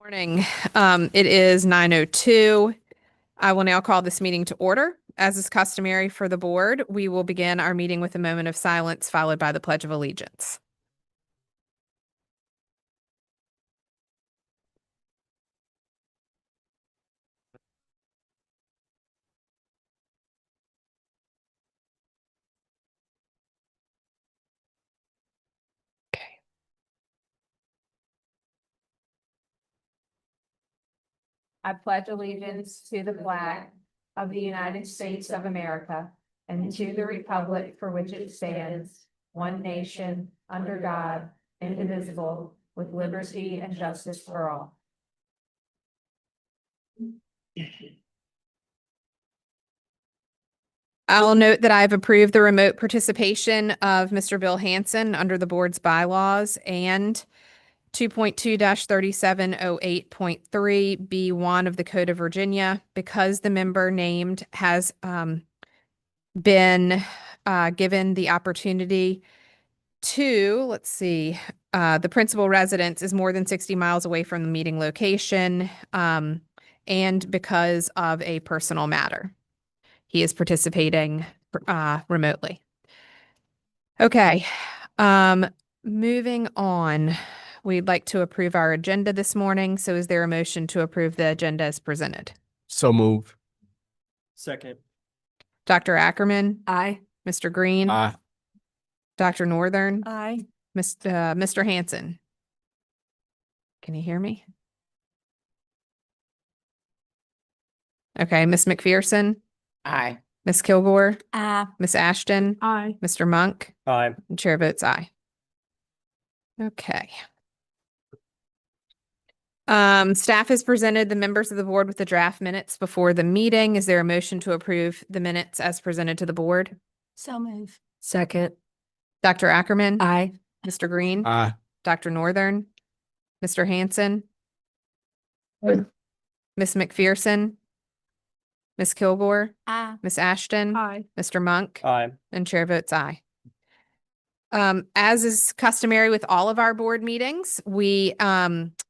Morning. It is 9:02. I will now call this meeting to order. As is customary for the board, we will begin our meeting with a moment of silence followed by the Pledge of Allegiance. Okay. I pledge allegiance to the flag of the United States of America and to the republic for which it stands, one nation, under God, indivisible, with liberty and justice for all. I'll note that I've approved the remote participation of Mr. Bill Hanson under the board's bylaws and 2.2-3708.3 B1 of the Code of Virginia because the member named has been given the opportunity to, the principal residence is more than 60 miles away from the meeting location, and because of a personal matter. He is participating remotely. Okay, moving on. We'd like to approve our agenda this morning. So is there a motion to approve the agenda as presented? So move. Second. Dr. Ackerman? Aye. Mr. Green? Aye. Dr. Northern? Aye. Mr. Hanson? Can you hear me? Okay, Ms. McPherson? Aye. Ms. Kilgore? Aye. Ms. Ashton? Aye. Mr. Monk? Aye. And chair votes aye. Okay. Staff has presented the members of the board with the draft minutes before the meeting. Is there a motion to approve the minutes as presented to the board? So move. Second. Dr. Ackerman? Aye. Mr. Green? Aye. Dr. Northern? Mr. Hanson? Ms. McPherson? Ms. Kilgore? Aye. Ms. Ashton? Aye. Mr. Monk? Aye. And chair votes aye. As is customary with all of our board meetings, we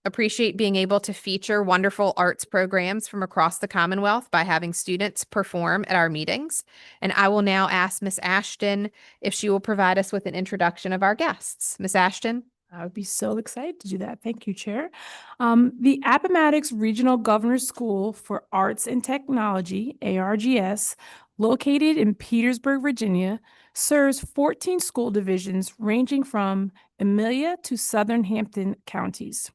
appreciate being able to feature wonderful arts programs from across the Commonwealth by having students perform at our meetings. And I will now ask Ms. Ashton if she will provide us with an introduction of our guests. Ms. Ashton? I would be so excited to do that. Thank you, Chair. The Appomattox Regional Governor's School for Arts and Technology, ARGS, located in Petersburg, Virginia, serves 14 school divisions ranging from Amelia to Southern Hampton counties.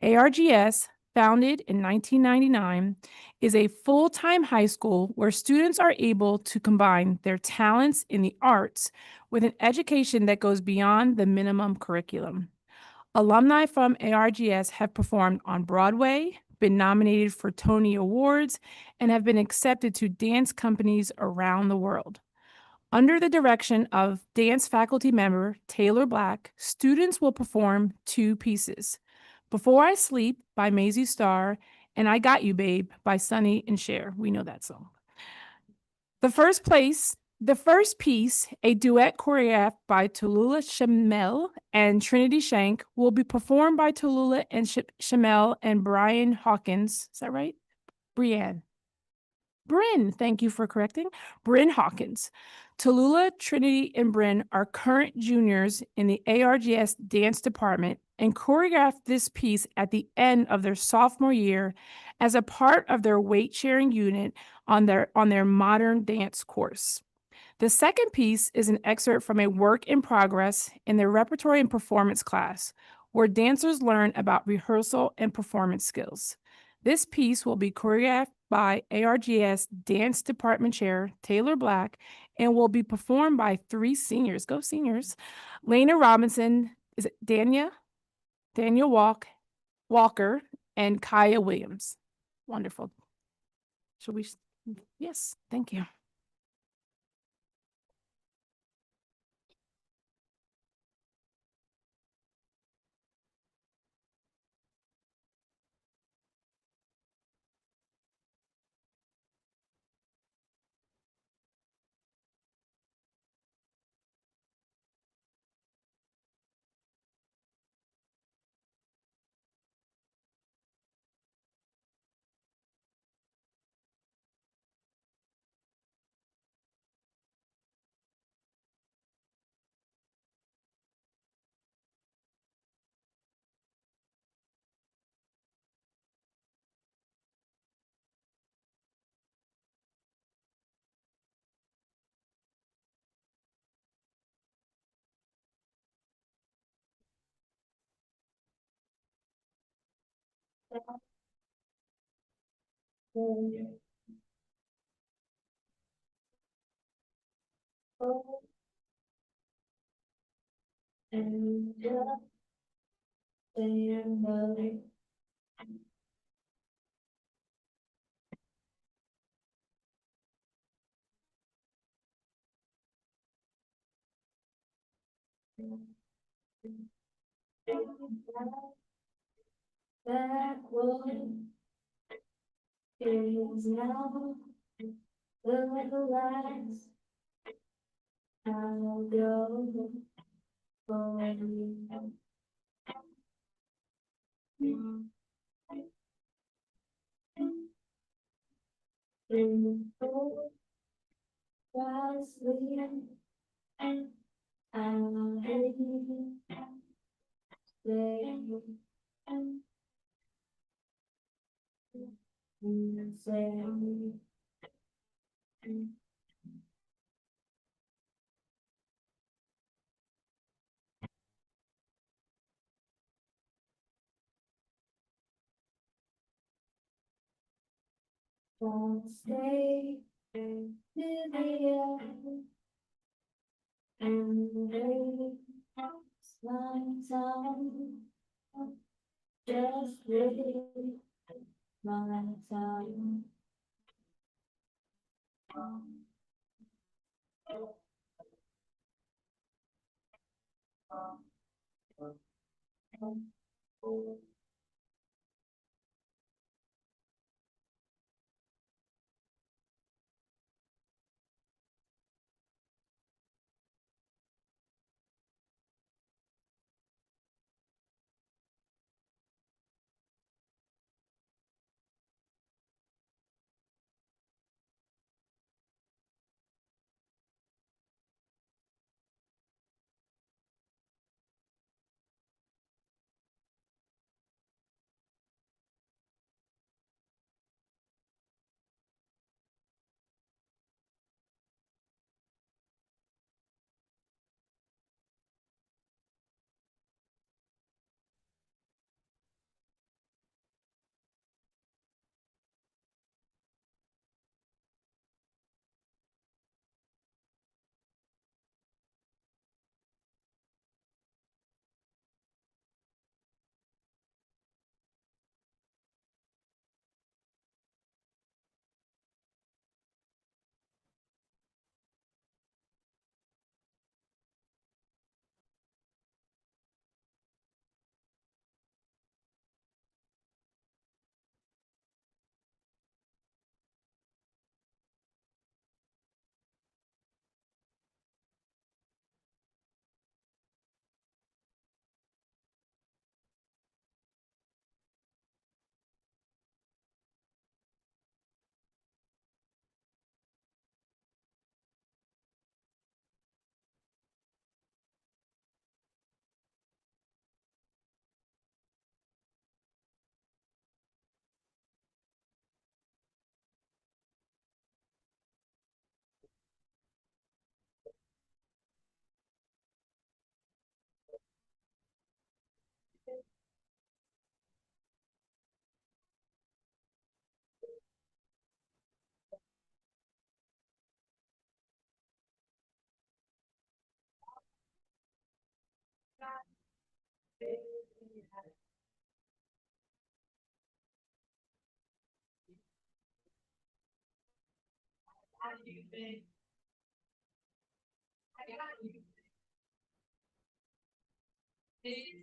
ARGS, founded in 1999, is a full-time high school where students are able to combine their talents in the arts with an education that goes beyond the minimum curriculum. Alumni from ARGS have performed on Broadway, been nominated for Tony Awards, and have been accepted to dance companies around the world. Under the direction of dance faculty member Taylor Black, students will perform 2 pieces: Before I Sleep by Maisie Starr and I Got You Babe by Sonny and Cher. We know that song. The first piece, a duet choreographed by Tallulah Shamel and Trinity Shank, will be performed by Tallulah and Shamel and Brian Hawkins. Is that right? Bryn, thank you for correcting. Bryn Hawkins. Tallulah, Trinity, and Bryn are current juniors in the ARGS dance department and choreographed this piece at the end of their sophomore year as a part of their weight-sharing unit on their modern dance course. The second piece is an excerpt from a work in progress in their repertory and performance class, where dancers learn about rehearsal and performance skills. This piece will be choreographed by ARGS Dance Department Chair Taylor Black and will be performed by 3 seniors. Go seniors. Lena Robinson, is it Daniel Walker, and Kaya Williams. Wonderful. Should we? Yes, thank you. That wood is now the last I'll go for you. In full while sleeping, I'll hate you. Say, don't stay to the end and wait my time. Just wait my time.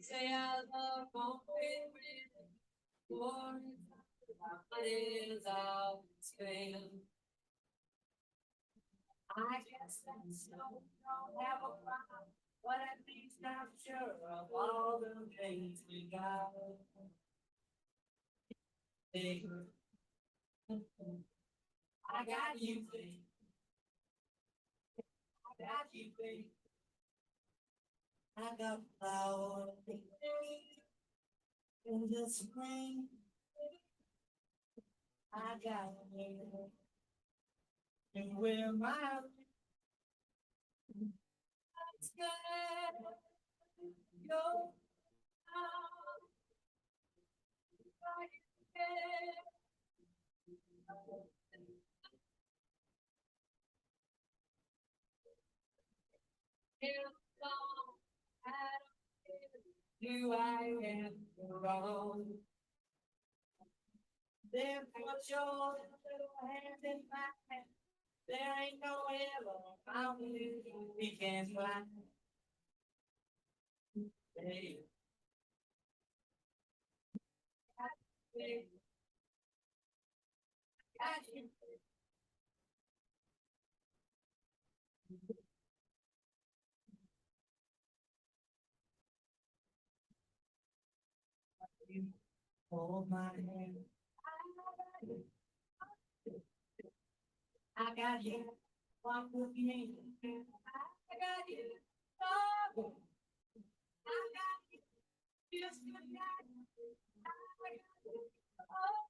Say I love what is out Spain. I guess that's no have a problem. What it means, not sure of all the things we got. Baby, I got you, baby. I got you, baby. I got flowers in the spring. I got you. And where my it's gonna go. Do I am wrong? Then put your little hand in my hand. There ain't no ever mountain we can't climb. Hey. Hey. Got you. Hold my hand. I got you. Walk with me. I got you. Oh, I got you. Just a guy. I got you. Oh.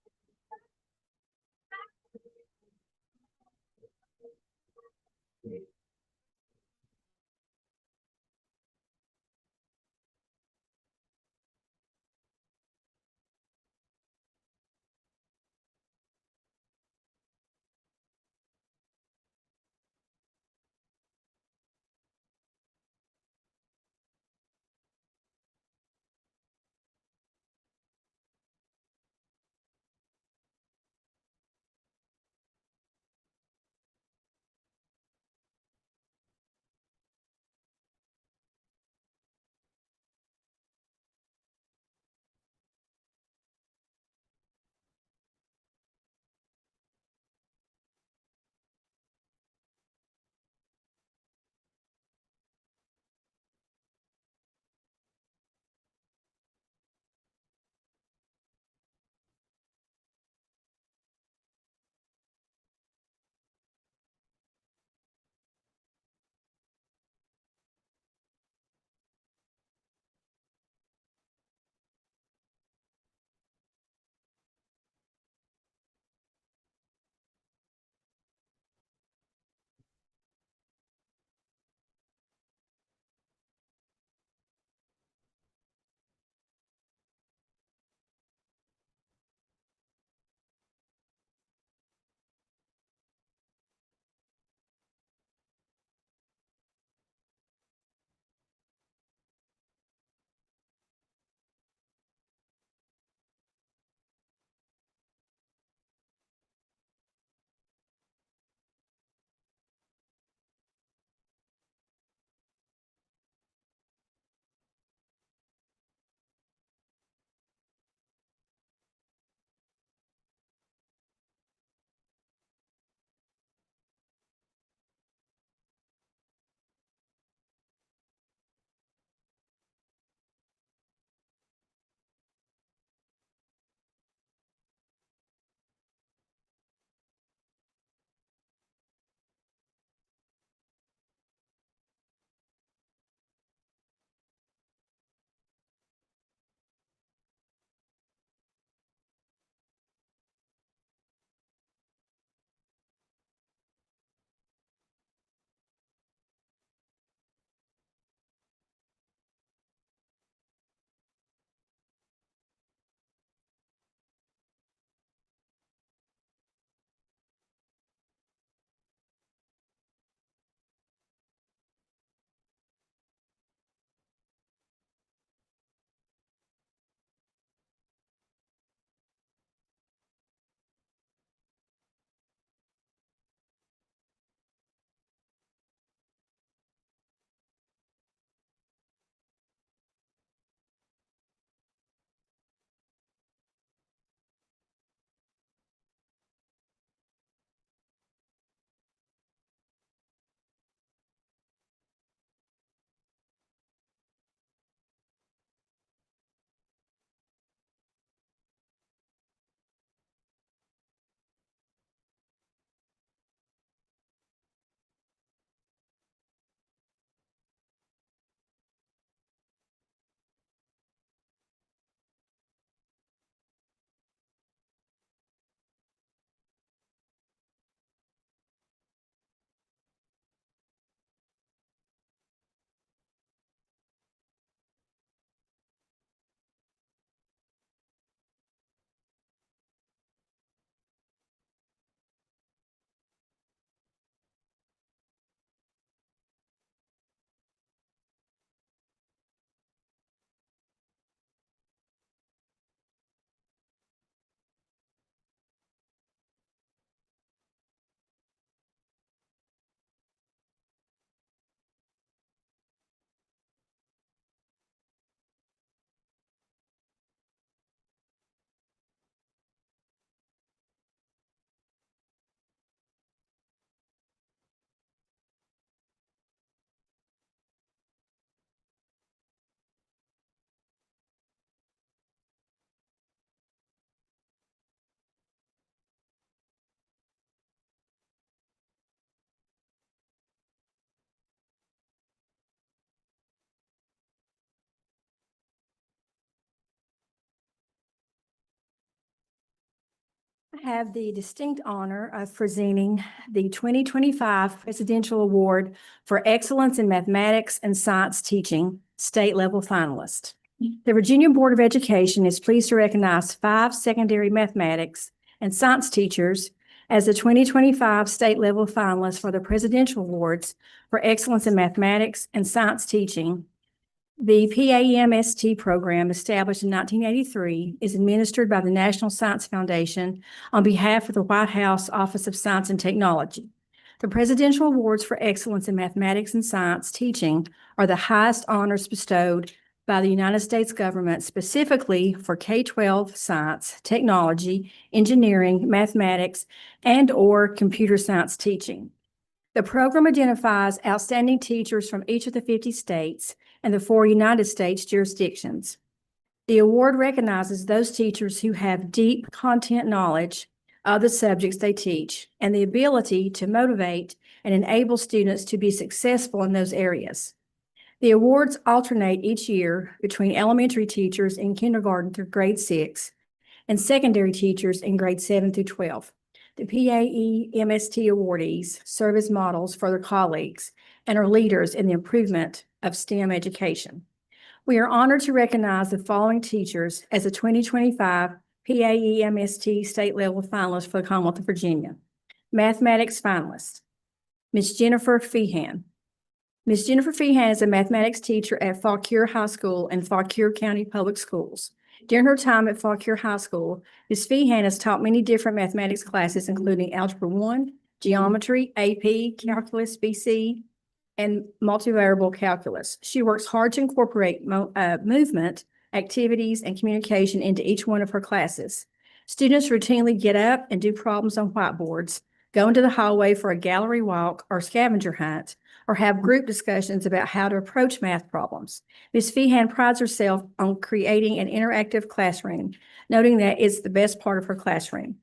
I have the distinct honor of presenting the 2025 Presidential Award for Excellence in Mathematics and Science Teaching, state level finalist. The Virginia Board of Education is pleased to recognize 5 secondary mathematics and science teachers as the 2025 state level finalists for the Presidential Awards for Excellence in Mathematics and Science Teaching. The PAEMST program, established in 1983, is administered by the National Science Foundation on behalf of the White House Office of Science and Technology. The Presidential Awards for Excellence in Mathematics and Science Teaching are the highest honors bestowed by the United States government specifically for K-12 science, technology, engineering, mathematics, and/or computer science teaching. The program identifies outstanding teachers from each of the 50 states and the 4 United States jurisdictions. The award recognizes those teachers who have deep content knowledge of the subjects they teach and the ability to motivate and enable students to be successful in those areas. The awards alternate each year between elementary teachers in kindergarten through grade 6 and secondary teachers in grade 7 through 12. The PAEMST awardees serve as models for their colleagues and are leaders in the improvement of STEM education. We are honored to recognize the following teachers as the 2025 PAEMST state level finalists for the Commonwealth of Virginia. Mathematics finalist, Ms. Jennifer Feehan. Ms. Jennifer Feehan is a mathematics teacher at Fauquier High School and Fauquier County Public Schools. During her time at Fauquier High School, Ms. Feehan has taught many different mathematics classes, including Algebra 1, Geometry, AP, Calculus, BC, and multivariable calculus. She works hard to incorporate movement, activities, and communication into each one of her classes. Students routinely get up and do problems on whiteboards, go into the hallway for a gallery walk or scavenger hunt, or have group discussions about how to approach math problems. Ms. Feehan prides herself on creating an interactive classroom, noting that it's the best part of her classroom.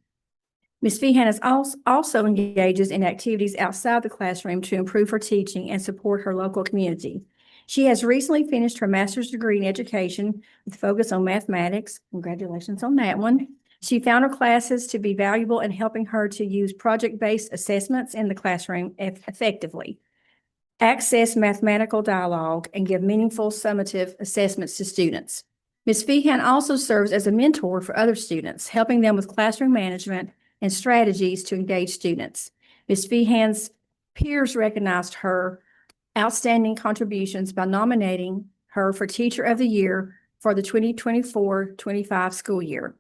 Ms. Feehan is also engages in activities outside the classroom to improve her teaching and support her local community. She has recently finished her master's degree in education with focus on mathematics. Congratulations on that one. She found her classes to be valuable in helping her to use project-based assessments in the classroom effectively, access mathematical dialogue, and give meaningful summative assessments to students. Ms. Feehan also serves as a mentor for other students, helping them with classroom management and strategies to engage students. Ms. Feehan's peers recognized her outstanding contributions by nominating her for Teacher of the Year for the 2024-25 school year.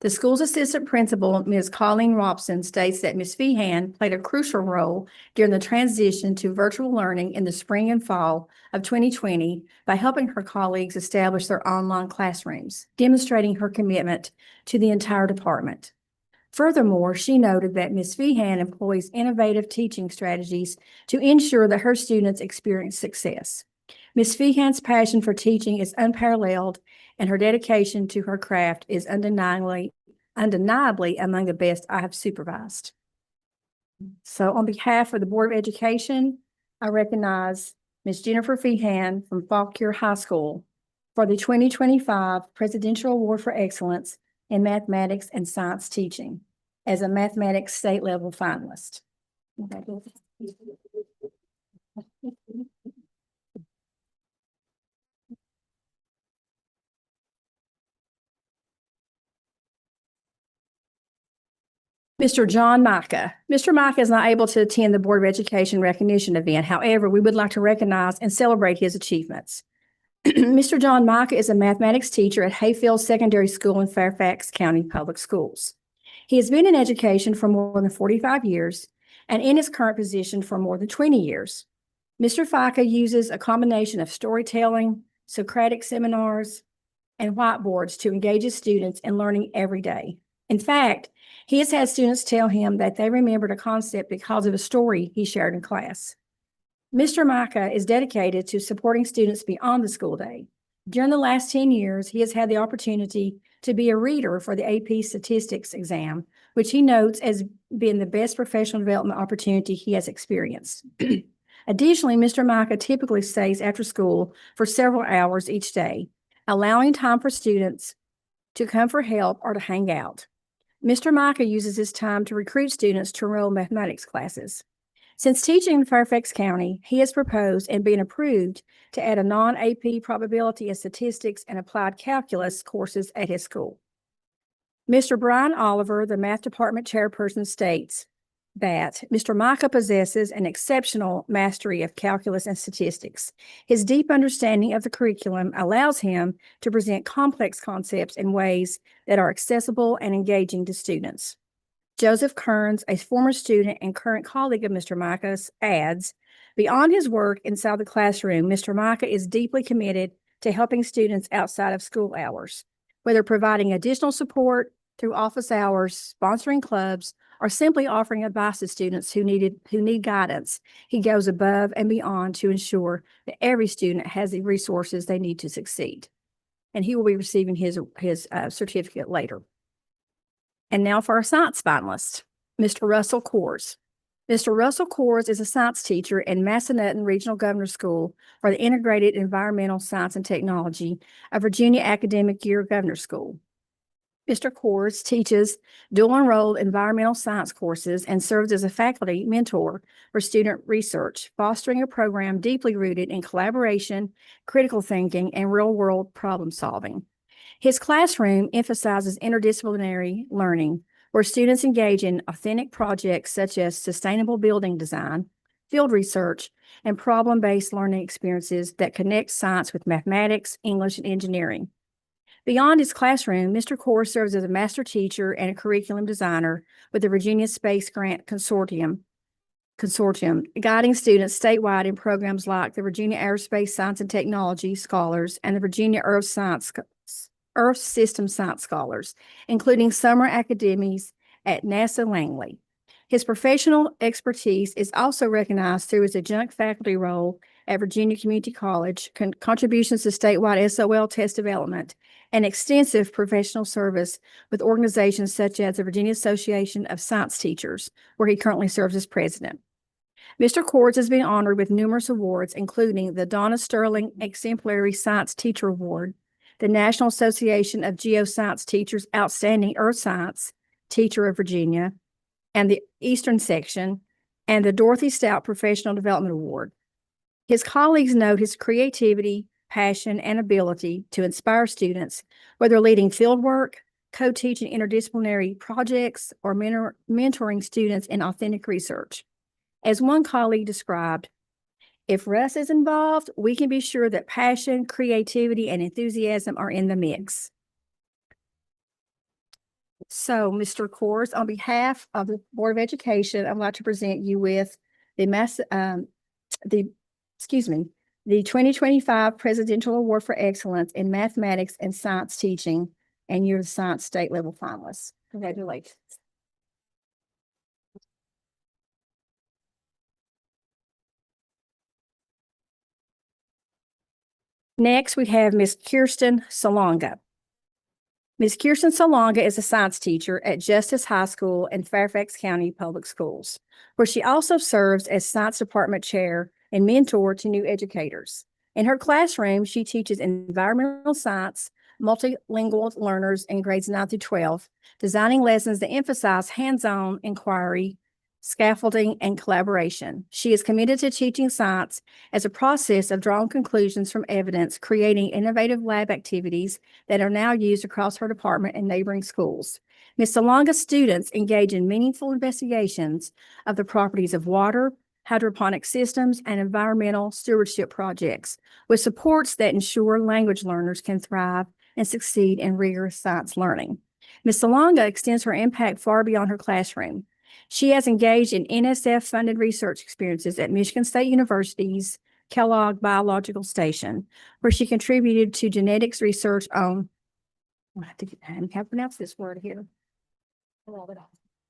The school's assistant principal, Ms. Colleen Robson, states that Ms. Feehan played a crucial role during the transition to virtual learning in the spring and fall of 2020 by helping her colleagues establish their online classrooms, demonstrating her commitment to the entire department. Furthermore, she noted that Ms. Feehan employs innovative teaching strategies to ensure that her students experience success. Ms. Feehan's passion for teaching is unparalleled, and her dedication to her craft is undeniably among the best I have supervised. So on behalf of the Board of Education, I recognize Ms. Jennifer Feehan from Fauquier High School for the 2025 Presidential Award for Excellence in Mathematics and Science Teaching as a mathematics state level finalist. Mr. John Micah. Mr. Micah is not able to attend the Board of Education recognition event. However, we would like to recognize and celebrate his achievements. Mr. John Micah is a mathematics teacher at Hayfield Secondary School in Fairfax County Public Schools. He has been in education for more than 45 years and in his current position for more than 20 years. Mr. Micah uses a combination of storytelling, Socratic seminars, and whiteboards to engage his students in learning every day. In fact, he has had students tell him that they remembered a concept because of a story he shared in class. Mr. Micah is dedicated to supporting students beyond the school day. During the last 10 years, he has had the opportunity to be a reader for the AP Statistics exam, which he notes as being the best professional development opportunity he has experienced. Additionally, Mr. Micah typically stays after school for several hours each day, allowing time for students to come for help or to hang out. Mr. Micah uses his time to recruit students to enroll in mathematics classes. Since teaching in Fairfax County, he has proposed and been approved to add a non-AP probability and statistics and applied calculus courses at his school. Mr. Brian Oliver, the math department chairperson, states that Mr. Micah possesses an exceptional mastery of calculus and statistics. His deep understanding of the curriculum allows him to present complex concepts in ways that are accessible and engaging to students. Joseph Kearns, a former student and current colleague of Mr. Micah's, adds, beyond his work inside the classroom, Mr. Micah is deeply committed to helping students outside of school hours, whether providing additional support through office hours, sponsoring clubs, or simply offering advice to students who need guidance. He goes above and beyond to ensure that every student has the resources they need to succeed. And he will be receiving his certificate later. And now for our science finalist, Mr. Russell Coors. Mr. Russell Coors is a science teacher in Massanutten Regional Governor's School for the Integrated Environmental Science and Technology, a Virginia Academic Year Governor's School. Mr. Coors teaches dual-enrolled environmental science courses and serves as a faculty mentor for student research, fostering a program deeply rooted in collaboration, critical thinking, and real-world problem-solving. His classroom emphasizes interdisciplinary learning, where students engage in authentic projects such as sustainable building design, field research, and problem-based learning experiences that connect science with mathematics, English, and engineering. Beyond his classroom, Mr. Coors serves as a master teacher and a curriculum designer with the Virginia Space Grant Consortium, guiding students statewide in programs like the Virginia Aerospace Science and Technology Scholars and the Virginia Earth System Science Scholars, including summer academies at NASA Langley. His professional expertise is also recognized through his adjunct faculty role at Virginia Community College, contributions to statewide SOL test development, and extensive professional service with organizations such as the Virginia Association of Science Teachers, where he currently serves as president. Mr. Coors has been honored with numerous awards, including the Donna Sterling Exemplary Science Teacher Award, the National Association of Geoscience Teachers Outstanding Earth Science Teacher of Virginia, and the Eastern Section, and the Dorothy Stout Professional Development Award. His colleagues note his creativity, passion, and ability to inspire students, whether leading fieldwork, co-teaching interdisciplinary projects, or mentoring students in authentic research. As one colleague described, if Russ is involved, we can be sure that passion, creativity, and enthusiasm are in the mix. So, Mr. Coors, on behalf of the Board of Education, I'd like to present you with the 2025 Presidential Award for Excellence in Mathematics and Science Teaching, and you're the Science State Level finalist. Congratulations. Next, we have Ms. Kirsten Salonga. Ms. Kirsten Salonga is a science teacher at Justice High School in Fairfax County Public Schools, where she also serves as science department chair and mentor to new educators. In her classroom, she teaches environmental science, multilingual learners in grades 9 through 12, designing lessons that emphasize hands-on inquiry, scaffolding, and collaboration. She is committed to teaching science as a process of drawing conclusions from evidence, creating innovative lab activities that are now used across her department and neighboring schools. Ms. Salonga's students engage in meaningful investigations of the properties of water, hydroponic systems, and environmental stewardship projects, with supports that ensure language learners can thrive and succeed in rigorous science learning. Ms. Salonga extends her impact far beyond her classroom. She has engaged in NSF-funded research experiences at Michigan State University's Kellogg Biological Station, where she contributed to genetics research on, I have to pronounce this word here,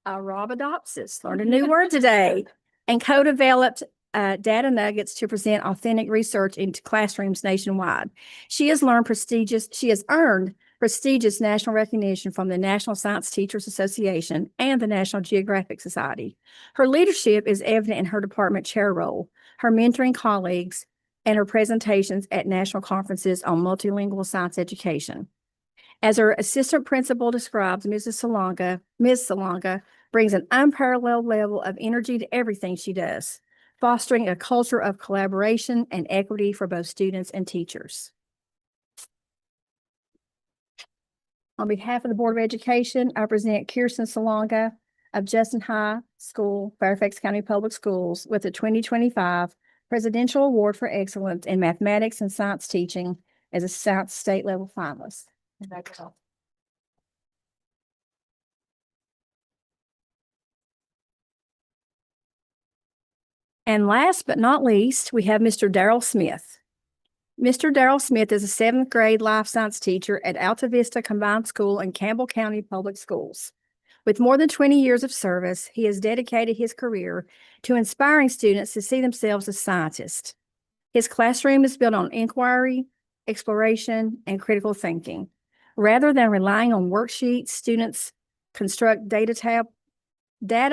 Arabidopsis. Learned a new word today, and co-developed data nuggets to present authentic research into classrooms nationwide. She has earned prestigious national recognition from the National Science Teachers Association and the National Geographic Society. Her leadership is evident in her department chair role, her mentoring colleagues, and her presentations at national conferences on multilingual science education. As her assistant principal describes, Ms. Salonga brings an unparalleled level of energy to everything she does, fostering a culture of collaboration and equity for both students and teachers. On behalf of the Board of Education, I present Kirsten Salonga of Justin High School, Fairfax County Public Schools, with the 2025 Presidential Award for Excellence in Mathematics and Science Teaching as a Science State Level finalist. And last but not least, we have Mr. Darrell Smith. Mr. Darrell Smith is a seventh grade life science teacher at Alta Vista Combined School in Campbell County Public Schools. With more than 20 years of service, he has dedicated his career to inspiring students to see themselves as scientists. His classroom is built on inquiry, exploration, and critical thinking. Rather than relying on worksheets, students construct data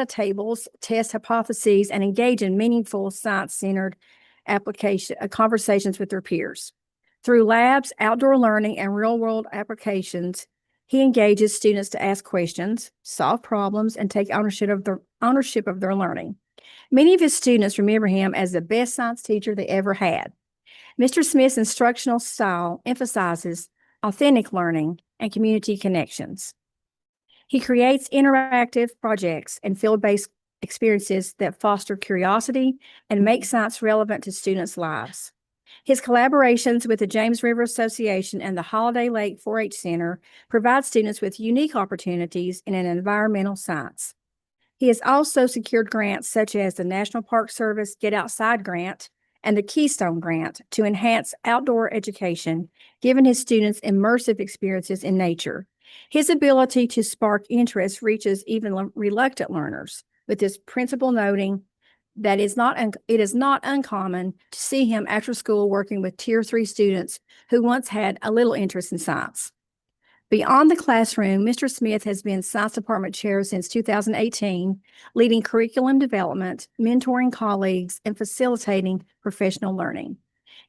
tables, test hypotheses, and engage in meaningful science-centered conversations with their peers. Through labs, outdoor learning, and real-world applications, he engages students to ask questions, solve problems, and take ownership of their learning. Many of his students remember him as the best science teacher they ever had. Mr. Smith's instructional style emphasizes authentic learning and community connections. He creates interactive projects and field-based experiences that foster curiosity and make science relevant to students' lives. His collaborations with the James River Association and the Holiday Lake 4-H Center provide students with unique opportunities in an environmental science. He has also secured grants such as the National Park Service Get Outside Grant and the Keystone Grant to enhance outdoor education, giving his students immersive experiences in nature. His ability to spark interest reaches even reluctant learners, with his principal noting that it is not uncommon to see him after school working with Tier 3 students who once had a little interest in science. Beyond the classroom, Mr. Smith has been Science Department Chair since 2018, leading curriculum development, mentoring colleagues, and facilitating professional learning.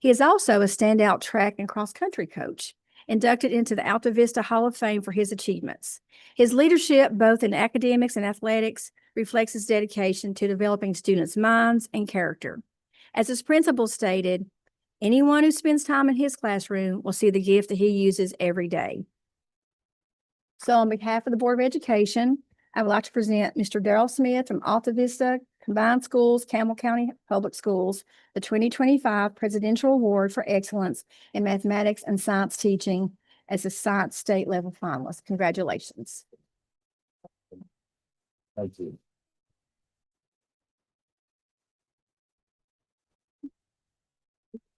He is also a standout track and cross-country coach, inducted into the Alta Vista Hall of Fame for his achievements. His leadership, both in academics and athletics, reflects his dedication to developing students' minds and character. As his principal stated, anyone who spends time in his classroom will see the gift that he uses every day. So on behalf of the Board of Education, I would like to present Mr. Darrell Smith from Alta Vista Combined Schools, Campbell County Public Schools, the 2025 Presidential Award for Excellence in Mathematics and Science Teaching as a Science State Level finalist. Congratulations. Thank you.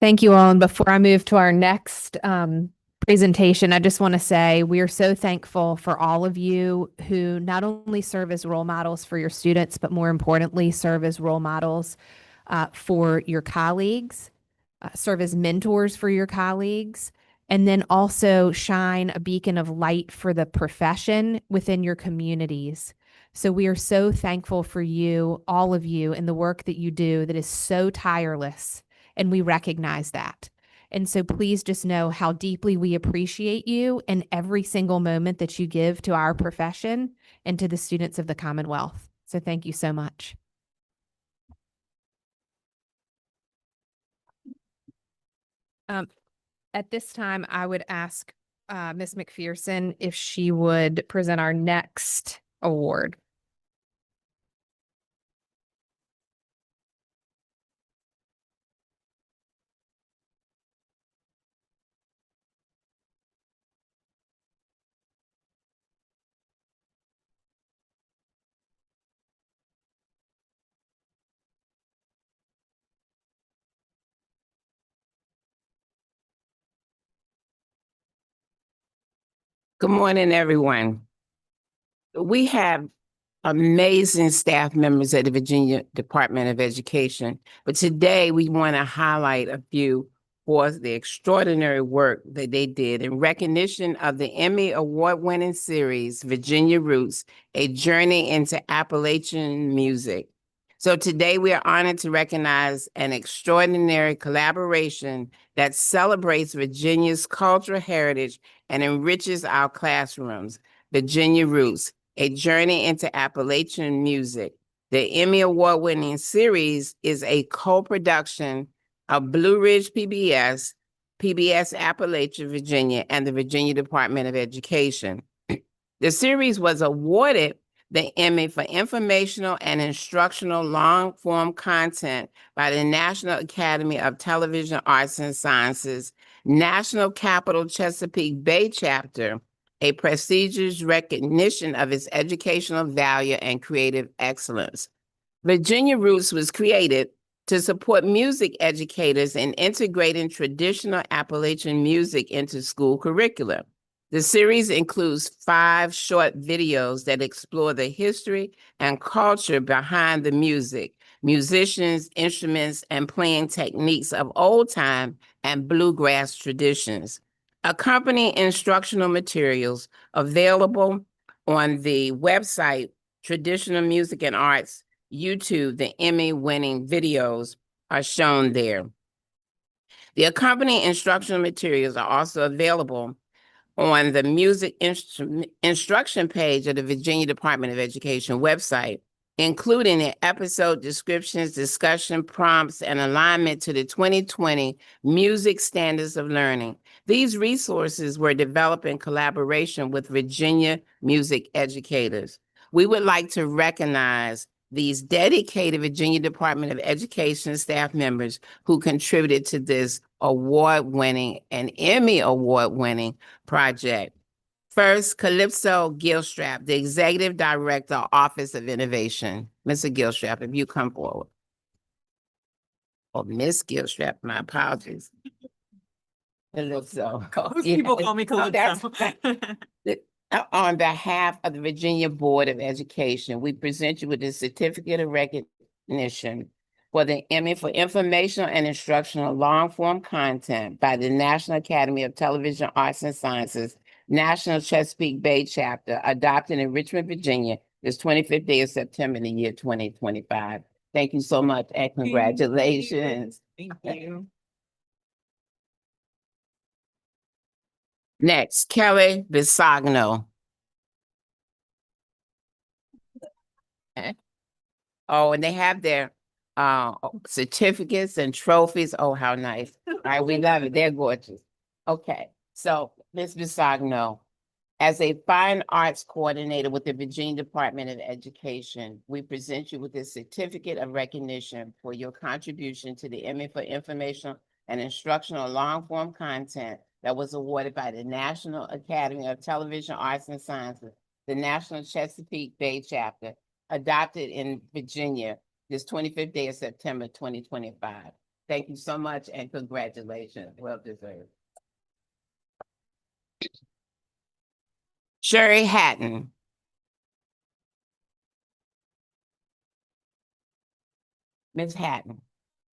Thank you all. And before I move to our next presentation, I just want to say we are so thankful for all of you who not only serve as role models for your students, but more importantly, serve as role models for your colleagues, serve as mentors for your colleagues, and then also shine a beacon of light for the profession within your communities. So we are so thankful for you, all of you, and the work that you do that is so tireless, and we recognize that. And so please just know how deeply we appreciate you and every single moment that you give to our profession and to the students of the Commonwealth. So thank you so much. At this time, I would ask Ms. McPherson if she would present our next award. Good morning, everyone. We have amazing staff members at the Virginia Department of Education, but today we want to highlight a few for the extraordinary work that they did in recognition of the Emmy Award-winning series, Virginia Roots, A Journey into Appalachian Music. So today we are honored to recognize an extraordinary collaboration that celebrates Virginia's cultural heritage and enriches our classrooms. Virginia Roots, a journey into Appalachian music. The Emmy Award-winning series is a co-production of Blue Ridge PBS, PBS Appalachia, Virginia, and the Virginia Department of Education. The series was awarded the Emmy for informational and instructional long-form content by the National Academy of Television Arts and Sciences, National Capital Chesapeake Bay Chapter, a prestigious recognition of its educational value and creative excellence. Virginia Roots was created to support music educators in integrating traditional Appalachian music into school curricula. The series includes 5 short videos that explore the history and culture behind the music, musicians, instruments, and playing techniques of old time and bluegrass traditions. Accompanying instructional materials available on the website Traditional Music and Arts YouTube. The Emmy-winning videos are shown there. The accompanying instructional materials are also available on the music instruction page of the Virginia Department of Education website, including the episode descriptions, discussion prompts, and alignment to the 2020 Music Standards of Learning. These resources were developed in collaboration with Virginia music educators. We would like to recognize these dedicated Virginia Department of Education staff members who contributed to this award-winning and Emmy award-winning project. First, Calypso Gilstrap, the Executive Director, Office of Innovation. Mr. Gilstrap, if you come forward. Oh, Miss Gilstrap, my apologies. Calypso. People call me Oh, that's Calypso. On behalf of the Virginia Board of Education, we present you with a certificate of recognition for the Emmy for informational and instructional long-form content by the National Academy of Television Arts and Sciences, National Chesapeake Bay Chapter, adopted in Richmond, Virginia, this 25th day of September in the year 2025. Thank you so much and congratulations. Thank you. Next, Kelly Bisagno. Oh, and they have their certificates and trophies. Oh, how nice. All right, we love it. They're gorgeous. Okay, so Ms. Bisagno, as a fine arts coordinator with the Virginia Department of Education, we present you with this certificate of recognition for your contribution to the Emmy for informational and instructional long-form content that was awarded by the National Academy of Television Arts and Sciences, the National Chesapeake Bay Chapter, adopted in Virginia this 25th day of September 2025. Thank you so much and congratulations. Well deserved. Sherry Hatton. Ms. Hatton,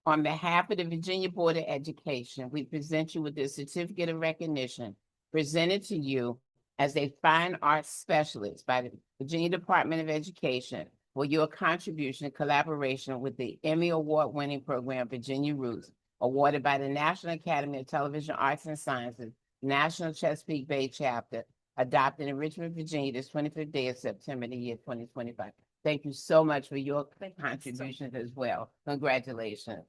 on behalf of the Virginia Board of Education, we present you with this certificate of recognition presented to you as a fine arts specialist by the Virginia Department of Education for your contribution and collaboration with the Emmy Award-winning program Virginia Roots, awarded by the National Academy of Television Arts and Sciences, National Chesapeake Bay Chapter, adopted in Richmond, Virginia, this 25th day of September, the year 2025. Thank you so much for your contributions as well. Congratulations.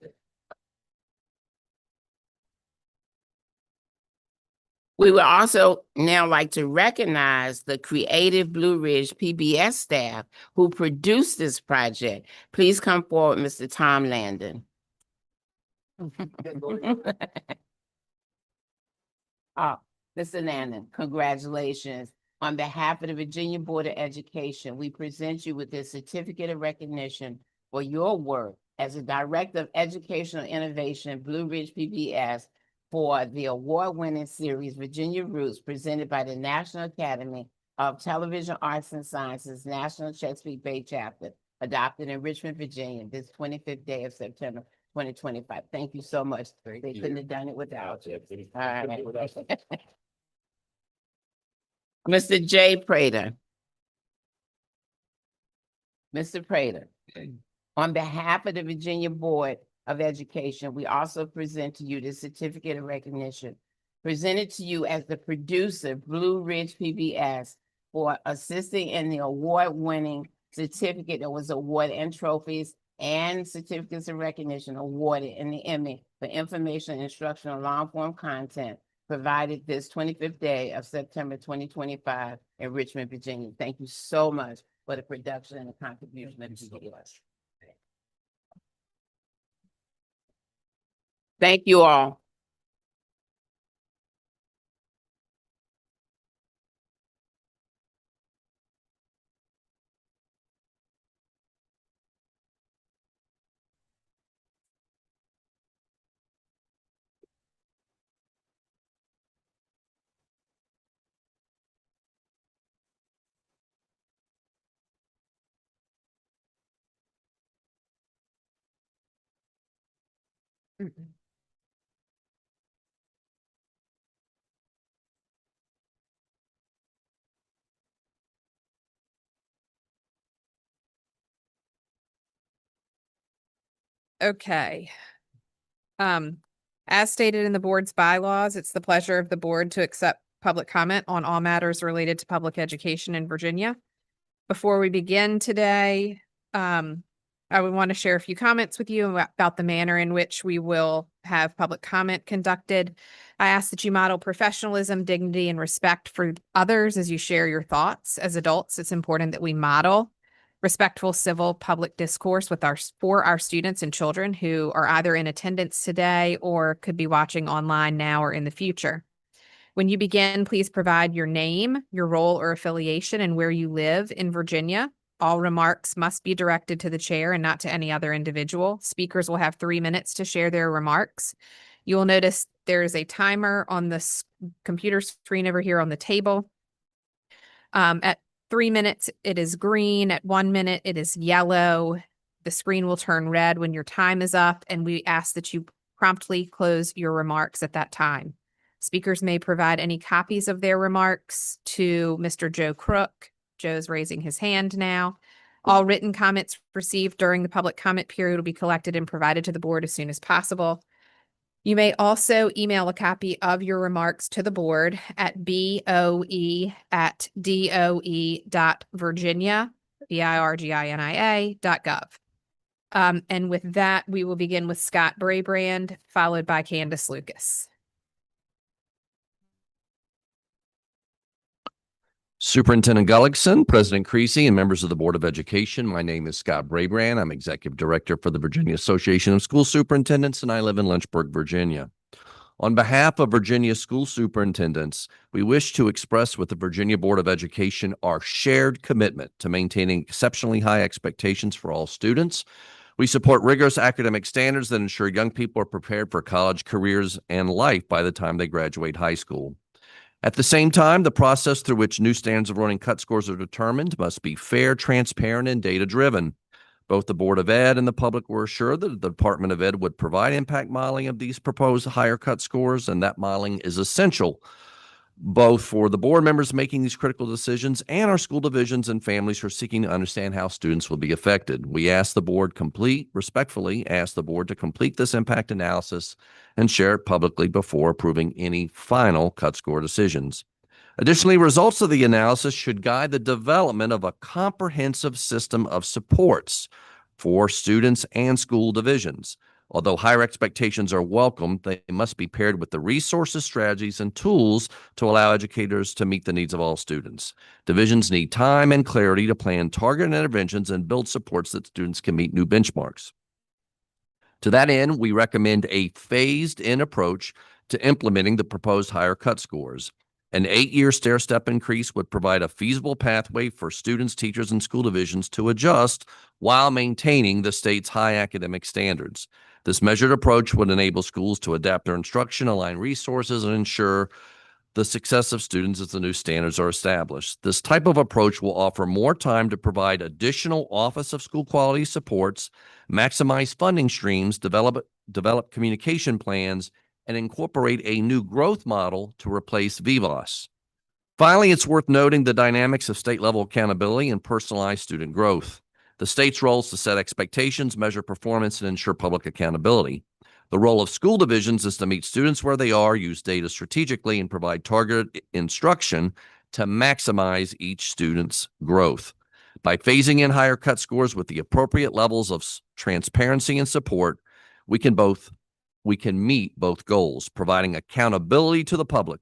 We would also now like to recognize the creative Blue Ridge PBS staff who produced this project. Please come forward, Mr. Tom Landon. Oh, Mr. Landon, congratulations. On behalf of the Virginia Board of Education, we present you with this certificate of recognition for your work as a Director of Educational Innovation, Blue Ridge PBS, for the award-winning series Virginia Roots, presented by the National Academy of Television Arts and Sciences, National Chesapeake Bay Chapter, adopted in Richmond, Virginia, this 25th day of September 2025. Thank you so much. They couldn't have done it without you. All right. Mr. Jay Prater. Mr. Prater, on behalf of the Virginia Board of Education, we also present to you the certificate of recognition presented to you as the producer, Blue Ridge PBS, for assisting in the award-winning certificate that was awarded and trophies and certificates of recognition awarded in the Emmy for information and instructional long-form content provided this 25th day of September 2025 in Richmond, Virginia. Thank you so much for the production and the contribution that you gave us. Thank you all. Okay. As stated in the board's bylaws, it's the pleasure of the board to accept public comment on all matters related to public education in Virginia. Before we begin today, I would want to share a few comments with you about the manner in which we will have public comment conducted. I ask that you model professionalism, dignity, and respect for others as you share your thoughts. As adults, it's important that we model respectful civil public discourse for our students and children who are either in attendance today or could be watching online now or in the future. When you begin, please provide your name, your role or affiliation, and where you live in Virginia. All remarks must be directed to the chair and not to any other individual. Speakers will have 3 minutes to share their remarks. You will notice there is a timer on the computer screen over here on the table. At 3 minutes, it is green. At 1 minute, it is yellow. The screen will turn red when your time is up, and we ask that you promptly close your remarks at that time. Speakers may provide any copies of their remarks to Mr. Joe Crook. Joe's raising his hand now. All written comments received during the public comment period will be collected and provided to the board as soon as possible. You may also email a copy of your remarks to the board at boe@doe.virginia, virginia.gov. And with that, we will begin with Scott Brabrand, followed by Candace Lucas. Superintendent Gullickson, President Creasy, and members of the Board of Education. My name is Scott Brabrand. I'm Executive Director for the Virginia Association of School Superintendents, and I live in Lynchburg, Virginia. On behalf of Virginia school superintendents, we wish to express with the Virginia Board of Education our shared commitment to maintaining exceptionally high expectations for all students. We support rigorous academic standards that ensure young people are prepared for college, careers, and life by the time they graduate high school. At the same time, the process through which new standards of learning cut scores are determined must be fair, transparent, and data-driven. Both the Board of Ed and the public were assured that the Department of Ed would provide impact modeling of these proposed higher cut scores, and that modeling is essential both for the board members making these critical decisions and our school divisions and families who are seeking to understand how students will be affected. We respectfully ask the board to complete this impact analysis and share it publicly before approving any final cut score decisions. Additionally, results of the analysis should guide the development of a comprehensive system of supports for students and school divisions. Although higher expectations are welcome, they must be paired with the resources, strategies, and tools to allow educators to meet the needs of all students. Divisions need time and clarity to plan targeted interventions and build supports that students can meet new benchmarks. To that end, we recommend a phased-in approach to implementing the proposed higher cut scores. An 8-year stair-step increase would provide a feasible pathway for students, teachers, and school divisions to adjust while maintaining the state's high academic standards. This measured approach would enable schools to adapt their instruction, align resources, and ensure the success of students as the new standards are established. This type of approach will offer more time to provide additional Office of School Quality supports, maximize funding streams, develop communication plans, and incorporate a new growth model to replace VIVAS. Finally, it's worth noting the dynamics of state-level accountability and personalized student growth. The state's role is to set expectations, measure performance, and ensure public accountability. The role of school divisions is to meet students where they are, use data strategically, and provide targeted instruction to maximize each student's growth. By phasing in higher cut scores with the appropriate levels of transparency and support, we can meet both goals, providing accountability to the public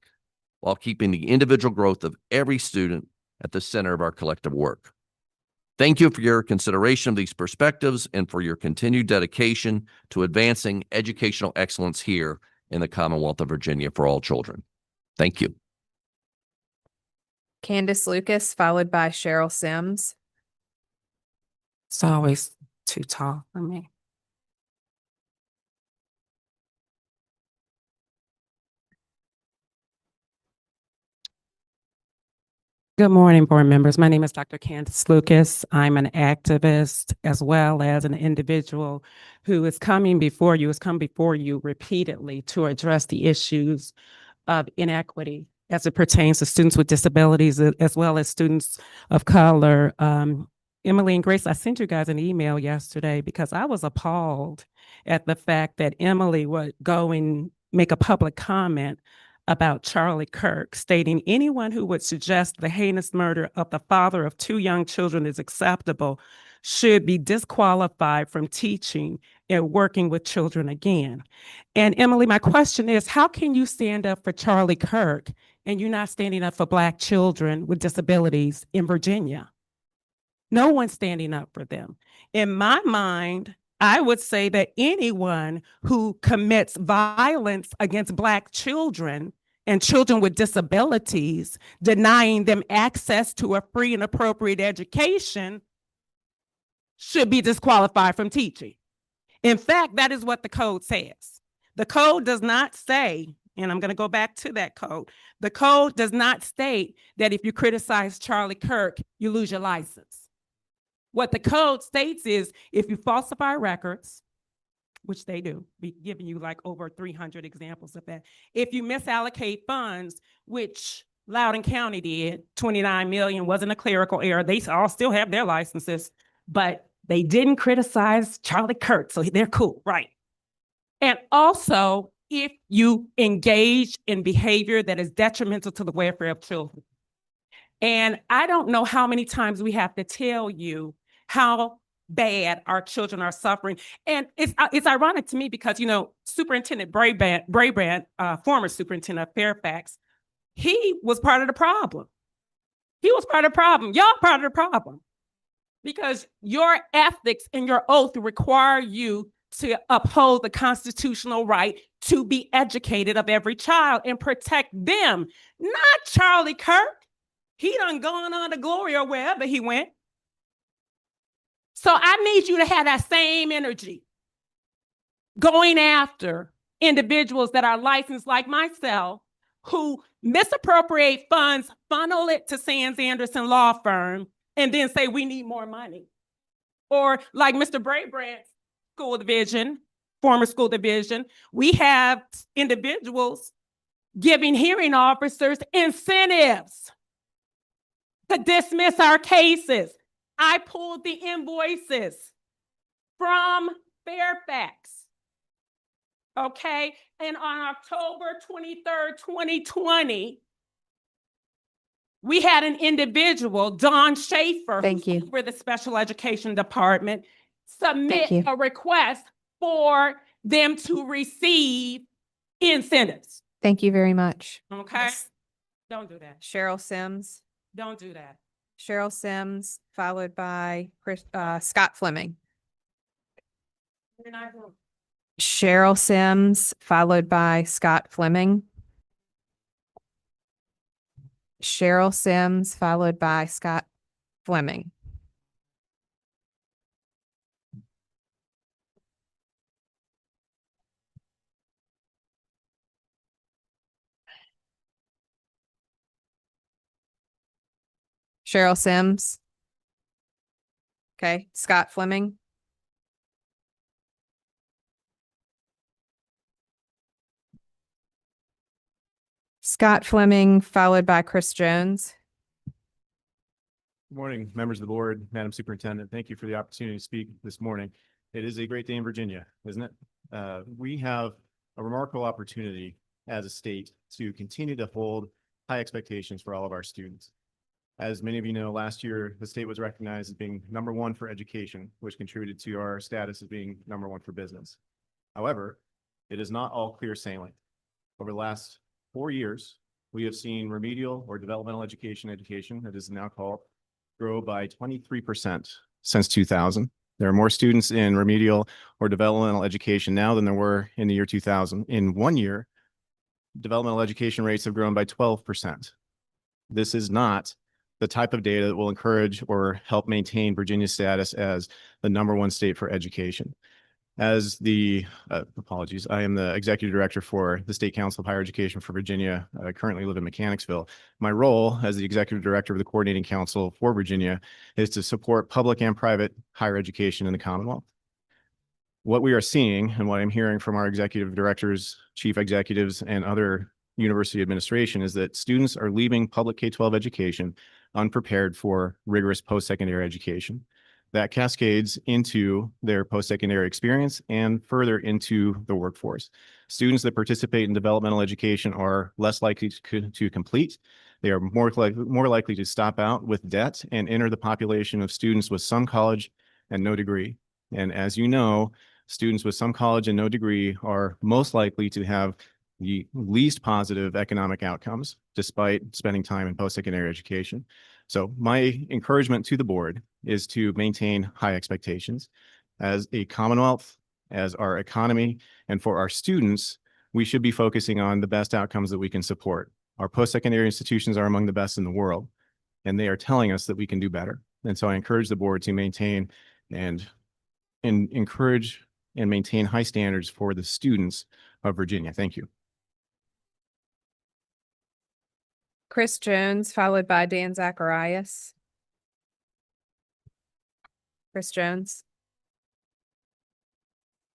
while keeping the individual growth of every student at the center of our collective work. Thank you for your consideration of these perspectives and for your continued dedication to advancing educational excellence here in the Commonwealth of Virginia for all children. Thank you. Candace Lucas, followed by Cheryl Sims. It's always too tall for me. Good morning, board members. My name is Dr. Candace Lucas. I'm an activist as well as an individual who has come before you repeatedly to address the issues of inequity as it pertains to students with disabilities as well as students of color. Emily and Grace, I sent you guys an email yesterday because I was appalled at the fact that Emily would go and make a public comment about Charlie Kirk, stating anyone who would suggest the heinous murder of the father of 2 young children is acceptable should be disqualified from teaching and working with children again. And Emily, my question is, how can you stand up for Charlie Kirk and you're not standing up for Black children with disabilities in Virginia? No one's standing up for them. In my mind, I would say that anyone who commits violence against Black children and children with disabilities, denying them access to a free and appropriate education, should be disqualified from teaching. In fact, that is what the code says. The code does not say, and I'm going to go back to that code, the code does not state that if you criticize Charlie Kirk, you lose your license. What the code states is if you falsify records, which they do, be giving you like over 300 examples of that. If you misallocate funds, which Loudoun County did, 29 million wasn't a clerical error. They all still have their licenses, but they didn't criticize Charlie Kirk, so they're cool, right? And also, if you engage in behavior that is detrimental to the welfare of children. And I don't know how many times we have to tell you how bad our children are suffering. And it's ironic to me because, you know, Superintendent Brabrand, former superintendent of Fairfax, he was part of the problem. He was part of the problem. Y'all part of the problem. Because your ethics and your oath require you to uphold the constitutional right to be educated of every child and protect them, not Charlie Kirk. He done gone on to glory or wherever he went. So I need you to have that same energy going after individuals that are licensed like myself who misappropriate funds, funnel it to Sands Anderson Law Firm, and then say we need more money. Or like Mr. Brabrand's school division, former school division, we have individuals giving hearing officers incentives to dismiss our cases. I pulled the invoices from Fairfax, okay? And on October 23rd, 2020, we had an individual, Dawn Schaefer, Thank you. for the special education department, submit Thank you. a request for them to receive incentives, Thank you very much. okay? Don't do that. Cheryl Sims. Don't do that. Cheryl Sims, followed by Scott Fleming. You're not going- Cheryl Sims, followed by Scott Fleming. Cheryl Sims, followed by Scott Fleming. Cheryl Sims. Okay, Scott Fleming. Scott Fleming, followed by Chris Jones. Good morning, members of the board, Madam Superintendent. Thank you for the opportunity to speak this morning. It is a great day in Virginia, isn't it? we have a remarkable opportunity as a state to continue to hold high expectations for all of our students. As many of you know, last year, the state was recognized as being #1 for education, which contributed to our status as being #1 for business. However, it is not all clear sailing. Over the last 4 years, we have seen remedial or developmental education, that is now called, grow by 23% since 2000. There are more students in remedial or developmental education now than there were in the year 2000. In 1 year, developmental education rates have grown by 12%. This is not the type of data that will encourage or help maintain Virginia's status as the #1 state for education. As the, apologies, I am the executive director for the State Council of Higher Education for Virginia. I currently live in Mechanicsville. My role as the executive director of the Coordinating Council for Virginia is to support public and private higher education in the Commonwealth. What we are seeing and what I'm hearing from our executive directors, chief executives, and other university administration is that students are leaving public K-12 education unprepared for rigorous post-secondary education. That cascades into their post-secondary experience and further into the workforce. Students that participate in developmental education are less likely to complete. They are more likely to stop out with debt and enter the population of students with some college and no degree. And as you know, students with some college and no degree are most likely to have the least positive economic outcomes despite spending time in post-secondary education. So my encouragement to the board is to maintain high expectations. As a Commonwealth, as our economy, and for our students, we should be focusing on the best outcomes that we can support. Our post-secondary institutions are among the best in the world, and they are telling us that we can do better. And so I encourage the board to maintain and encourage and maintain high standards for the students of Virginia. Thank you. Chris Jones, followed by Dan Zacharias. Chris Jones.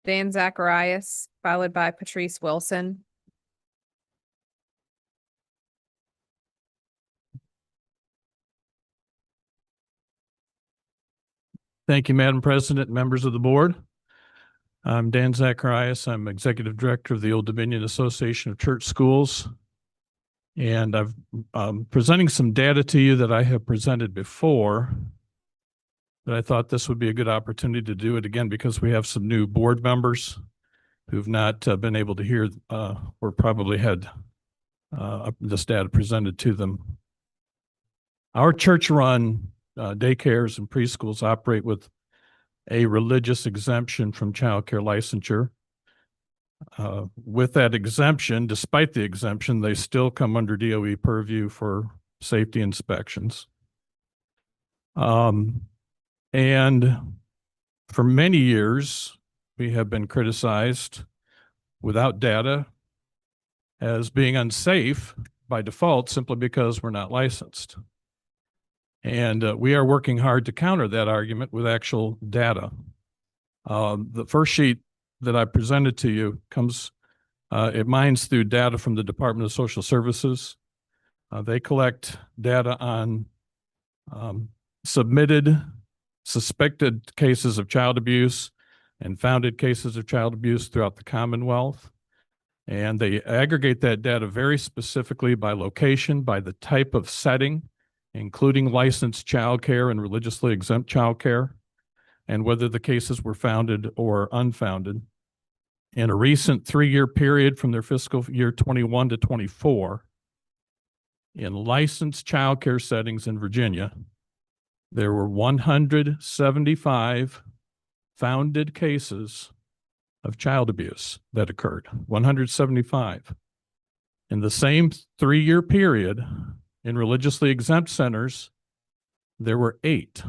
Dan Zacharias, followed by Patrice Wilson. Thank you, Madam President, members of the board. I'm Dan Zacharias. I'm Executive Director of the Old Dominion Association of Church Schools. And I'm presenting some data to you that I have presented before, but I thought this would be a good opportunity to do it again because we have some new board members who've not been able to hear or probably had this data presented to them. Our church-run daycares and preschools operate with a religious exemption from child care licensure. With that exemption, despite the exemption, they still come under DOE purview for safety inspections. And for many years, we have been criticized without data as being unsafe by default simply because we're not licensed. And we are working hard to counter that argument with actual data. The first sheet that I presented to you comes, it mines through data from the Department of Social Services. They collect data on submitted, suspected cases of child abuse and founded cases of child abuse throughout the Commonwealth. And they aggregate that data very specifically by location, by the type of setting, including licensed child care and religiously exempt child care, and whether the cases were founded or unfounded. In a recent 3-year period from their fiscal year 21 to 24, in licensed child care settings in Virginia, there were 175 founded cases of child abuse that occurred, 175. In the same 3-year period, in religiously exempt centers, there were 8,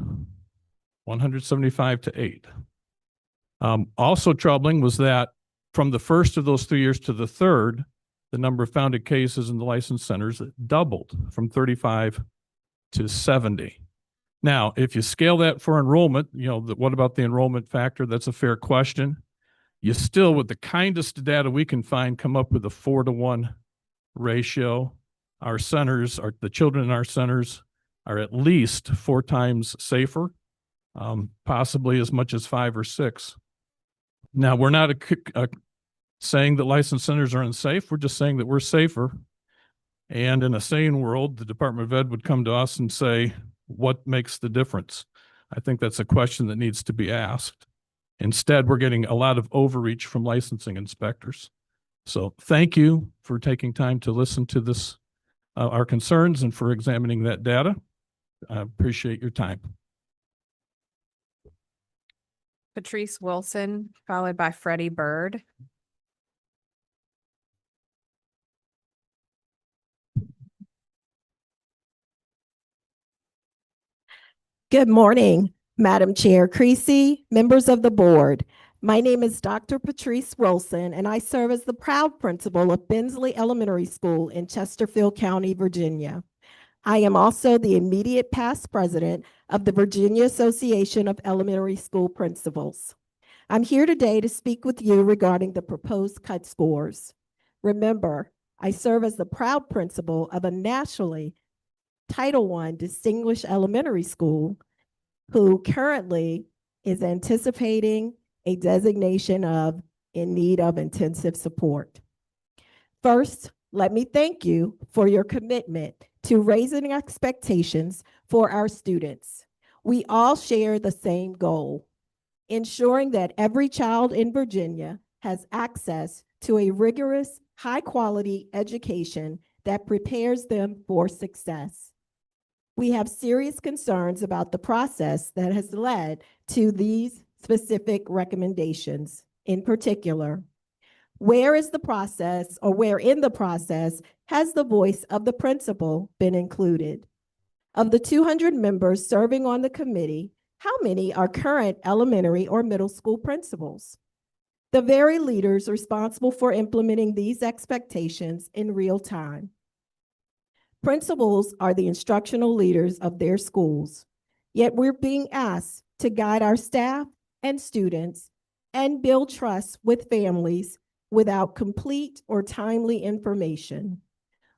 175 to 8. Also troubling was that from the first of those 3 years to the third, the number of founded cases in the licensed centers doubled from 35 to 70. Now, if you scale that for enrollment, what about the enrollment factor? That's a fair question. You still, with the kindest data we can find, come up with a 4-to-1 ratio. Our centers, the children in our centers are at least 4 times safer, possibly as much as 5 or 6. Now, we're not saying that license centers are unsafe. We're just saying that we're safer. And in a sane world, the Department of Ed would come to us and say, what makes the difference? I think that's a question that needs to be asked. Instead, we're getting a lot of overreach from licensing inspectors. So thank you for taking time to listen to this, our concerns, and for examining that data. I appreciate your time. Patrice Wilson, followed by Freddie Bird. Good morning, Madam Chair Creasy, members of the board. My name is Dr. Patrice Wilson, and I serve as the proud principal of Bensley Elementary School in Chesterfield County, Virginia. I am also the immediate past president of the Virginia Association of Elementary School Principals. I'm here today to speak with you regarding the proposed cut scores. Remember, I serve as the proud principal of a nationally Title I distinguished elementary school who currently is anticipating a designation of in need of intensive support. First, let me thank you for your commitment to raising expectations for our students. We all share the same goal, ensuring that every child in Virginia has access to a rigorous, high-quality education that prepares them for success. We have serious concerns about the process that has led to these specific recommendations. In particular, where in the process has the voice of the principal been included? Of the 200 members serving on the committee, how many are current elementary or middle school principals? The very leaders responsible for implementing these expectations in real time. Principals are the instructional leaders of their schools, yet we're being asked to guide our staff and students and build trust with families without complete or timely information.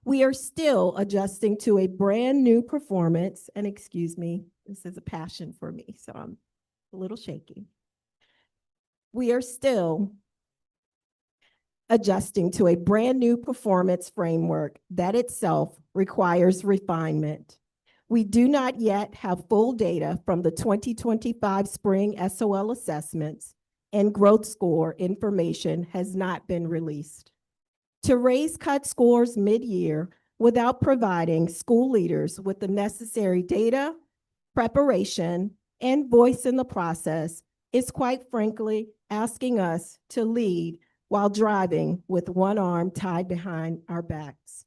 We are still adjusting to a brand new performance, and excuse me, this is a passion for me, so I'm a little shaky. We are still adjusting to a brand new performance framework that itself requires refinement. We do not yet have full data from the 2025 spring SOL assessments, and growth score information has not been released. To raise cut scores mid-year without providing school leaders with the necessary data, preparation, and voice in the process is quite frankly asking us to lead while driving with one arm tied behind our backs.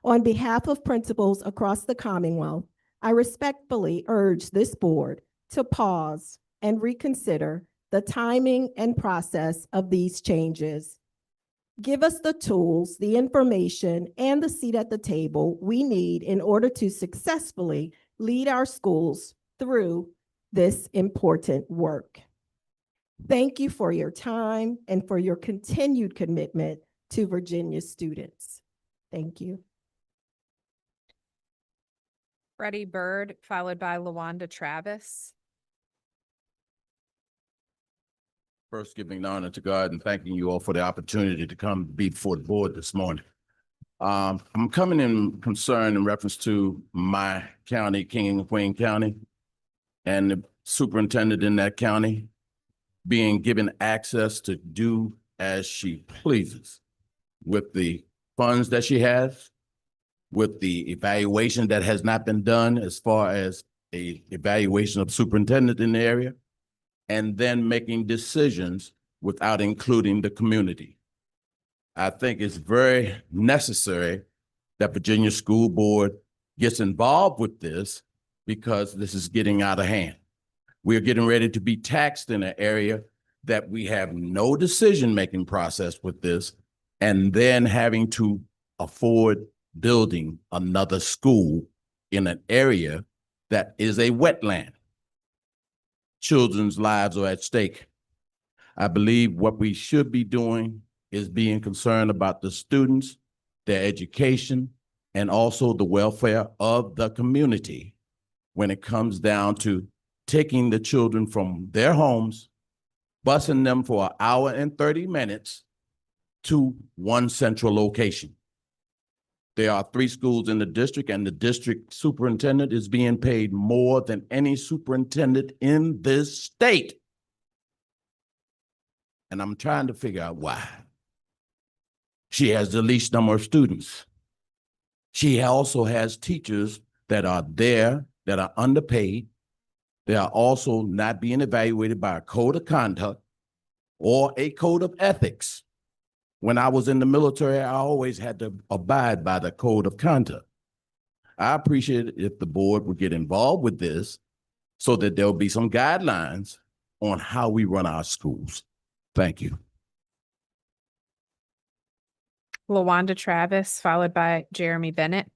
On behalf of principals across the Commonwealth, I respectfully urge this board to pause and reconsider the timing and process of these changes. Give us the tools, the information, and the seat at the table we need in order to successfully lead our schools through this important work. Thank you for your time and for your continued commitment to Virginia students. Thank you. Freddie Bird, followed by LaWanda Travis. First, giving honor to God and thanking you all for the opportunity to come be before the board this morning. I'm coming in concern in reference to my county, King and Queen County, and the superintendent in that county being given access to do as she pleases with the funds that she has, with the evaluation that has not been done as far as a evaluation of superintendent in the area, and then making decisions without including the community. I think it's very necessary that Virginia School Board gets involved with this because this is getting out of hand. We're getting ready to be taxed in an area that we have no decision-making process with this, and then having to afford building another school in an area that is a wetland. Children's lives are at stake. I believe what we should be doing is being concerned about the students, their education, and also the welfare of the community when it comes down to taking the children from their homes, busing them for an hour and 30 minutes to one central location. There are 3 schools in the district, and the district superintendent is being paid more than any superintendent in this state. And I'm trying to figure out why. She has the least number of students. She also has teachers that are there that are underpaid. They are also not being evaluated by a code of conduct or a code of ethics. When I was in the military, I always had to abide by the code of conduct. I appreciate it if the board would get involved with this so that there'll be some guidelines on how we run our schools. Thank you. LaWanda Travis, followed by Jeremy Bennett.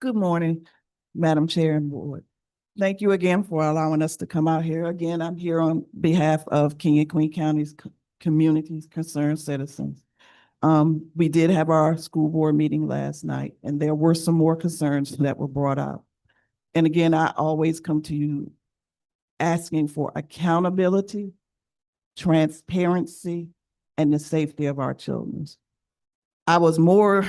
Good morning, Madam Chair and Board. Thank you again for allowing us to come out here. Again, I'm here on behalf of King and Queen County's communities, concerned citizens. We did have our school board meeting last night, and there were some more concerns that were brought up. And again, I always come to you asking for accountability, transparency, and the safety of our children. I was more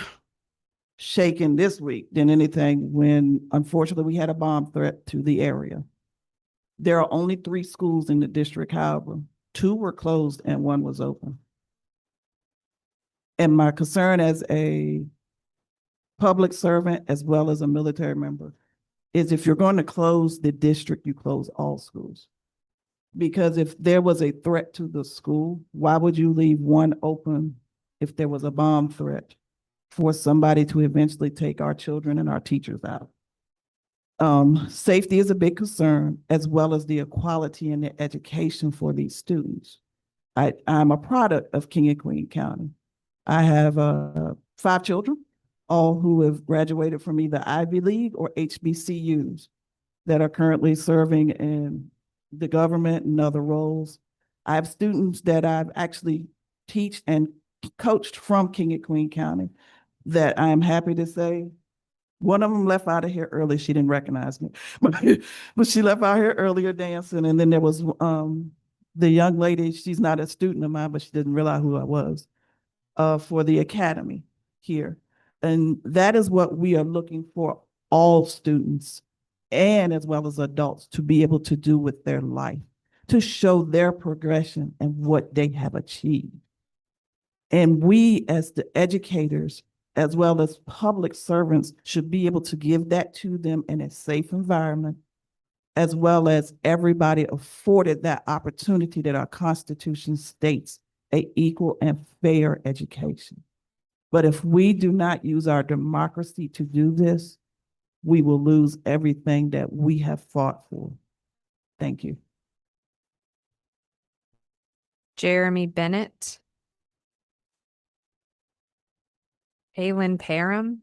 shaken this week than anything when, unfortunately, we had a bomb threat to the area. There are only 3 schools in the district, however, 2 were closed and 1 was open. And my concern as a public servant as well as a military member is if you're going to close the district, you close all schools. Because if there was a threat to the school, why would you leave 1 open if there was a bomb threat for somebody to eventually take our children and our teachers out? Safety is a big concern, as well as the equality in the education for these students. I'm a product of King and Queen County. I have 5 children, all who have graduated from either Ivy League or HBCUs that are currently serving in the government and other roles. I have students that I've actually teach and coached from King and Queen County that I'm happy to say, one of them left out of here early. She didn't recognize me, but she left out here earlier dancing. And then there was the young lady, she's not a student of mine, but she didn't realize who I was, for the academy here. And that is what we are looking for all students and as well as adults to be able to do with their life, to show their progression and what they have achieved. And we as the educators, as well as public servants, should be able to give that to them in a safe environment, as well as everybody afforded that opportunity that our Constitution states, an equal and fair education. But if we do not use our democracy to do this, we will lose everything that we have fought for. Thank you. Jeremy Bennett. Aylin Parham.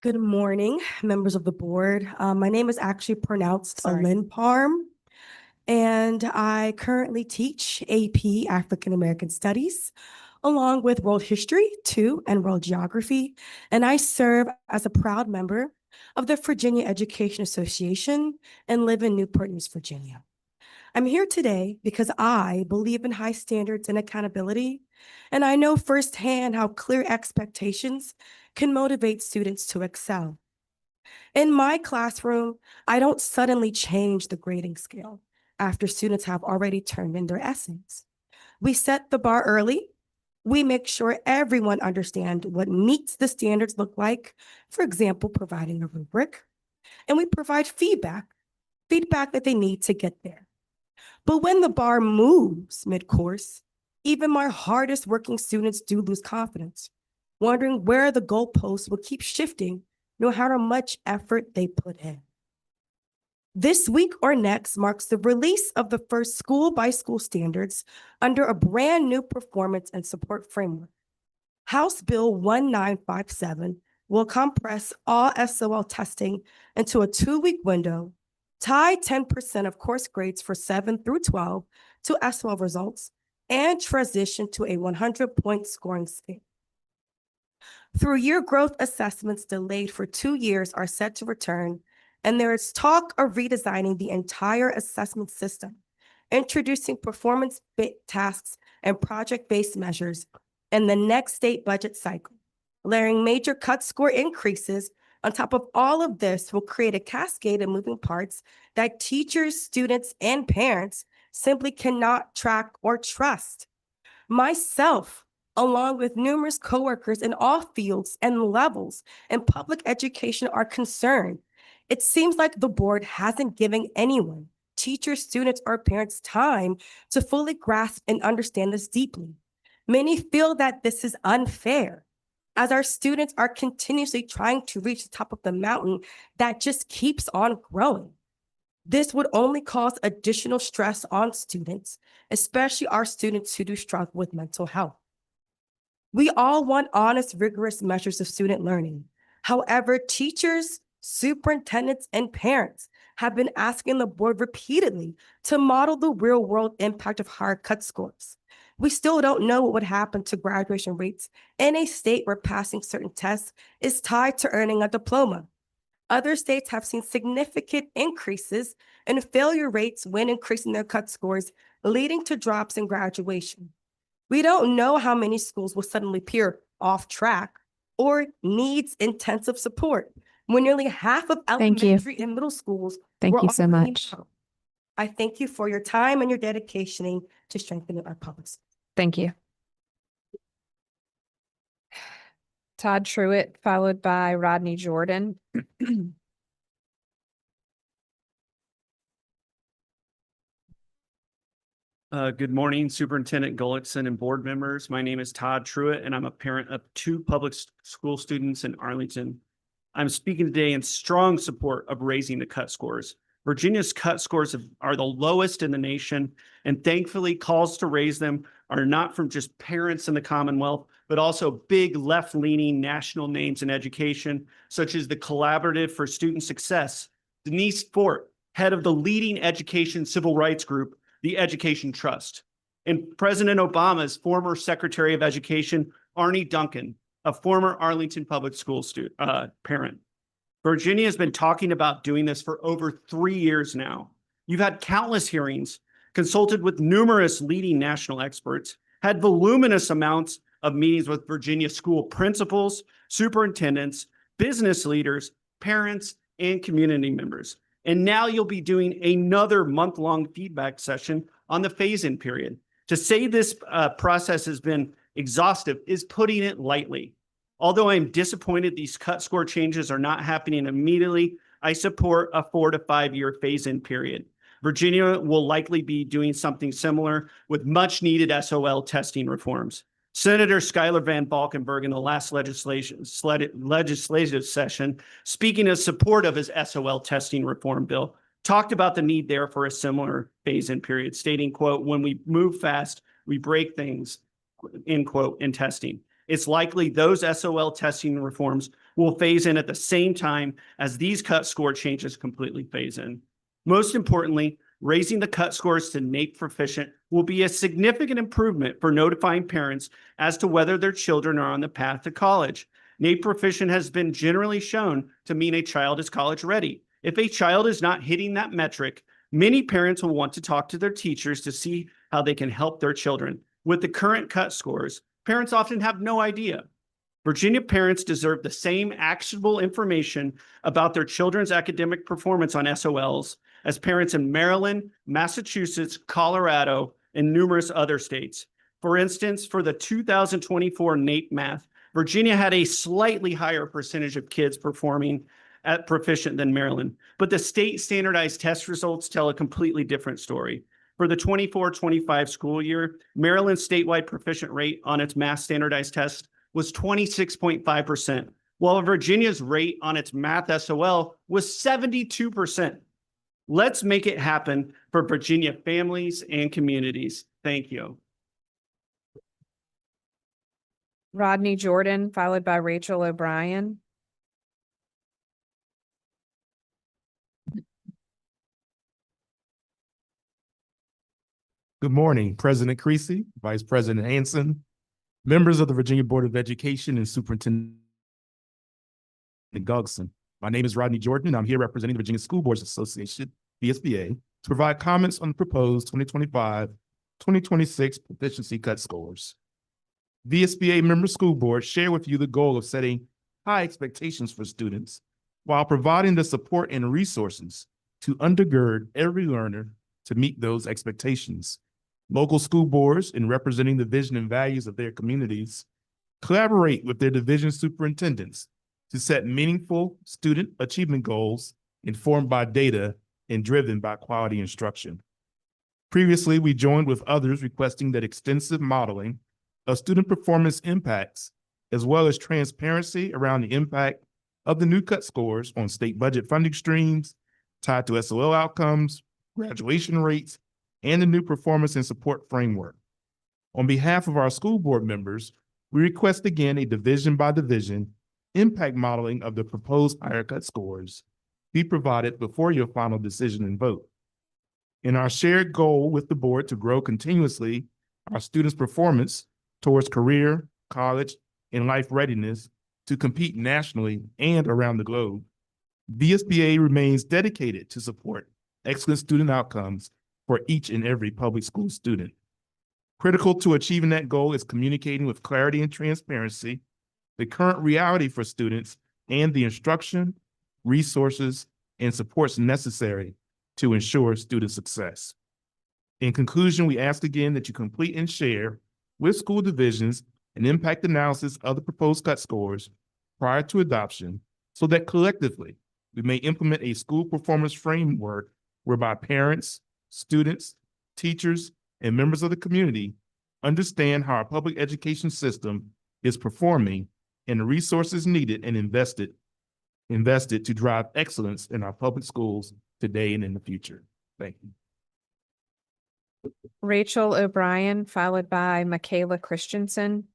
Good morning, members of the board. My name is actually pronounced Aylin Parham, and I currently teach AP African American Studies, along with World History 2 and World Geography, and I serve as a proud member of the Virginia Education Association and live in Newport News, Virginia. I'm here today because I believe in high standards and accountability, and I know firsthand how clear expectations can motivate students to excel. In my classroom, I don't suddenly change the grading scale after students have already turned in their essays. We set the bar early. We make sure everyone understands what meets the standards look like, for example, providing a rubric, and we provide feedback that they need to get there. But when the bar moves mid-course, even my hardest working students do lose confidence, wondering where the goalposts will keep shifting no matter how much effort they put in. This week or next marks the release of the first school-by-school standards under a brand new performance and support framework. House Bill 1957 will compress all SOL testing into a 2-week window, tie 10% of course grades for 7 through 12 to SOL results and transition to a 100-point scoring scale. Through-year growth assessments delayed for 2 years are set to return, and there is talk of redesigning the entire assessment system, introducing performance-based tasks and project-based measures in the next state budget cycle. Layering major cut score increases on top of all of this will create a cascade of moving parts that teachers, students, and parents simply cannot track or trust. Myself, along with numerous coworkers in all fields and levels in public education, are concerned. It seems like the board hasn't given anyone, teachers, students, or parents, time to fully grasp and understand this deeply. Many feel that this is unfair, as our students are continuously trying to reach the top of the mountain that just keeps on growing. This would only cause additional stress on students, especially our students who do struggle with mental health. We all want honest, rigorous measures of student learning. However, teachers, superintendents, and parents have been asking the board repeatedly to model the real-world impact of higher cut scores. We still don't know what would happen to graduation rates in a state where passing certain tests is tied to earning a diploma. Other states have seen significant increases in failure rates when increasing their cut scores, leading to drops in graduation. We don't know how many schools will suddenly appear off track or needs intensive support when nearly half of Thank you. elementary and middle schools Thank were you so already much. modeled. I thank you for your time and your dedication to strengthening our public schools. Thank you. Todd Truitt, followed by Rodney Jordan. Good morning, Superintendent Gullickson and board members. My name is Todd Truitt, and I'm a parent of 2 public school students in Arlington. I'm speaking today in strong support of raising the cut scores. Virginia's cut scores are the lowest in the nation, and thankfully calls to raise them are not from just parents in the Commonwealth, but also big left-leaning national names in education, such as the Collaborative for Student Success, Denise Fort, head of the leading education civil rights group, the Education Trust, and President Obama's former Secretary of Education, Arnie Duncan, a former Arlington Public School parent. Virginia has been talking about doing this for over 3 years now. You've had countless hearings, consulted with numerous leading national experts, had voluminous amounts of meetings with Virginia school principals, superintendents, business leaders, parents, and community members. And now you'll be doing another month-long feedback session on the phase-in period. To say this process has been exhaustive is putting it lightly. Although I'm disappointed these cut score changes are not happening immediately, I support a 4 to 5 year phase-in period. Virginia will likely be doing something similar with much-needed SOL testing reforms. Senator Schuyler Van Valkenburg in the last legislative session, speaking in support of his SOL testing reform bill, talked about the need there for a similar phase-in period, stating, quote, "When we move fast, we break things," end quote, in testing. It's likely those SOL testing reforms will phase in at the same time as these cut score changes completely phase in. Most importantly, raising the cut scores to NAEP proficient will be a significant improvement for notifying parents as to whether their children are on the path to college. NAEP proficient has been generally shown to mean a child is college ready. If a child is not hitting that metric, many parents will want to talk to their teachers to see how they can help their children. With the current cut scores, parents often have no idea. Virginia parents deserve the same actionable information about their children's academic performance on SOLs as parents in Maryland, Massachusetts, Colorado, and numerous other states. For instance, for the 2024 NAEP math, Virginia had a slightly higher percentage of kids performing at proficient than Maryland, but the state standardized test results tell a completely different story. For the 24-25 school year, Maryland's statewide proficient rate on its math standardized test was 26.5%, while Virginia's rate on its math SOL was 72%. Let's make it happen for Virginia families and communities. Thank you. Rodney Jordan, followed by Rachel O'Brien. Good morning, President Creasy, Vice President Hanson, members of the Virginia Board of Education, and Superintendent Gullickson. My name is Rodney Jordan, and I'm here representing the Virginia School Boards Association, VSBA, to provide comments on the proposed 2025-2026 proficiency cut scores. VSBA member school boards share with you the goal of setting high expectations for students while providing the support and resources to undergird every learner to meet those expectations. Local school boards, in representing the vision and values of their communities, collaborate with their division superintendents to set meaningful student achievement goals informed by data and driven by quality instruction. Previously, we joined with others requesting that extensive modeling of student performance impacts, as well as transparency around the impact of the new cut scores on state budget funding streams tied to SOL outcomes, graduation rates, and the new performance and support framework. On behalf of our school board members, we request again a division by division impact modeling of the proposed higher cut scores be provided before your final decision and vote. In our shared goal with the board to grow continuously our students' performance towards career, college, and life readiness to compete nationally and around the globe, VSBA remains dedicated to support excellent student outcomes for each and every public school student. Critical to achieving that goal is communicating with clarity and transparency the current reality for students and the instruction, resources, and supports necessary to ensure student success. In conclusion, we ask again that you complete and share with school divisions an impact analysis of the proposed cut scores prior to adoption so that collectively we may implement a school performance framework whereby parents, students, teachers, and members of the community understand how our public education system is performing and the resources needed and invested to drive excellence in our public schools today and in the future. Thank you. Rachel O'Brien, followed by Michaela Christensen.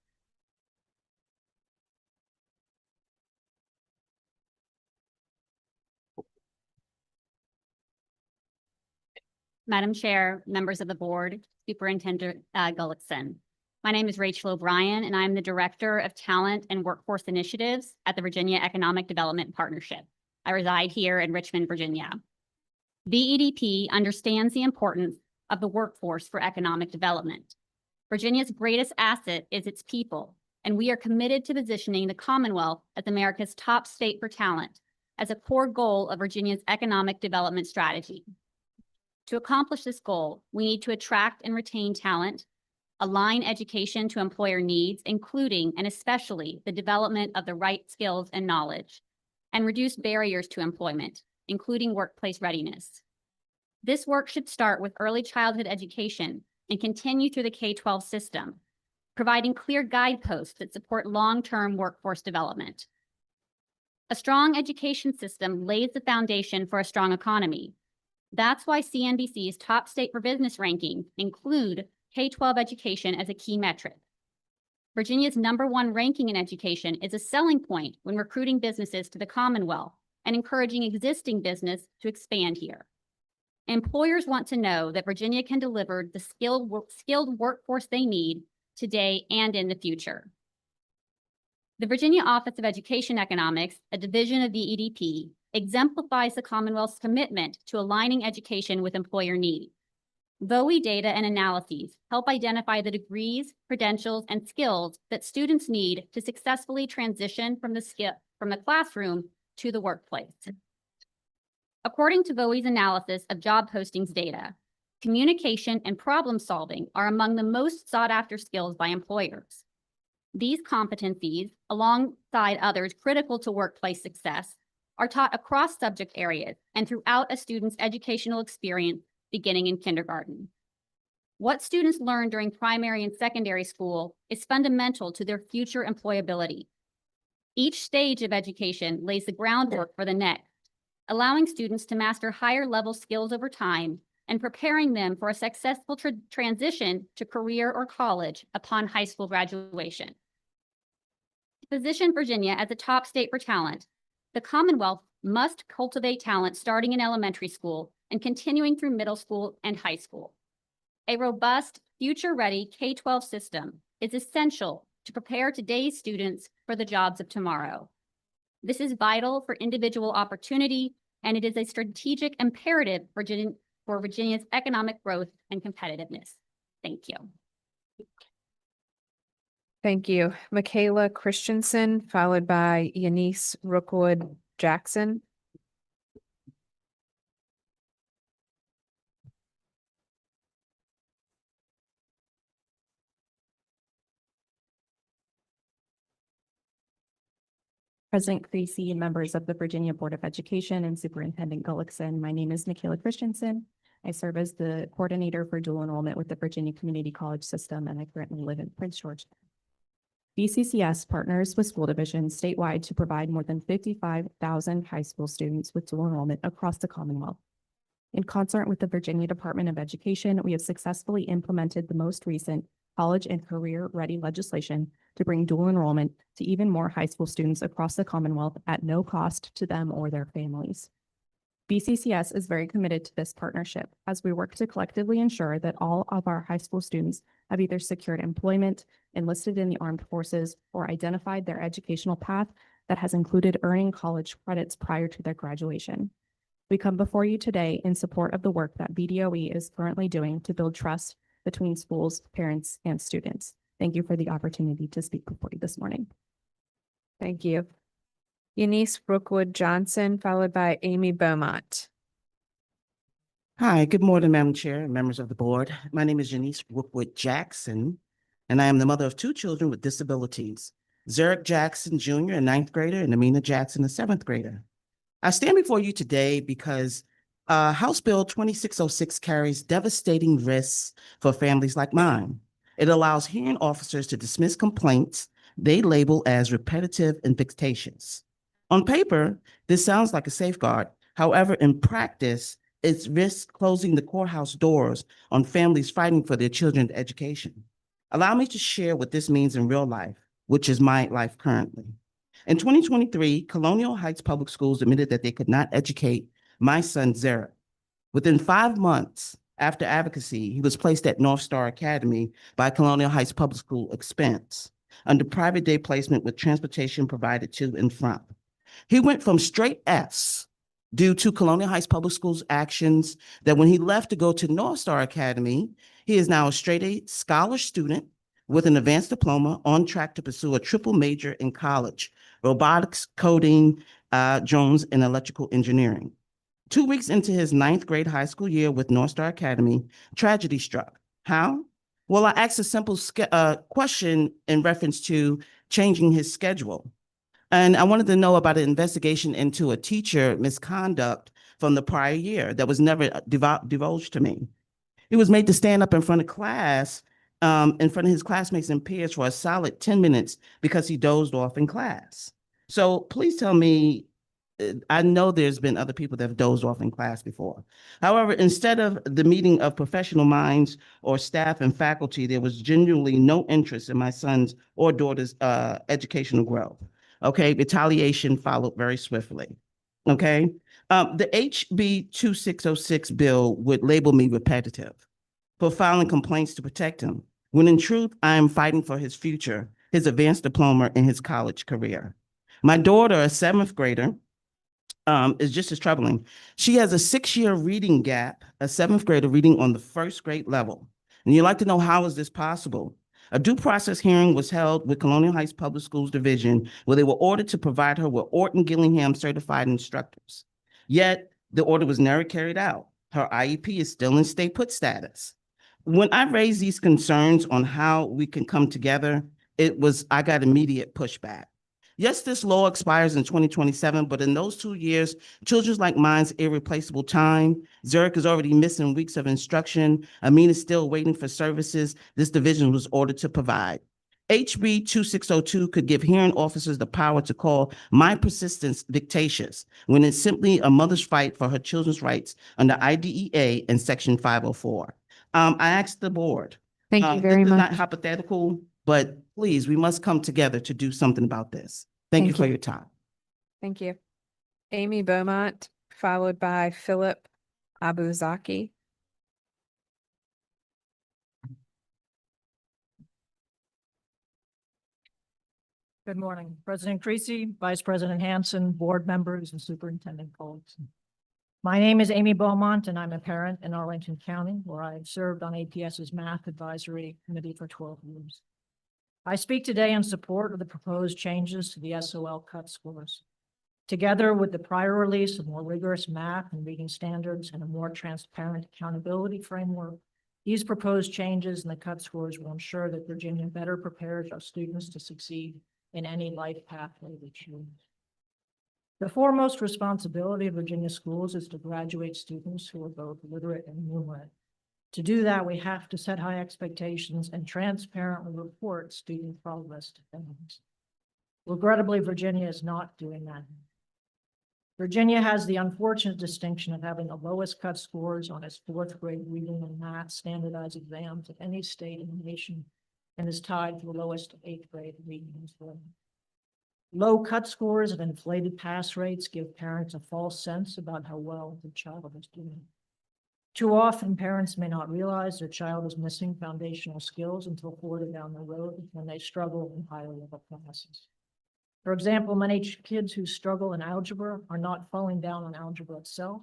Madam Chair, members of the board, Superintendent Gullickson. My name is Rachel O'Brien, and I'm the Director of Talent and Workforce Initiatives at the Virginia Economic Development Partnership. I reside here in Richmond, Virginia. VEDP understands the importance of the workforce for economic development. Virginia's greatest asset is its people, and we are committed to positioning the Commonwealth as America's top state for talent as a core goal of Virginia's economic development strategy. To accomplish this goal, we need to attract and retain talent, align education to employer needs, including and especially the development of the right skills and knowledge, and reduce barriers to employment, including workplace readiness. This work should start with early childhood education and continue through the K-12 system, providing clear guideposts that support long-term workforce development. A strong education system lays the foundation for a strong economy. That's why CNBC's top state for business rankings include K-12 education as a key metric. Virginia's #1 ranking in education is a selling point when recruiting businesses to the Commonwealth and encouraging existing business to expand here. Employers want to know that Virginia can deliver the skilled workforce they need today and in the future. The Virginia Office of Education Economics, a division of VEDP, exemplifies the Commonwealth's commitment to aligning education with employer needs. VOE data and analyses help identify the degrees, credentials, and skills that students need to successfully transition from the classroom to the workplace. According to VOE's analysis of job postings data, communication and problem solving are among the most sought after skills by employers. These competencies, alongside others critical to workplace success, are taught across subject areas and throughout a student's educational experience beginning in kindergarten. What students learn during primary and secondary school is fundamental to their future employability. Each stage of education lays the groundwork for the next, allowing students to master higher level skills over time and preparing them for a successful transition to career or college upon high school graduation. To position Virginia as a top state for talent, the Commonwealth must cultivate talent starting in elementary school and continuing through middle school and high school. A robust, future-ready K-12 system is essential to prepare today's students for the jobs of tomorrow. This is vital for individual opportunity, and it is a strategic imperative for Virginia's economic growth and competitiveness. Thank you. Thank you. Michaela Christensen, followed by Yanis Rookwood Jackson. President Creasy and members of the Virginia Board of Education and Superintendent Gullickson, my name is Michaela Christensen. I serve as the coordinator for dual enrollment with the Virginia Community College System, and I currently live in Prince George. VCCS partners with school divisions statewide to provide more than 55,000 high school students with dual enrollment across the Commonwealth. In concert with the Virginia Department of Education, we have successfully implemented the most recent college and career-ready legislation to bring dual enrollment to even more high school students across the Commonwealth at no cost to them or their families. BCCS is very committed to this partnership as we work to collectively ensure that all of our high school students have either secured employment, enlisted in the armed forces, or identified their educational path that has included earning college credits prior to their graduation. We come before you today in support of the work that VDOE is currently doing to build trust between schools, parents, and students. Thank you for the opportunity to speak before you this morning. Thank you. Yanis Rookwood Johnson, followed by Amy Beaumont. Hi, good morning, Madam Chair and members of the board. My name is Janice Rookwood Jackson, and I am the mother of two children with disabilities, Zurich Jackson Jr., a ninth grader, and Amina Jackson, a seventh grader. I stand before you today because House Bill 2606 carries devastating risks for families like mine. It allows hearing officers to dismiss complaints they label as repetitive and vexatious. On paper, this sounds like a safeguard. However, in practice, it risks closing the courthouse doors on families fighting for their children's education. Allow me to share what this means in real life, which is my life currently. In 2023, Colonial Heights Public Schools admitted that they could not educate my son, Zara. Within 5 months after advocacy, he was placed at North Star Academy by Colonial Heights Public School expense under private day placement with transportation provided to and from. He went from straight Fs due to Colonial Heights Public Schools actions that when he left to go to North Star Academy, he is now a straight A scholar student with an advanced diploma on track to pursue a triple major in college, robotics, coding, drones, and electrical engineering. 2 weeks into his 9th grade high school year with North Star Academy, tragedy struck. How? Well, I asked a simple question in reference to changing his schedule. And I wanted to know about an investigation into a teacher misconduct from the prior year that was never divulged to me. He was made to stand up in front of class, in front of his classmates and peers for a solid 10 minutes because he dozed off in class. So please tell me, I know there's been other people that have dozed off in class before. However, instead of the meeting of professional minds or staff and faculty, there was genuinely no interest in my son's or daughter's educational growth. Okay, retaliation followed very swiftly. Okay, the HB 2606 bill would label me repetitive for filing complaints to protect him, when in truth, I am fighting for his future, his advanced diploma, and his college career. My daughter, a seventh grader, is just as troubling. She has a 6-year reading gap, a seventh grader reading on the first grade level. And you'd like to know, how is this possible? A due process hearing was held with Colonial Heights Public Schools Division, where they were ordered to provide her with Orton Gillingham certified instructors. Yet the order was never carried out. Her IEP is still in stay put status. When I raised these concerns on how we can come together, I got immediate pushback. Yes, this law expires in 2027, but in those 2 years, children like mine's irreplaceable time. Zurich is already missing weeks of instruction. Amin is still waiting for services this division was ordered to provide. HB 2602 could give hearing officers the power to call my persistence vexatious when it's simply a mother's fight for her children's rights under IDEA and Section 504. I asked the board. Thank you very this is much. not hypothetical, but please, we must come together to do something about this. Thank you for your time. Thank you. Amy Beaumont, followed by Philip Abuzaki. Good morning, President Creasy, Vice President Hanson, board members, and Superintendent colleagues. My name is Amy Beaumont, and I'm a parent in Arlington County, where I have served on APS's Math Advisory Committee for 12 years. I speak today in support of the proposed changes to the SOL cut scores. Together with the prior release of more rigorous math and reading standards and a more transparent accountability framework, these proposed changes in the cut scores will ensure that Virginia better prepares our students to succeed in any life pathway they choose. The foremost responsibility of Virginia schools is to graduate students who are both literate and numerate. To do that, we have to set high expectations and transparently report student progress to families. Regrettably, Virginia is not doing that. Virginia has the unfortunate distinction of having the lowest cut scores on its fourth grade reading and math standardized exams of any state in the nation, and is tied for the lowest eighth grade reading and writing. Low cut scores and inflated pass rates give parents a false sense about how well their child is doing. Too often, parents may not realize their child is missing foundational skills until further down the road when they struggle in higher level classes. For example, many kids who struggle in algebra are not falling down on algebra itself,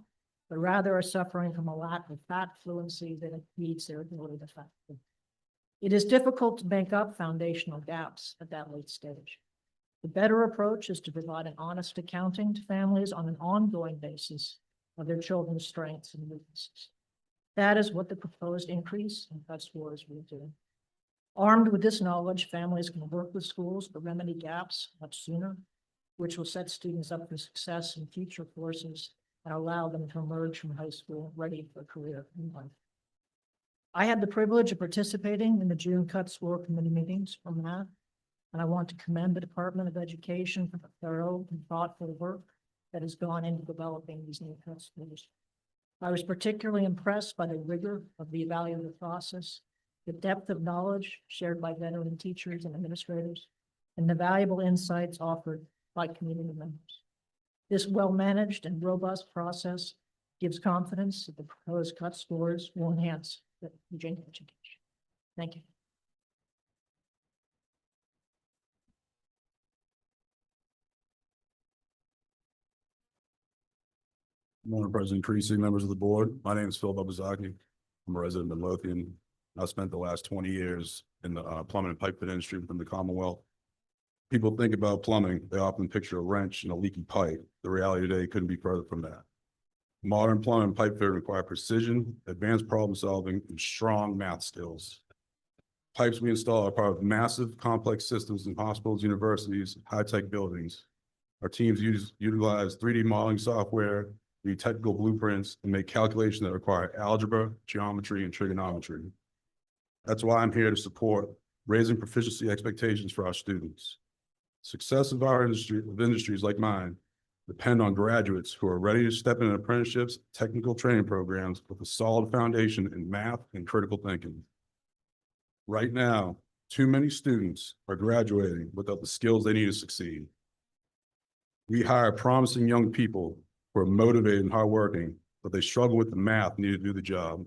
but rather are suffering from a lack of fact fluency that impedes their ability to fact think. It is difficult to make up foundational gaps at that late stage. The better approach is to provide an honest accounting to families on an ongoing basis of their children's strengths and weaknesses. That is what the proposed increase in cut scores will do. Armed with this knowledge, families can work with schools to remedy gaps much sooner, which will set students up for success in future courses and allow them to emerge from high school ready for a career in life. I had the privilege of participating in the June Cut Score Committee meetings for math, and I want to commend the Department of Education for the thorough and thoughtful work that has gone into developing these new cut scores. I was particularly impressed by the rigor of the evaluative process, the depth of knowledge shared by veteran teachers and administrators, and the valuable insights offered by community members. This well-managed and robust process gives confidence that the proposed cut scores will enhance the Virginia education. Thank you. Good morning, President Creasy, members of the board. My name is Phil Babazaki. I'm a resident of Midlothian. I spent the last 20 years in the plumbing and pipe fit industry within the Commonwealth. People think about plumbing, they often picture a wrench and a leaky pipe. The reality today couldn't be further from that. Modern plumbing and pipe fit require precision, advanced problem solving, and strong math skills. Pipes we install are part of massive, complex systems in hospitals, universities, high-tech buildings. Our teams utilize 3D modeling software, read technical blueprints, and make calculations that require algebra, geometry, and trigonometry. That's why I'm here to support raising proficiency expectations for our students. Success of our industries like mine depend on graduates who are ready to step into apprenticeships, technical training programs with a solid foundation in math and critical thinking. Right now, too many students are graduating without the skills they need to succeed. We hire promising young people who are motivated and hardworking, but they struggle with the math needed to do the job.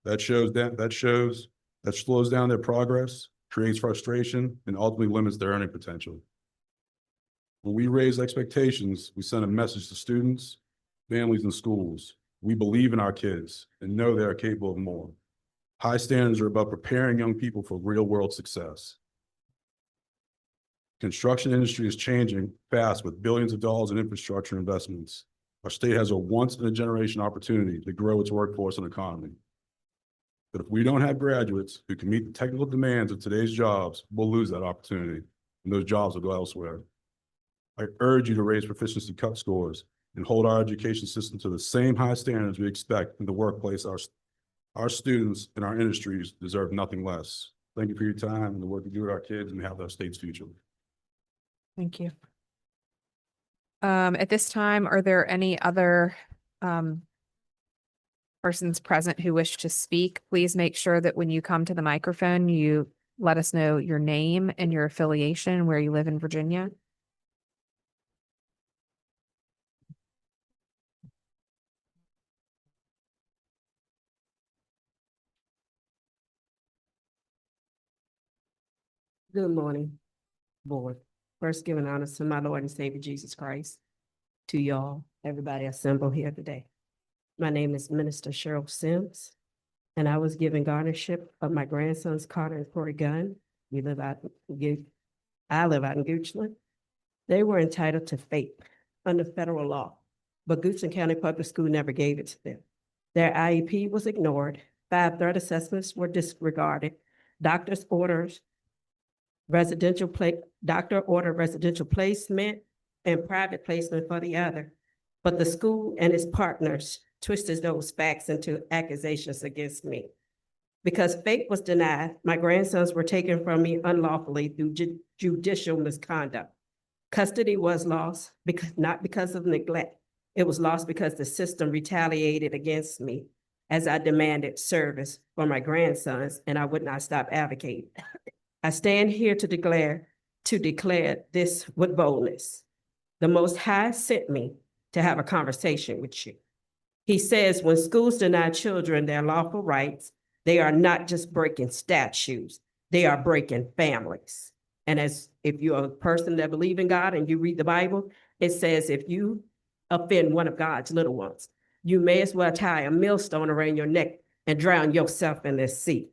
That slows down their progress, creates frustration, and ultimately limits their earning potential. When we raise expectations, we send a message to students, families, and schools. We believe in our kids and know they are capable of more. High standards are about preparing young people for real-world success. Construction industry is changing fast with billions of dollars in infrastructure investments. Our state has a once-in-a-generation opportunity to grow its workforce and economy. But if we don't have graduates who can meet the technical demands of today's jobs, we'll lose that opportunity, and those jobs will go elsewhere. I urge you to raise proficiency cut scores and hold our education system to the same high standards we expect in the workplace. Our students and our industries deserve nothing less. Thank you for your time and the work you do with our kids and help our state's future. Thank you. At this time, are there any other persons present who wish to speak? Please make sure that when you come to the microphone, you let us know your name and your affiliation, where you live in Virginia. Good morning, board. First, giving honor to my Lord and Savior Jesus Christ, to y'all, everybody assembled here today. My name is Minister Cheryl Sims, and I was given guardianship of my grandsons Carter and Corey Gunn. I live out in Goochland. They were entitled to FAPE under federal law, but Goochland County Public School never gave it to them. Their IEP was ignored. 5 threat assessments were disregarded. Doctor ordered residential placement and private placement for the other. But the school and its partners twisted those facts into accusations against me. Because FAPE was denied, my grandsons were taken from me unlawfully through judicial misconduct. Custody was lost not because of neglect. It was lost because the system retaliated against me as I demanded service for my grandsons, and I would not stop advocating. I stand here to declare this with boldness. The Most High sent me to have a conversation with you. He says when schools deny children their lawful rights, they are not just breaking statutes, they are breaking families. And if you're a person that believes in God and you read the Bible, it says if you offend one of God's little ones, you may as well tie a millstone around your neck and drown yourself in this sea.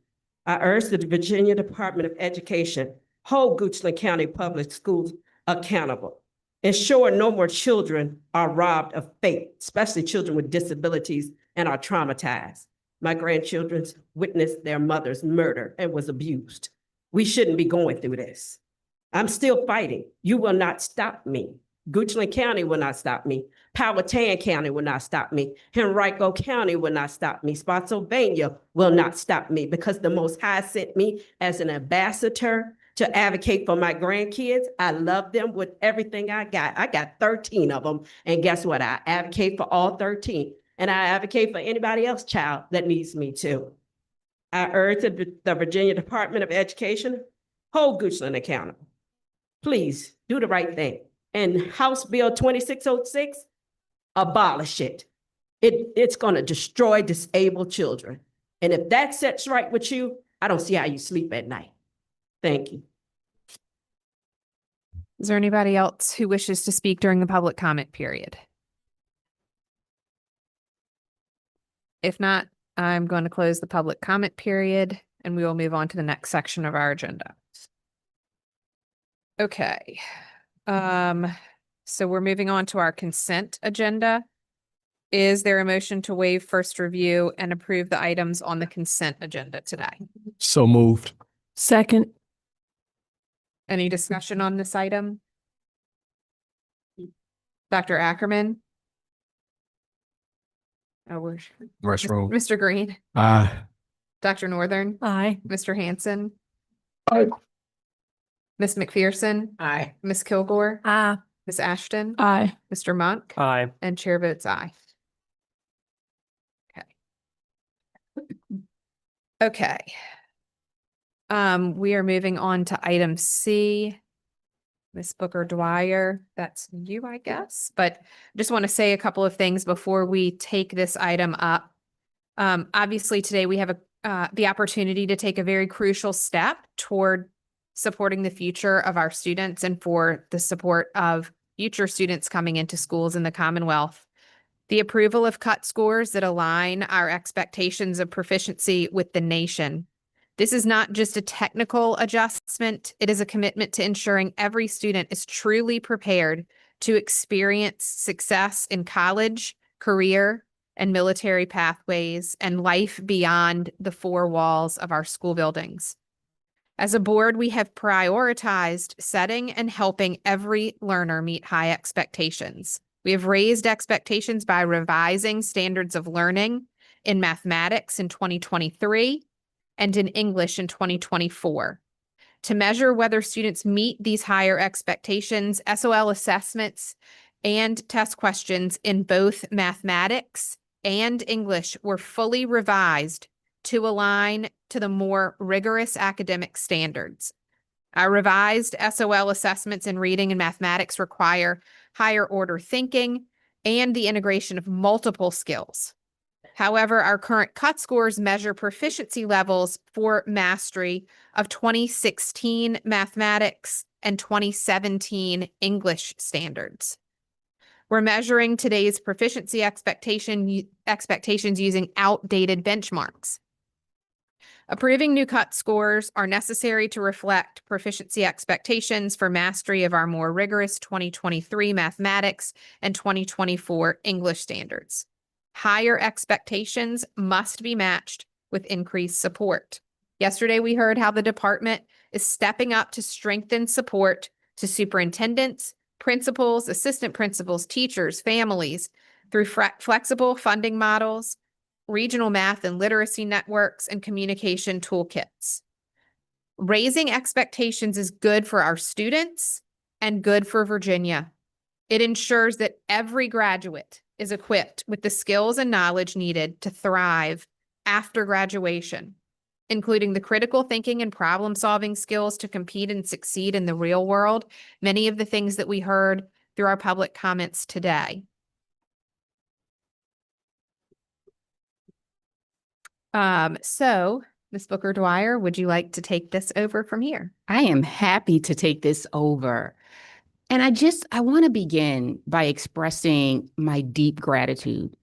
I urge the Virginia Department of Education, hold Goochland County Public Schools accountable. Ensure no more children are robbed of faith, especially children with disabilities and are traumatized. My grandchildren witnessed their mother's murder and was abused. We shouldn't be going through this. I'm still fighting. You will not stop me. Goochland County will not stop me. Powhatan County will not stop me. Henrico County will not stop me. Spotsylvania will not stop me because the Most High sent me as an ambassador to advocate for my grandkids. I love them with everything I got. I got 13 of them. And guess what? I advocate for all 13. And I advocate for anybody else child that needs me too. I urge the Virginia Department of Education, hold Goochland accountable. Please do the right thing. And House Bill 2606, abolish it. It's going to destroy disabled children. And if that sets right with you, I don't see how you sleep at night. Thank you. Is there anybody else who wishes to speak during the public comment period? If not, I'm going to close the public comment period and we will move on to the next section of our agenda. Okay. So we're moving on to our consent agenda. Is there a motion to waive first review and approve the items on the consent agenda today? So moved. Second. Any discussion on this item? Dr. Ackerman? Oh, Mr. Green? Aye. Dr. Northern? Aye. Mr. Hanson? Aye. Ms. McPherson? Aye. Ms. Kilgore? Aye. Ms. Ashton? Aye. Mr. Monk? Aye. And chair votes aye. Okay. We are moving on to item C. Ms. Booker Dwyer, that's you, I guess, but just want to say a couple of things before we take this item up. Obviously today we have the opportunity to take a very crucial step toward supporting the future of our students and for the support of future students coming into schools in the Commonwealth. The approval of cut scores that align our expectations of proficiency with the nation. This is not just a technical adjustment. It is a commitment to ensuring every student is truly prepared to experience success in college, career, and military pathways and life beyond the 4 walls of our school buildings. As a board, we have prioritized setting and helping every learner meet high expectations. We have raised expectations by revising standards of learning in mathematics in 2023 and in English in 2024. To measure whether students meet these higher expectations, SOL assessments and test questions in both mathematics and English were fully revised to align to the more rigorous academic standards. Our revised SOL assessments in reading and mathematics require higher order thinking and the integration of multiple skills. However, our current cut scores measure proficiency levels for mastery of 2016 mathematics, and 2017 English standards. We're measuring today's proficiency expectations using outdated benchmarks. Approving new cut scores are necessary to reflect proficiency expectations for mastery of our more rigorous 2023 mathematics and 2024 English standards. Higher expectations must be matched with increased support. Yesterday, we heard how the department is stepping up to strengthen support to superintendents, principals, assistant principals, teachers, families through flexible funding models, regional math and literacy networks, and communication toolkits. Raising expectations is good for our students and good for Virginia. It ensures that every graduate is equipped with the skills and knowledge needed to thrive after graduation, including the critical thinking and problem-solving skills to compete and succeed in the real world, many of the things that we heard through our public comments today. So, Ms. Booker Dwyer, would you like to take this over from here? I am happy to take this over. And I want to begin by expressing my deep gratitude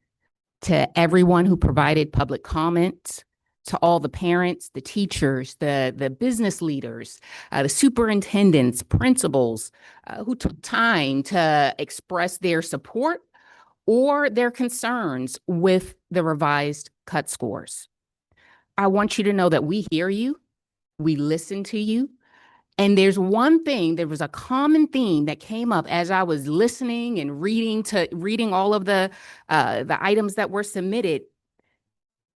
to everyone who provided public comments, to all the parents, the teachers, the business leaders, the superintendents, principals, who took time to express their support or their concerns with the revised cut scores. I want you to know that we hear you, we listen to you, and there was a common theme that came up as I was listening and reading all of the items that were submitted.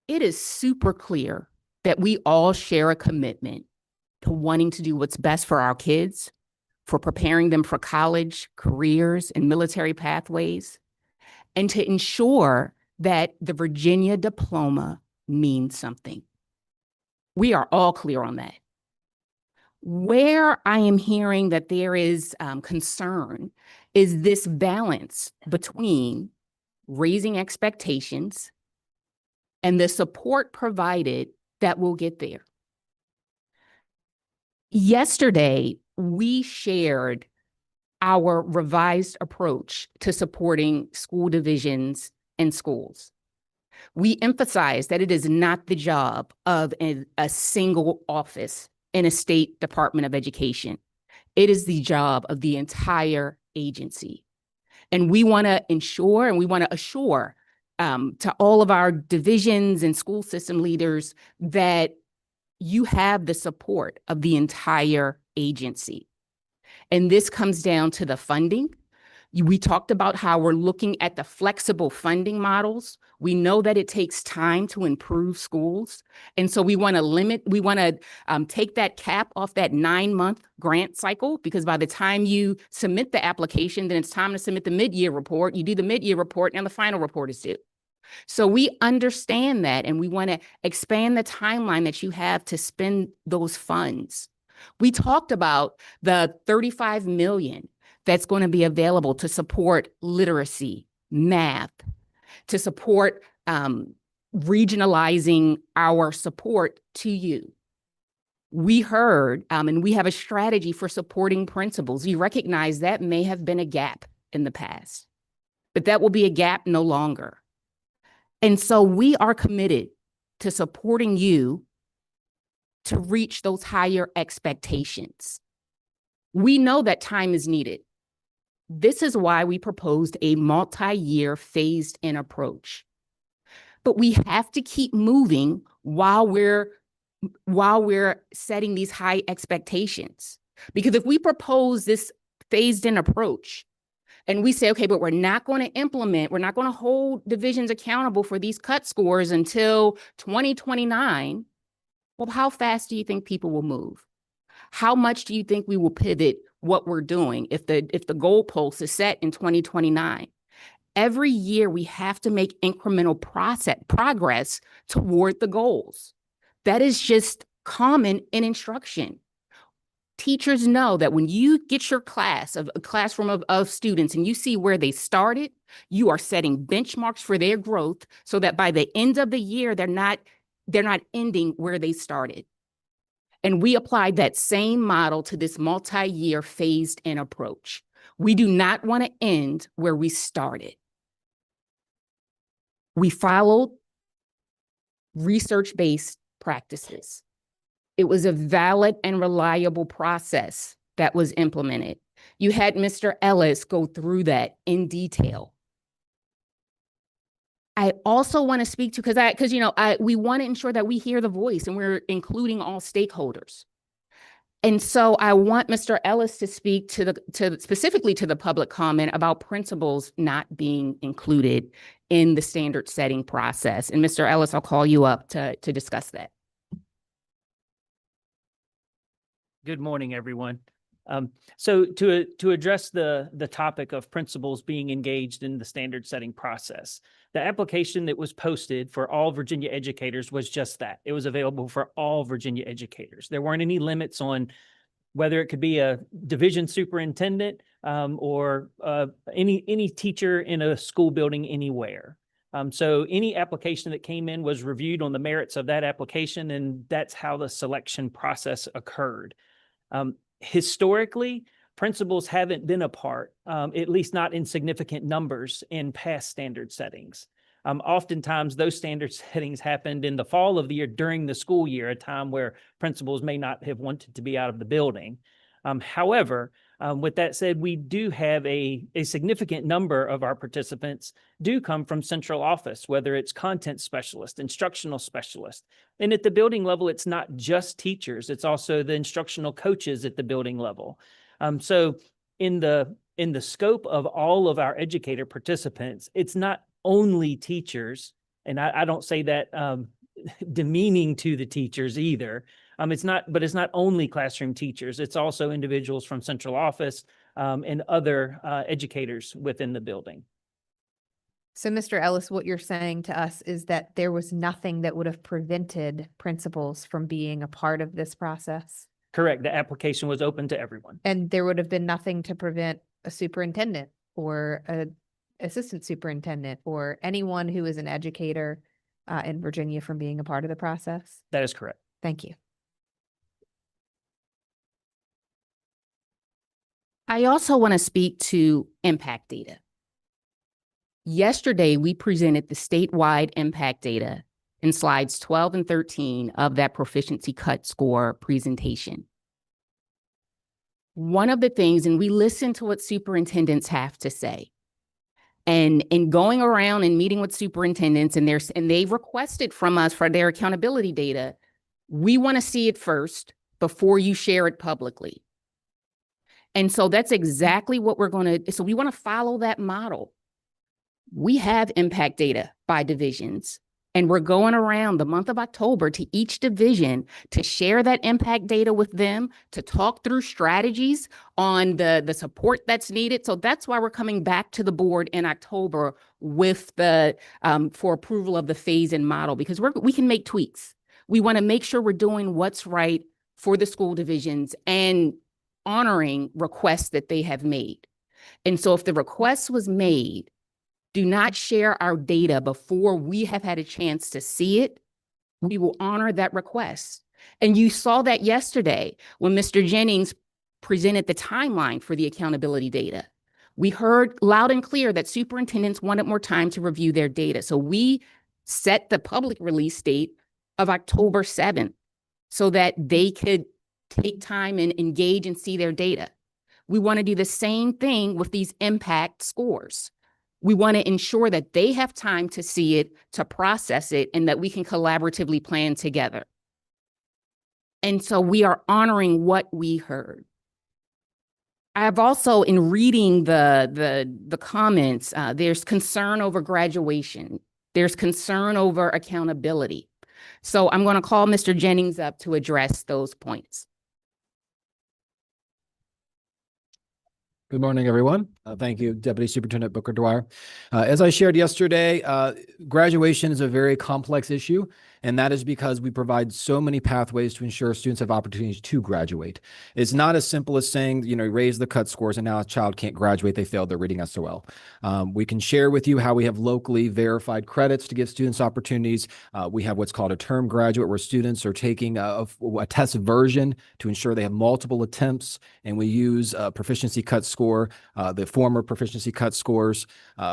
It is super clear that we all share a commitment to wanting to do what's best for our kids, for preparing them for college, careers, and military pathways, and to ensure that the Virginia diploma means something. We are all clear on that. Where I am hearing that there is concern is this balance between raising expectations and the support provided that will get there. Yesterday, we shared our revised approach to supporting school divisions and schools. We emphasized that it is not the job of a single office in a state Department of Education. It is the job of the entire agency. And we want to ensure and we want to assure to all of our divisions and school system leaders that you have the support of the entire agency. And this comes down to the funding. We talked about how we're looking at the flexible funding models. We know that it takes time to improve schools. And so we want to take that cap off that 9-month grant cycle, because by the time you submit the application, then it's time to submit the mid-year report. You do the mid-year report and the final report is due. So we understand that, and we want to expand the timeline that you have to spend those funds. We talked about the $35 million that's going to be available to support literacy, math, to support regionalizing our support to you. We heard, and we have a strategy for supporting principals. You recognize that may have been a gap in the past, but that will be a gap no longer. And so we are committed to supporting you to reach those higher expectations. We know that time is needed. This is why we proposed a multi-year phased-in approach. But we have to keep moving while we're setting these high expectations. Because if we propose this phased-in approach and we say, okay, but we're not going to hold divisions accountable for these cut scores until 2029, well, how fast do you think people will move? How much do you think we will pivot what we're doing if the goalpost is set in 2029? Every year we have to make incremental progress toward the goals. That is just common in instruction. Teachers know that when you get your classroom of students and you see where they started, you are setting benchmarks for their growth so that by the end of the year, they're not ending where they started. And we applied that same model to this multi-year phased-in approach. We do not want to end where we started. We followed research-based practices. It was a valid and reliable process that was implemented. You had Mr. Ellis go through that in detail. I also want to speak to, we want to ensure that we hear the voice and we're including all stakeholders. And so I want Mr. Ellis to speak specifically to the public comment about principals not being included in the standard setting process. And Mr. Ellis, I'll call you up to discuss that. Good morning, everyone. So to address the topic of principals being engaged in the standard setting process, the application that was posted for all Virginia educators was just that. It was available for all Virginia educators. There weren't any limits on whether it could be a division superintendent or any teacher in a school building anywhere. So any application that came in was reviewed on the merits of that application, and that's how the selection process occurred. Historically, principals haven't been a part, at least not in significant numbers in past standard settings. Oftentimes, those standard settings happened in the fall of the year during the school year, a time where principals may not have wanted to be out of the building. However, with that said, we do have a significant number of our participants do come from central office, whether it's content specialist, instructional specialist. And at the building level, it's not just teachers, it's also the instructional coaches at the building level. So in the scope of all of our educator participants, it's not only teachers, and I don't say that demeaning to the teachers either. It's not only classroom teachers, it's also individuals from central office and other educators within the building. So, Mr. Ellis, what you're saying to us is that there was nothing that would have prevented principals from being a part of this process? Correct. The application was open to everyone. And there would have been nothing to prevent a superintendent or an assistant superintendent or anyone who is an educator in Virginia from being a part of the process? That is correct. Thank you. I also want to speak to impact data. Yesterday, we presented the statewide impact data in slides 12 and 13 of that proficiency cut score presentation. One of the things, and we listen to what superintendents have to say, and in going around and meeting with superintendents, and they requested from us for their accountability data, we want to see it first before you share it publicly. And so that's exactly what we're going to, so we want to follow that model. We have impact data by divisions, and we're going around the month of October to each division to share that impact data with them, to talk through strategies on the support that's needed. So that's why we're coming back to the board in October with for approval of the phase-in model, because we can make tweaks. We want to make sure we're doing what's right for the school divisions and honoring requests that they have made. And so if the request was made, do not share our data before we have had a chance to see it. We will honor that request. And you saw that yesterday when Mr. Jennings presented the timeline for the accountability data. We heard loud and clear that superintendents wanted more time to review their data. So we set the public release date of October 7th so that they could take time and engage and see their data. We want to do the same thing with these impact scores. We want to ensure that they have time to see it, to process it, and that we can collaboratively plan together. And so we are honoring what we heard. I have also, in reading the comments, there's concern over graduation. There's concern over accountability. So I'm going to call Mr. Jennings up to address those points. Good morning, everyone. Thank you, Deputy Superintendent Booker Dwyer. As I shared yesterday, graduation is a very complex issue, And that is because we provide so many pathways to ensure students have opportunities to graduate. It's not as simple as saying, raise the cut scores and now a child can't graduate, they failed their reading SOL. We can share with you how we have locally verified credits to give students opportunities. We have what's called a term graduate, where students are taking a test version to ensure they have multiple attempts, and we use proficiency cut score, the former proficiency cut scores.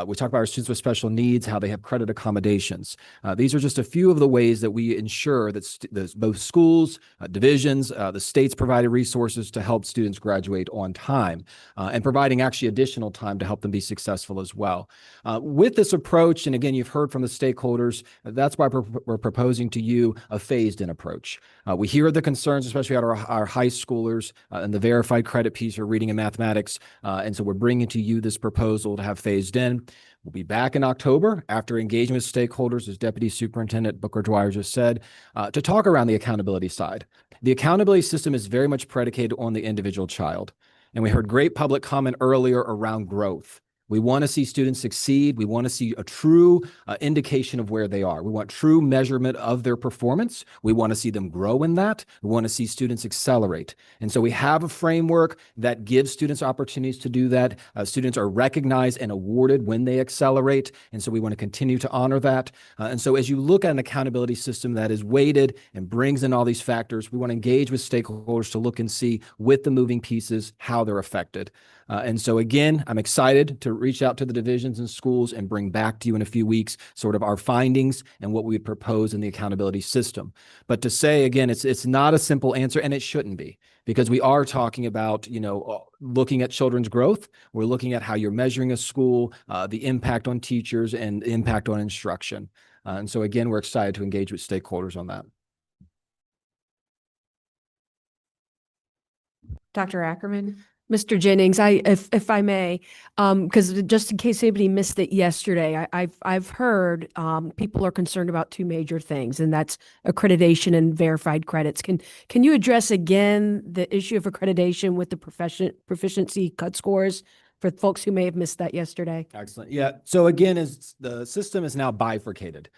We talk about our students with special needs, how they have credit accommodations. These are just a few of the ways that we ensure that both schools, divisions, the state's provided resources to help students graduate on time, and providing actually additional time to help them be successful as well. With this approach, and again, you've heard from the stakeholders, that's why we're proposing to you a phased-in approach. We hear the concerns, especially at our high schoolers, and the verified credit piece for reading and mathematics, and so we're bringing to you this proposal to have phased in. We'll be back in October after engaging with stakeholders, as Deputy Superintendent Booker Dwyer just said, to talk around the accountability side. The accountability system is very much predicated on the individual child. And we heard great public comment earlier around growth. We want to see students succeed. We want to see a true indication of where they are. We want true measurement of their performance. We want to see them grow in that. We want to see students accelerate. And so we have a framework that gives students opportunities to do that. Students are recognized and awarded when they accelerate. And so we want to continue to honor that. And so as you look at an accountability system that is weighted and brings in all these factors, we want to engage with stakeholders to look and see with the moving pieces how they're affected. And so again, I'm excited to reach out to the divisions and schools and bring back to you in a few weeks sort of our findings and what we would propose in the accountability system. But to say, again, it's not a simple answer, and it shouldn't be, because we are talking about, looking at children's growth. We're looking at how you're measuring a school, the impact on teachers and the impact on instruction. And so again, we're excited to engage with stakeholders on that. Dr. Ackerman? Mr. Jennings, if I may, because just in case anybody missed it yesterday, I've heard people are concerned about two major things, and that's accreditation and verified credits. Can you address again the issue of accreditation with the proficiency cut scores for folks who may have missed that yesterday? Excellent. Yeah. So again, as the system is now bifurcated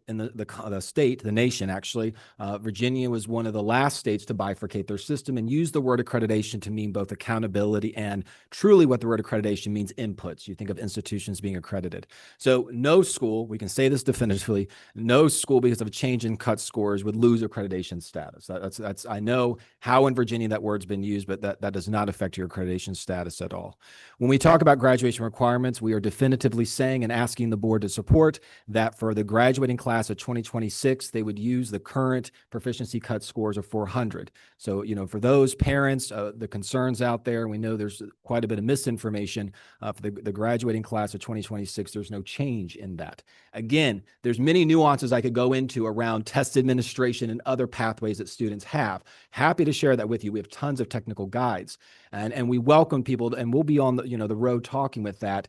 in the state, the nation, actually, Virginia was one of the last states to bifurcate their system and use the word accreditation to mean both accountability and truly what the word accreditation means, inputs. You think of institutions being accredited. So no school, we can say this definitively, no school because of a change in cut scores would lose accreditation status. That's I know how in Virginia that word's been used, but that does not affect your accreditation status at all. When we talk about graduation requirements, we are definitively saying and asking the board to support that for the graduating class of 2026, they would use the current proficiency cut scores of 400. So, for those parents, the concerns out there, we know there's quite a bit of misinformation for the graduating class of 2026. There's no change in that. Again, there's many nuances I could go into around test administration and other pathways that students have. Happy to share that with you. We have tons of technical guides, and we welcome people, and we'll be on the road talking with that.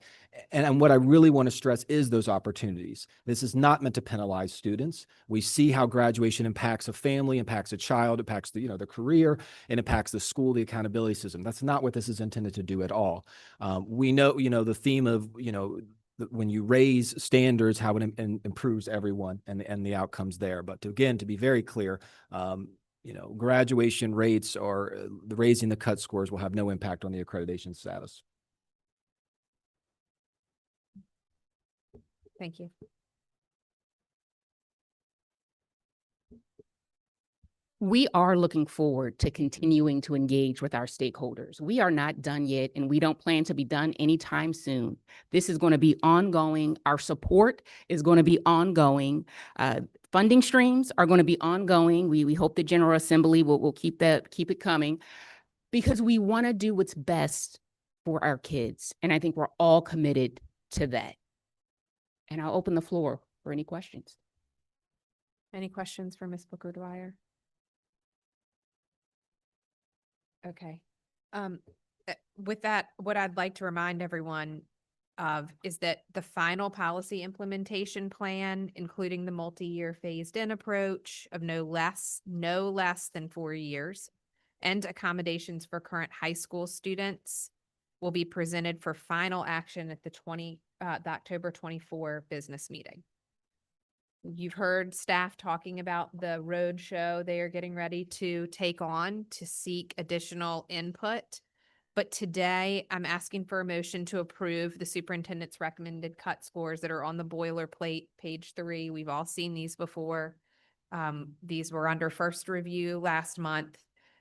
And what I really want to stress is those opportunities. This is not meant to penalize students. We see how graduation impacts a family, impacts a child, impacts the career, and impacts the school, the accountability system. That's not what this is intended to do at all. We know, the theme of, when you raise standards, how it improves everyone and the outcomes there. But to be very clear, graduation rates or raising the cut scores will have no impact on the accreditation status. Thank you. We are looking forward to continuing to engage with our stakeholders. We are not done yet, and we don't plan to be done anytime soon. This is going to be ongoing. Our support is going to be ongoing. Funding streams are going to be ongoing. We hope the General Assembly will keep it coming, because we want to do what's best for our kids. And I think we're all committed to that. And I'll open the floor for any questions. Any questions for Ms. Booker Dwyer? Okay. With that, what I'd like to remind everyone of is that the final policy implementation plan, including the multi-year phased-in approach of no less than 4 years, and accommodations for current high school students, will be presented for final action at the October 24 business meeting. You've heard staff talking about the road show they are getting ready to take on to seek additional input. But today I'm asking for a motion to approve the superintendent's recommended cut scores that are on the boilerplate, page 3. We've all seen these before. These were under first review last month.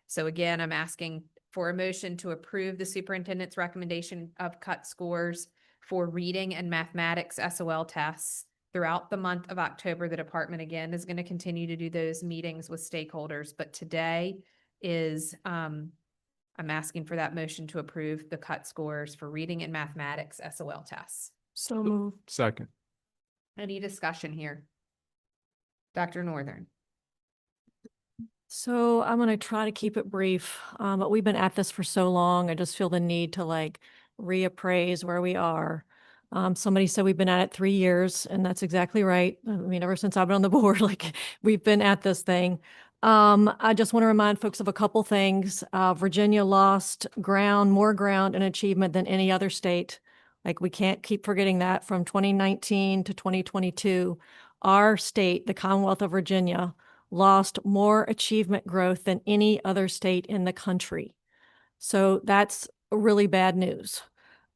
So again, I'm asking for a motion to approve the superintendent's recommendation of cut scores for reading and mathematics SOL tests. Throughout the month of October, the department again is going to continue to do those meetings with stakeholders, but today is, I'm asking for that motion to approve the cut scores for reading and mathematics SOL tests. So moved. Second. Any discussion here? Dr. Northern. So I'm going to try to keep it brief, but we've been at this for so long. I just feel the need to like reappraise where we are. Somebody said we've been at it 3 years, and that's exactly right. I mean, ever since I've been on the board, like we've been at this thing. I just want to remind folks of a couple things. Virginia lost more ground and achievement than any other state. Like we can't keep forgetting that. From 2019 to 2022, our state, the Commonwealth of Virginia, lost more achievement growth than any other state in the country. So that's really bad news.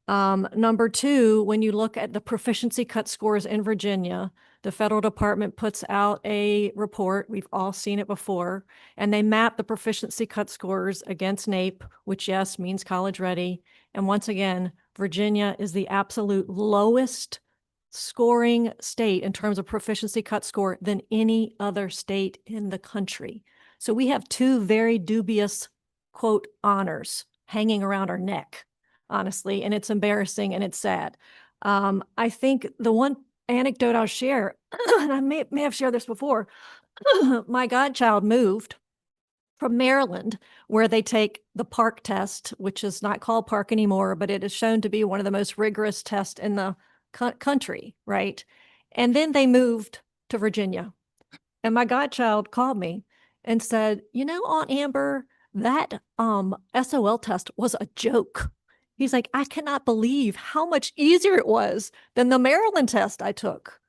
Number two, when you look at the proficiency cut scores in Virginia, the federal department puts out a report. We've all seen it before, and they map the proficiency cut scores against NAEP, which yes, means college ready. And once again, Virginia is the absolute lowest scoring state in terms of proficiency cut score than any other state in the country. So we have two very dubious, quote, honors hanging around our neck, honestly, and it's embarrassing and it's sad. I think the one anecdote I'll share, and I may have shared this before, my godchild moved from Maryland, where they take the PARCC test, which is not called PARCC anymore, but it is shown to be one of the most rigorous tests in the country, right? And then they moved to Virginia. And my godchild called me and said, you know, Aunt Amber, that SOL test was a joke. He's like, I cannot believe how much easier it was than the Maryland test I took.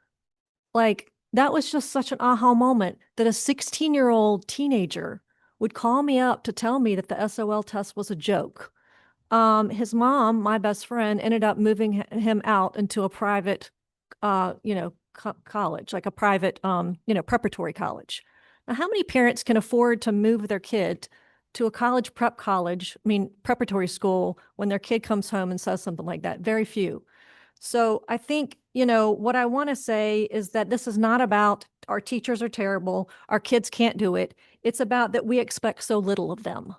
Like, that was just such an aha moment that a 16-year-old teenager would call me up to tell me that the SOL test was a joke. His mom, my best friend, ended up moving him out into a private, college, like a private, preparatory college. Now, how many parents can afford to move their kid to a preparatory school when their kid comes home and says something like that? Very few. So I think, what I want to say is that this is not about our teachers are terrible, our kids can't do it. It's about that we expect so little of them.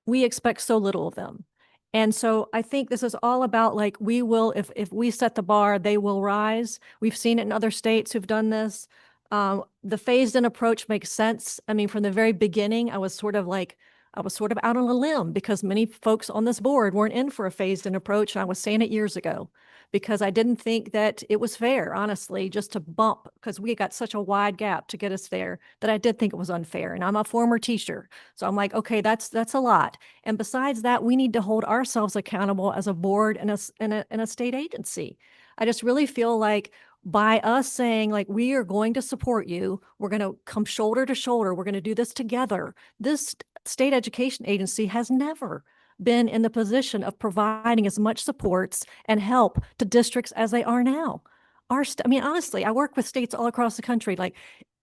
We expect so little of them. And so I think this is all about like, we will, if we set the bar, they will rise. We've seen it in other states who've done this. The phased in approach makes sense. I mean, from the very beginning, I was sort of out on a limb because many folks on this board weren't in for a phased in approach. And I was saying it years ago because I didn't think that it was fair, honestly, just to bump, because we got such a wide gap to get us there that I did think it was unfair. And I'm a former teacher. So I'm like, okay, that's a lot. And besides that, we need to hold ourselves accountable as a board and a state agency. I just really feel like by us saying like, we are going to support you, we're going to come shoulder to shoulder, we're going to do this together. This state education agency has never been in the position of providing as much supports and help to districts as they are now. Honestly, I work with states all across the country. Like,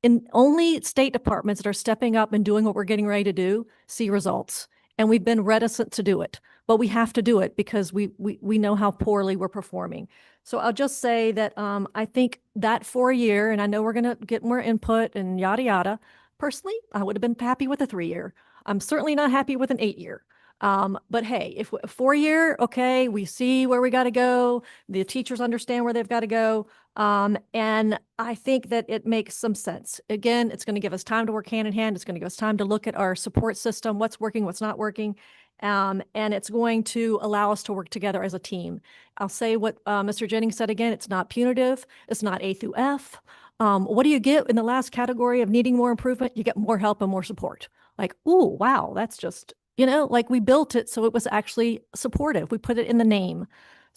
in only state departments that are stepping up and doing what we're getting ready to do see results. And we've been reticent to do it, but we have to do it because we know how poorly we're performing. So I'll just say that I think that for a year, and I know we're going to get more input and yada, yada. Personally, I would have been happy with a 3-year. I'm certainly not happy with an 8-year. But hey, if a 4-year, okay, we see where we got to go. The teachers understand where they've got to go. And I think that it makes some sense. Again, it's going to give us time to work hand in hand. It's going to give us time to look at our support system, what's working, what's not working. And it's going to allow us to work together as a team. I'll say what Mr. Jennings said again, it's not punitive. It's not A through F. What do you get in the last category of needing more improvement? You get more help and more support. Like, ooh, wow, that's just, like we built it so it was actually supportive. We put it in the name.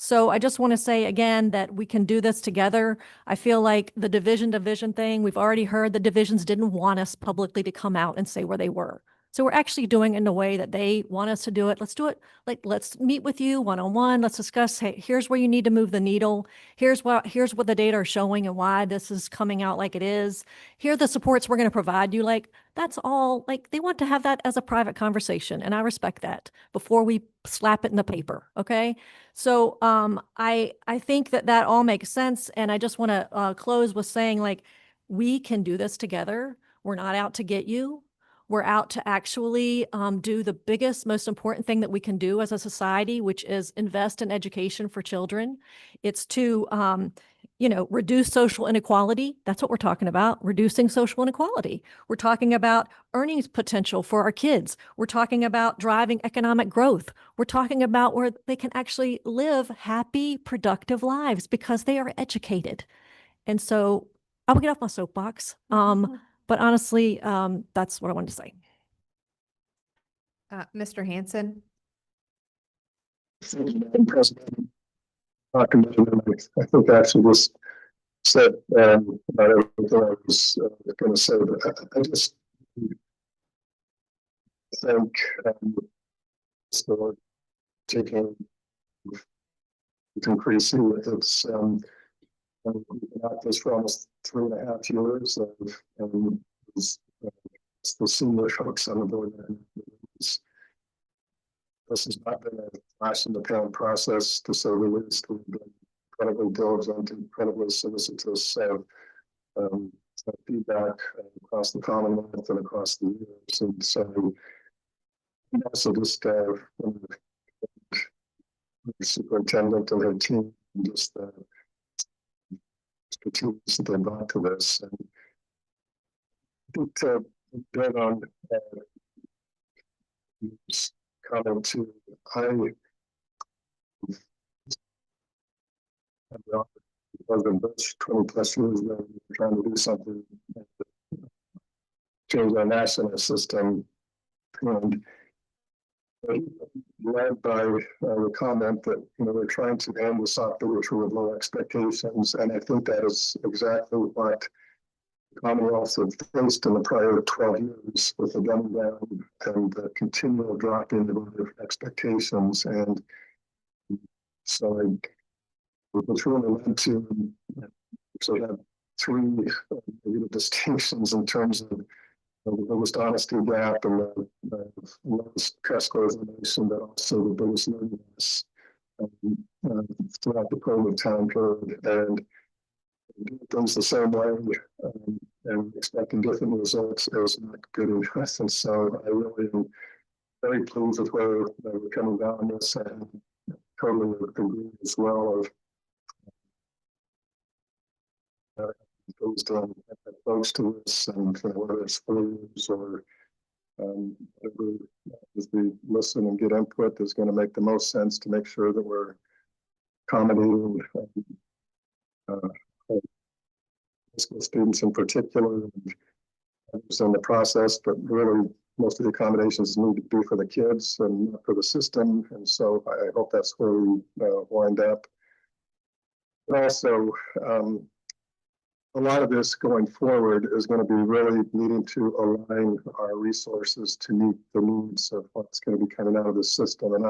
So I just want to say again that we can do this together. I feel like the division thing, we've already heard the divisions didn't want us publicly to come out and say where they were. So we're actually doing it in a way that they want us to do it. Let's do it. Like, let's meet with you one-on-one. Let's discuss, hey, here's where you need to move the needle. Here's what the data are showing and why this is coming out like it is. Here are the supports we're going to provide you. Like, that's all. Like, they want to have that as a private conversation, and I respect that before we slap it in the paper. Okay. So I think that all makes sense. And I just want to close with saying, like, we can do this together. We're not out to get you. We're out to actually do the biggest, most important thing that we can do as a society, which is invest in education for children. It's to, reduce social inequality. That's what we're talking about, reducing social inequality. We're talking about earnings potential for our kids. We're talking about driving economic growth. We're talking about where they can actually live happy, productive lives because they are educated. And so I will get off my soapbox. But honestly, that's what I wanted to say. Mr. Hanson. Madam President, I think actually just said about everything I was going to say, but I just think so taking increasing it's not this for almost 3.5 years of it's the senior folks on the board. This has not been a flash in the pan process, to say the least. We've been incredibly diligent, incredibly solicitous feedback across the Commonwealth and across the years. And so also just the superintendent and her team, just the expertise that they brought to this. And I think to build on comment to President Bush 20 plus years ago, we were trying to do something to change our national system, and led by the comment that we're trying to end the soft literature with low expectations, and I think that is exactly what the Commonwealth had faced in the prior 12 years with the dumbing down and the continual drop in the expectations, and so which really led to have three distinctions in terms of the biggest honesty gap and the lowest trust scores in the nation, but also the biggest loneliness throughout the COVID time period. And doing things the same way and expecting different results is not good enough. And so I really am very pleased with where we're coming down this, and totally agree as well of based on approach to this, and whether it's 4 years or whatever, as we listen and get input is going to make the most sense to make sure that we're accommodating school students in particular, and others in the process, but really most of the accommodations need to be for the kids and not for the system. And so I hope that's where we wind up. And also, a lot of this going forward is going to be really needing to align our resources to meet the needs of what's going to be coming out of the system. And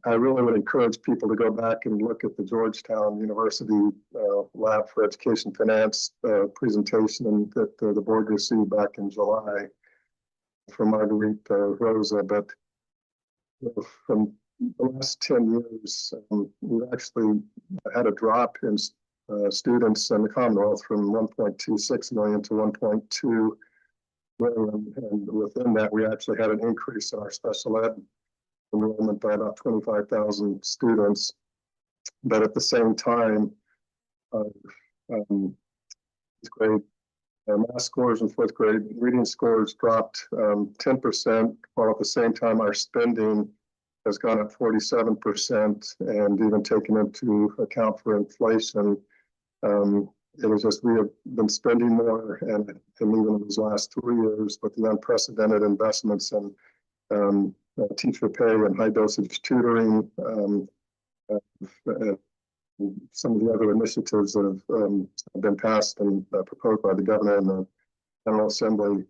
I really would encourage people to go back and look at the Georgetown University Lab for Education Finance presentation that the board received back in July from Marguerite Rosa. But from the last 10 years, we've actually had a drop in students in the Commonwealth from 1.26 million to 1.2 million. And within that, we actually had an increase in our special ed enrollment by about 25,000 students. But at the same time, grade math scores in 4th grade, reading scores dropped 10%, while at the same time our spending has gone up 47%, and even taken into account for inflation, it was just, we have been spending more, and even in these last 3 years with the unprecedented investments in teacher pay and high dosage tutoring, uh, some of the other initiatives that have been passed and proposed by the governor and the General Assembly.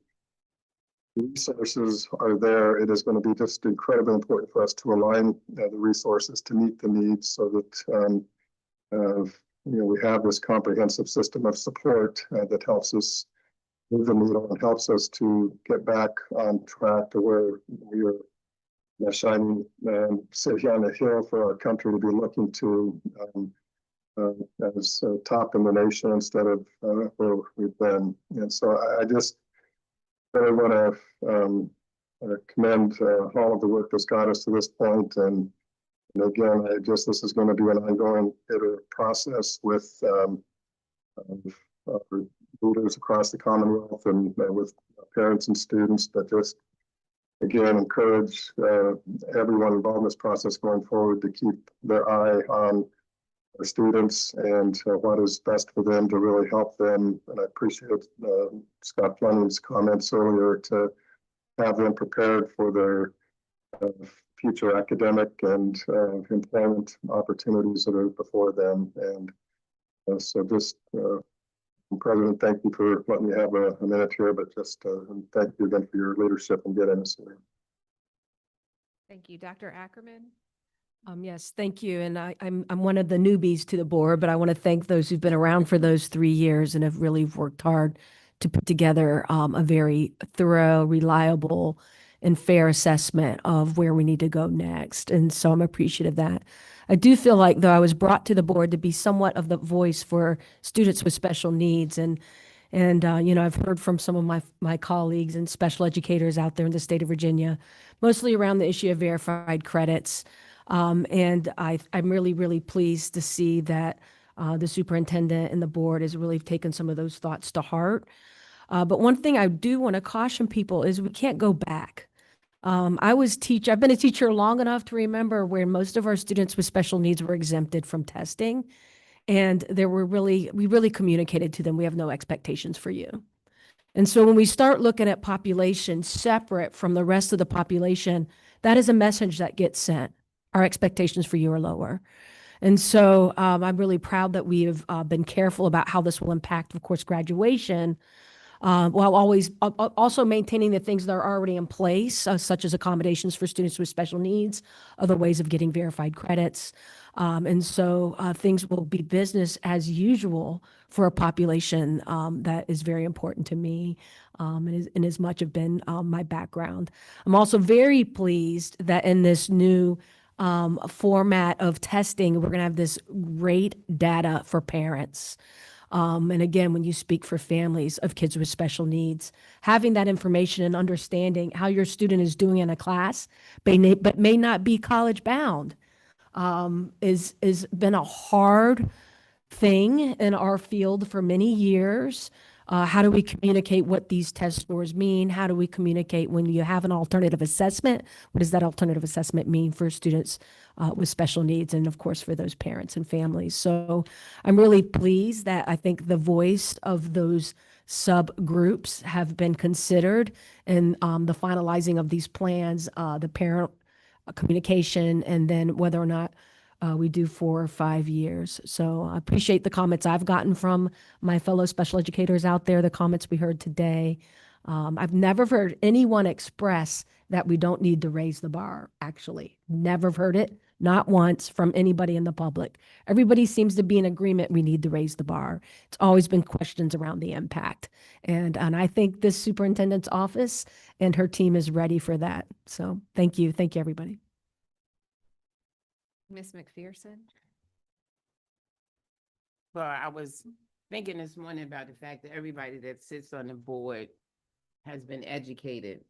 Resources are there. It is going to be just incredibly important for us to align the resources to meet the needs so that we have this comprehensive system of support that helps us move the needle and helps us to get back on track to where we are the shining city on the hill for our country to be looking to as top in the nation instead of where we've been. And so I just really want to commend all of the work that's got us to this point. And again, this is going to be an ongoing iterative process with leaders across the Commonwealth and with parents and students, but just again, encourage everyone involved in this process going forward to keep their eye on our students and what is best for them to really help them. And I appreciate Scott Fleming's comments earlier to have them prepared for their future academic and employment opportunities that are before them. And so just President, thank you for letting me have a minute here, but just thank you again for your leadership and getting us here. Thank you. Dr. Ackerman? Yes, thank you. And I'm one of the newbies to the board, but I want to thank those who've been around for those 3 years and have really worked hard to put together a very thorough, reliable, and fair assessment of where we need to go next. And so I'm appreciative of that. I do feel like, though, I was brought to the board to be somewhat of the voice for students with special needs. And I've heard from some of my colleagues and special educators out there in the state of Virginia, mostly around the issue of verified credits. And I'm really, really pleased to see that the superintendent and the board has really taken some of those thoughts to heart. But one thing I do want to caution people is we can't go back. I've been a teacher long enough to remember where most of our students with special needs were exempted from testing. And we really communicated to them, we have no expectations for you. And so when we start looking at population separate from the rest of the population, that is a message that gets sent. Our expectations for you are lower. And so I'm really proud that we have been careful about how this will impact, of course, graduation, while always also maintaining the things that are already in place, such as accommodations for students with special needs, other ways of getting verified credits. And so things will be business as usual for a population that is very important to me and as much have been my background. I'm also very pleased that in this new format of testing, we're going to have this great data for parents. And again, when you speak for families of kids with special needs, having that information and understanding how your student is doing in a class, but may not be college bound, is been a hard thing in our field for many years. How do we communicate what these test scores mean? How do we communicate when you have an alternative assessment? What does that alternative assessment mean for students with special needs, and of course for those parents and families? So I'm really pleased that I think the voice of those subgroups have been considered in the finalizing of these plans, the parent communication, and then whether or not we do 4 or 5 years. So I appreciate the comments I've gotten from my fellow special educators out there, the comments we heard today. I've never heard anyone express that we don't need to raise the bar, actually. Never heard it, not once, from anybody in the public. Everybody seems to be in agreement we need to raise the bar. It's always been questions around the impact. And I think this superintendent's office and her team is ready for that. So thank you. Thank you, everybody. Ms. McPherson? Well, I was thinking this morning about the fact that everybody that sits on the board has been educated,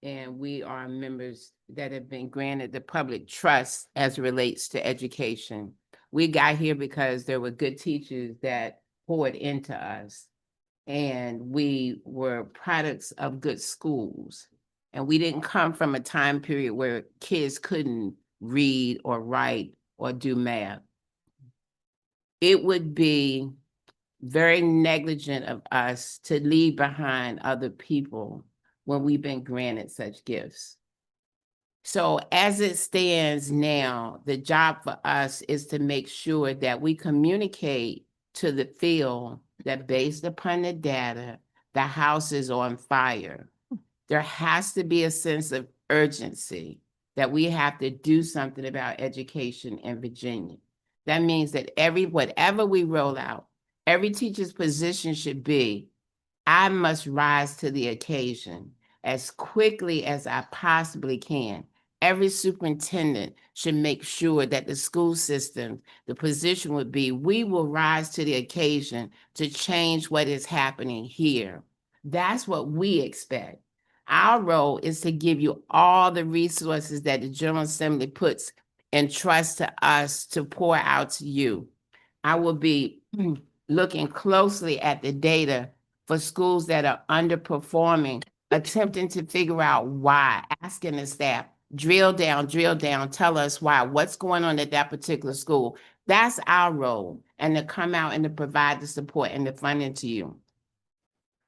and we are members that have been granted the public trust as it relates to education. We got here because there were good teachers that poured into us, and we were products of good schools. And we didn't come from a time period where kids couldn't read or write or do math. It would be very negligent of us to leave behind other people when we've been granted such gifts. So as it stands now, the job for us is to make sure that we communicate to the field that based upon the data, the house is on fire. There has to be a sense of urgency that we have to do something about education in Virginia. That means that whatever we roll out, every teacher's position should be, I must rise to the occasion as quickly as I possibly can. Every superintendent should make sure that the school system, the position would be, we will rise to the occasion to change what is happening here. That's what we expect. Our role is to give you all the resources that the General Assembly puts and trust to us to pour out to you. I will be looking closely at the data for schools that are underperforming, attempting to figure out why, asking the staff, drill down, tell us why, what's going on at that particular school. That's our role, and to come out and to provide the support and the funding to you.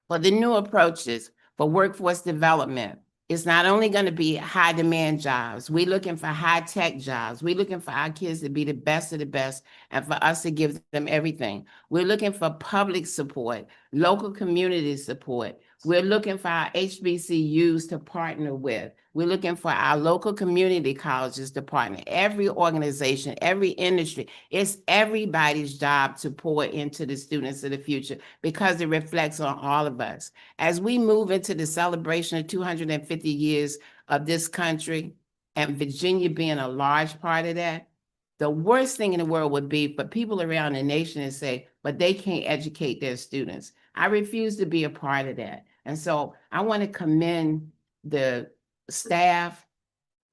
For the new approaches for workforce development, it's not only going to be high demand jobs. We're looking for high tech jobs. We're looking for our kids to be the best of the best and for us to give them everything. We're looking for public support, local community support. We're looking for our HBCUs to partner with. We're looking for our local community colleges to partner. Every organization, every industry, it's everybody's job to pour into the students of the future because it reflects on all of us. As we move into the celebration of 250 years of this country and Virginia being a large part of that, the worst thing in the world would be for people around the nation to say, but they can't educate their students. I refuse to be a part of that. And so I want to commend the staff,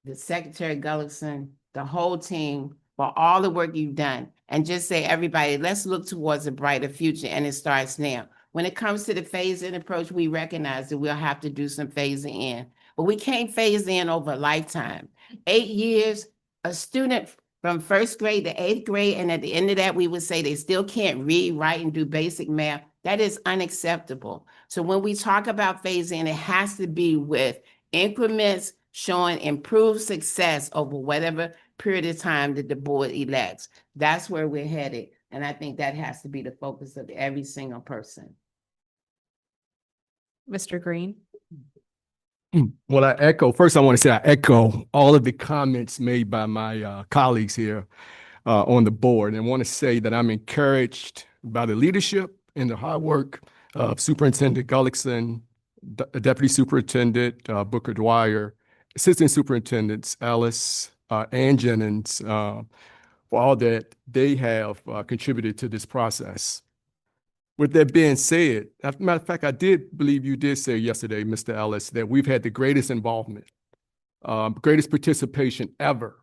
the Secretary Gullickson, the whole team for all the work you've done, and just say, everybody, let's look towards a brighter future, and it starts now. When it comes to the phase-in approach, we recognize that we'll have to do some phasing in, but we can't phase in over a lifetime. 8 years, a student from first grade to 8th grade, and at the end of that, we would say they still can't read, write, and do basic math. That is unacceptable. So when we talk about phasing, it has to be with increments showing improved success over whatever period of time that the board elects. That's where we're headed. And I think that has to be the focus of every single person. Mr. Green. Well, first I want to say I echo all of the comments made by my colleagues here on the board, and want to say that I'm encouraged by the leadership and the hard work of Superintendent Gullickson, Deputy Superintendent Booker Dwyer, Assistant Superintendents Ellis and Jennings, for all that they have contributed to this process. With that being said, as a matter of fact, I did believe you did say yesterday, Mr. Ellis, that we've had the greatest involvement, greatest participation ever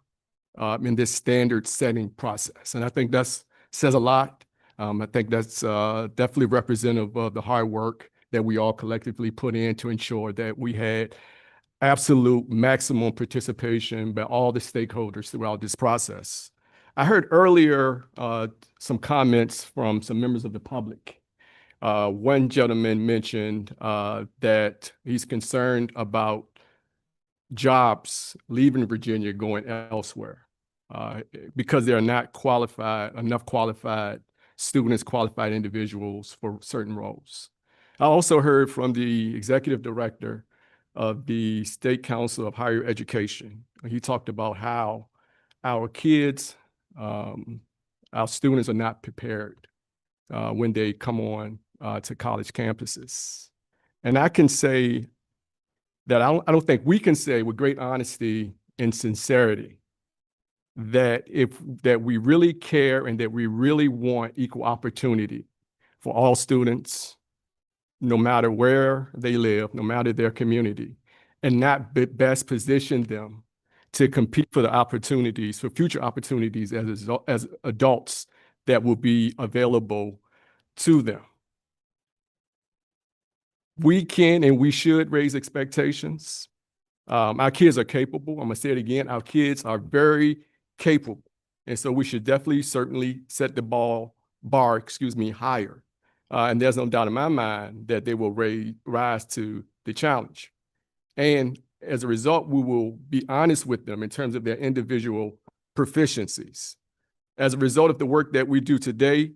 in this standard setting process. And I think that says a lot. I think that's definitely representative of the hard work that we all collectively put in to ensure that we had absolute maximum participation by all the stakeholders throughout this process. I heard earlier some comments from some members of the public. One gentleman mentioned that he's concerned about jobs leaving Virginia going elsewhere because there are not enough qualified students, qualified individuals for certain roles. I also heard from the executive director of the State Council of Higher Education. He talked about how our kids, our students are not prepared when they come on to college campuses. And I can say that I don't think we can say with great honesty and sincerity that we really care and that we really want equal opportunity for all students, no matter where they live, no matter their community, and not best position them to compete for the opportunities, for future opportunities as adults that will be available to them. We can and we should raise expectations. Our kids are capable. I'm gonna say it again. Our kids are very capable. And so we should definitely, certainly set the bar, higher. And there's no doubt in my mind that they will rise to the challenge. And as a result, we will be honest with them in terms of their individual proficiencies. As a result of the work that we do today,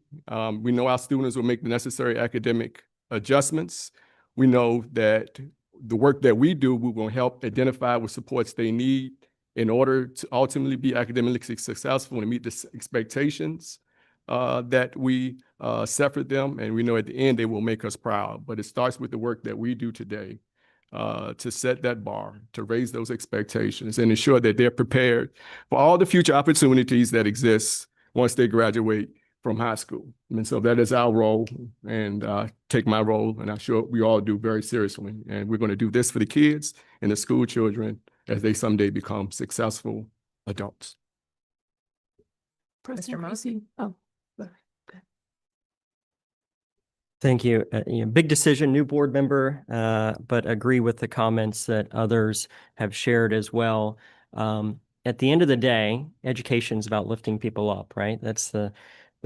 we know our students will make the necessary academic adjustments. We know that the work that we do, we will help identify what supports they need in order to ultimately be academically successful and meet the expectations that we set for them. And we know at the end, they will make us proud. But it starts with the work that we do today to set that bar, to raise those expectations and ensure that they're prepared for all the future opportunities that exist once they graduate from high school. And so that is our role, and take my role, and I'm sure we all do, very seriously. And we're going to do this for the kids and the school children as they someday become successful adults. President Creasy. Oh, Thank you. Big decision, new board member, but agree with the comments that others have shared as well. At the end of the day, education is about lifting people up, right? That's the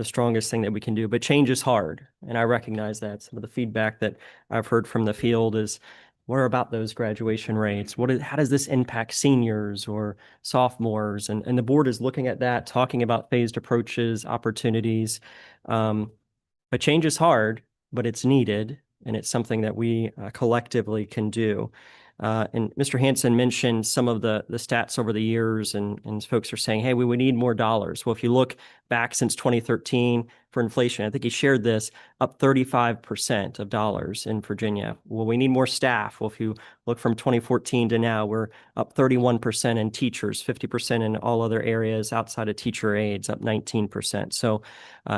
strongest thing that we can do. But change is hard, and I recognize that. Some of the feedback that I've heard from the field is, what about those graduation rates? How does this impact seniors or sophomores? And the board is looking at that, talking about phased approaches, opportunities. But change is hard, but it's needed, and it's something that we collectively can do. And Mr. Hansen mentioned some of the stats over the years, and folks are saying, hey, we would need more dollars. Well, if you look back since 2013 for inflation, I think he shared this, up 35% of dollars in Virginia. Well, we need more staff. Well, if you look from 2014 to now, we're up 31% in teachers, 50% in all other areas outside of teacher aides, up 19%. So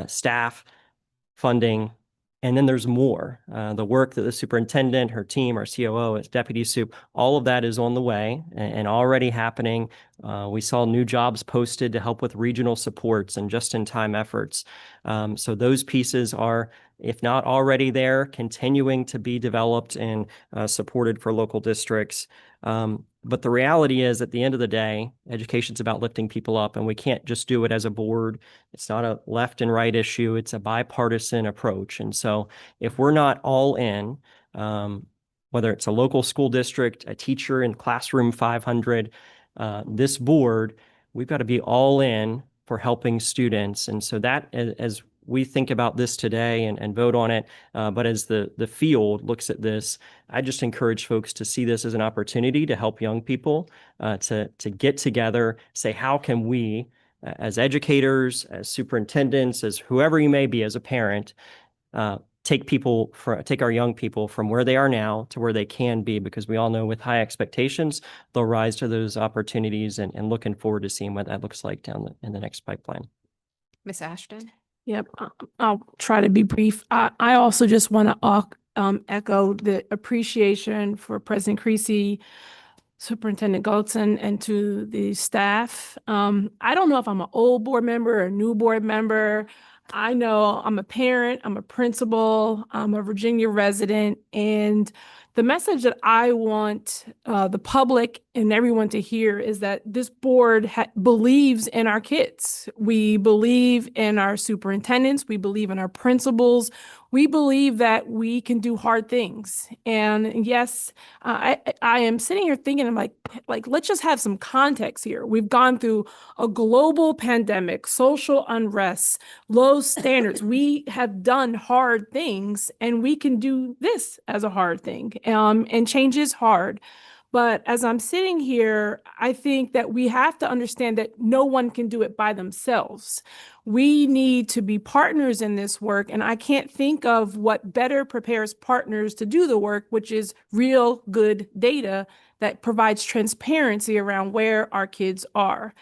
staff, funding, and then there's more. The work that the superintendent, her team, our COO, as deputy soup, all of that is on the way and already happening. We saw new jobs posted to help with regional supports and just-in-time efforts. So those pieces are, if not already there, continuing to be developed and supported for local districts. But the reality is, at the end of the day, education's about lifting people up, and we can't just do it as a board. It's not a left and right issue. It's a bipartisan approach. And so if we're not all in, whether it's a local school district, a teacher in classroom 500, this board, we've got to be all in for helping students. And so that, as we think about this today and vote on it, but as the field looks at this, I just encourage folks to see this as an opportunity to help young people to get together, say, how can we, as educators, as superintendents, as whoever you may be as a parent, take our young people from where they are now to where they can be, because we all know with high expectations, they'll rise to those opportunities, and looking forward to seeing what that looks like in the next pipeline. Miss Ashton? Yep, I'll try to be brief. I also just want to echo the appreciation for President Creasy, Superintendent Gullickson, and to the staff. I don't know if I'm an old board member or a new board member. I know I'm a parent, I'm a principal, I'm a Virginia resident, and the message that I want the public and everyone to hear is that this board believes in our kids. We believe in our superintendents. We believe in our principals. We believe that we can do hard things. And yes, I am sitting here thinking, I'm like, let's just have some context here. We've gone through a global pandemic, social unrest, low standards. We have done hard things, and we can do this as a hard thing. And change is hard. But as I'm sitting here, I think that we have to understand that no one can do it by themselves. We need to be partners in this work, and I can't think of what better prepares partners to do the work, which is real good data that provides transparency around where our kids are.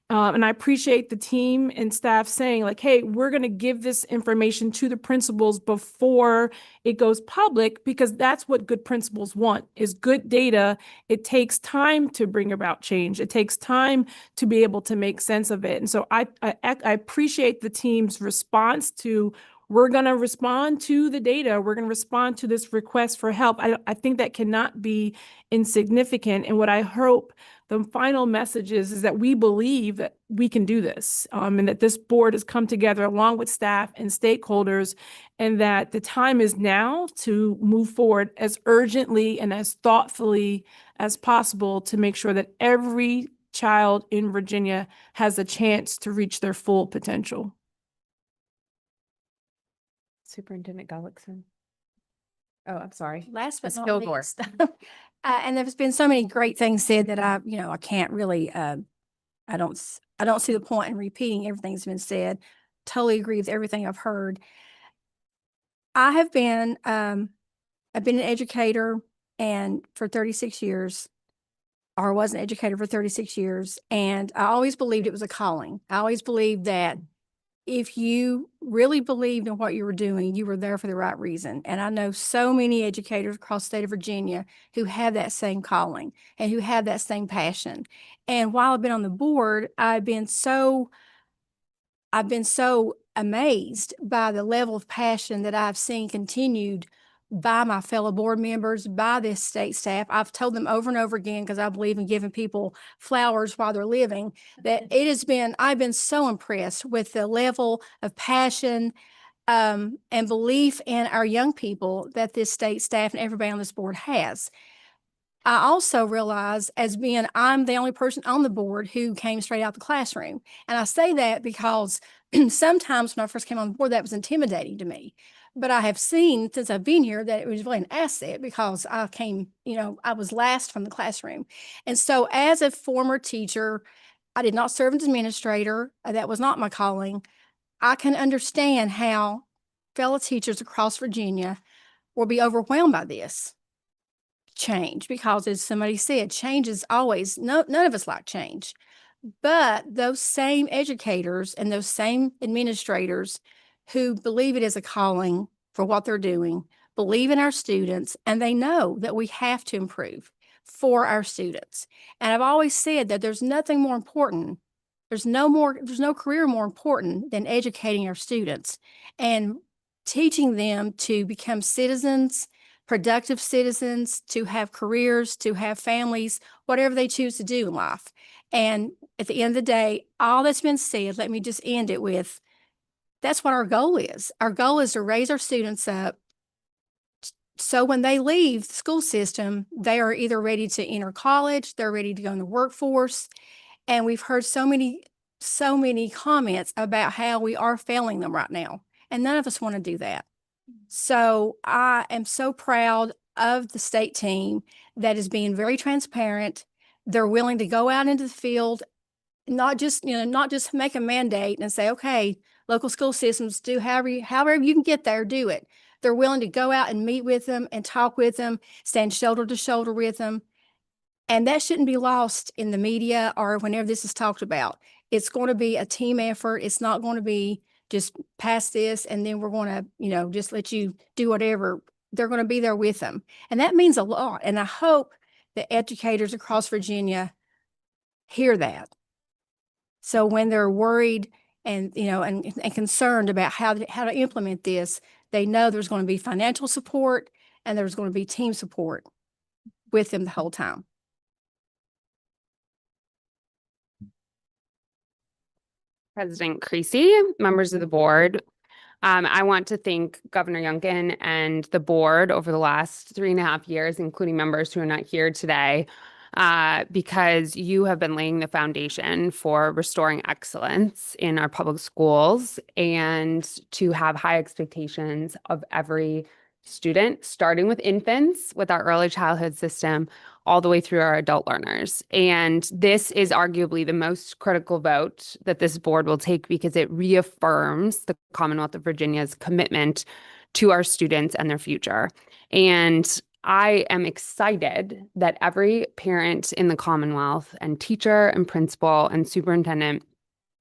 And I appreciate the team and staff saying, like, hey, we're going to give this information to the principals before it goes public, because that's what good principals want, is good data. It takes time to bring about change. It takes time to be able to make sense of it. And so I appreciate the team's response to we're going to respond to the data. We're going to respond to this request for help. I think that cannot be insignificant. And what I hope the final message is that we believe that we can do this, and that this board has come together along with staff and stakeholders, and that the time is now to move forward as urgently and as thoughtfully as possible to make sure that every child in Virginia has a chance to reach their full potential. Superintendent Gullickson. Oh, I'm sorry. Last but Ms. not Kilgore. least, and there's been so many great things said that I can't really, I don't see the point in repeating everything that's been said. Totally agree with everything I've heard. I've been an educator and for 36 years, or was an educator for 36 years. And I always believed it was a calling. I always believed that if you really believed in what you were doing, you were there for the right reason. And I know so many educators across the state of Virginia who have that same calling and who have that same passion. And while I've been on the board, I've been so amazed by the level of passion that I've seen continued by my fellow board members, by this state staff. I've told them over and over again, because I believe in giving people flowers while they're living, that I've been so impressed with the level of passion and belief in our young people that this state staff and everybody on this board has. I also realize I'm the only person on the board who came straight out the classroom. And I say that because sometimes when I first came on the board, that was intimidating to me. But I have seen since I've been here that it was really an asset because I came, I was last from the classroom. And so as a former teacher, I did not serve as administrator. That was not my calling. I can understand how fellow teachers across Virginia will be overwhelmed by this change, because as somebody said, change is always, none of us like change. But those same educators and those same administrators who believe it is a calling for what they're doing, believe in our students, and they know that we have to improve for our students. And I've always said that there's nothing more important. There's no career more important than educating our students and teaching them to become citizens, productive citizens, to have careers, to have families, whatever they choose to do in life. And at the end of the day, all that's been said, let me just end it with, that's what our goal is. Our goal is to raise our students up so when they leave the school system, they are either ready to enter college, they're ready to go in the workforce. And we've heard so many comments about how we are failing them right now. And none of us want to do that. So I am so proud of the state team that is being very transparent. They're willing to go out into the field, not just make a mandate and say, okay, local school systems, do however you can get there, do it. They're willing to go out and meet with them and talk with them, stand shoulder to shoulder with them. And that shouldn't be lost in the media or whenever this is talked about. It's going to be a team effort. It's not going to be just pass this and then we're going to, just let you do whatever. They're going to be there with them. And that means a lot. And I hope that educators across Virginia hear that. So when they're worried and, and concerned about how to implement this, they know there's going to be financial support and there's going to be team support with them the whole time. President Creasy, members of the board. I want to thank Governor Youngkin and the board over the last 3.5 years, including members who are not here today, because you have been laying the foundation for restoring excellence in our public schools and to have high expectations of every student, starting with infants, with our early childhood system, all the way through our adult learners. And this is arguably the most critical vote that this board will take because it reaffirms the Commonwealth of Virginia's commitment to our students and their future. And I am excited that every parent in the Commonwealth and teacher and principal and superintendent,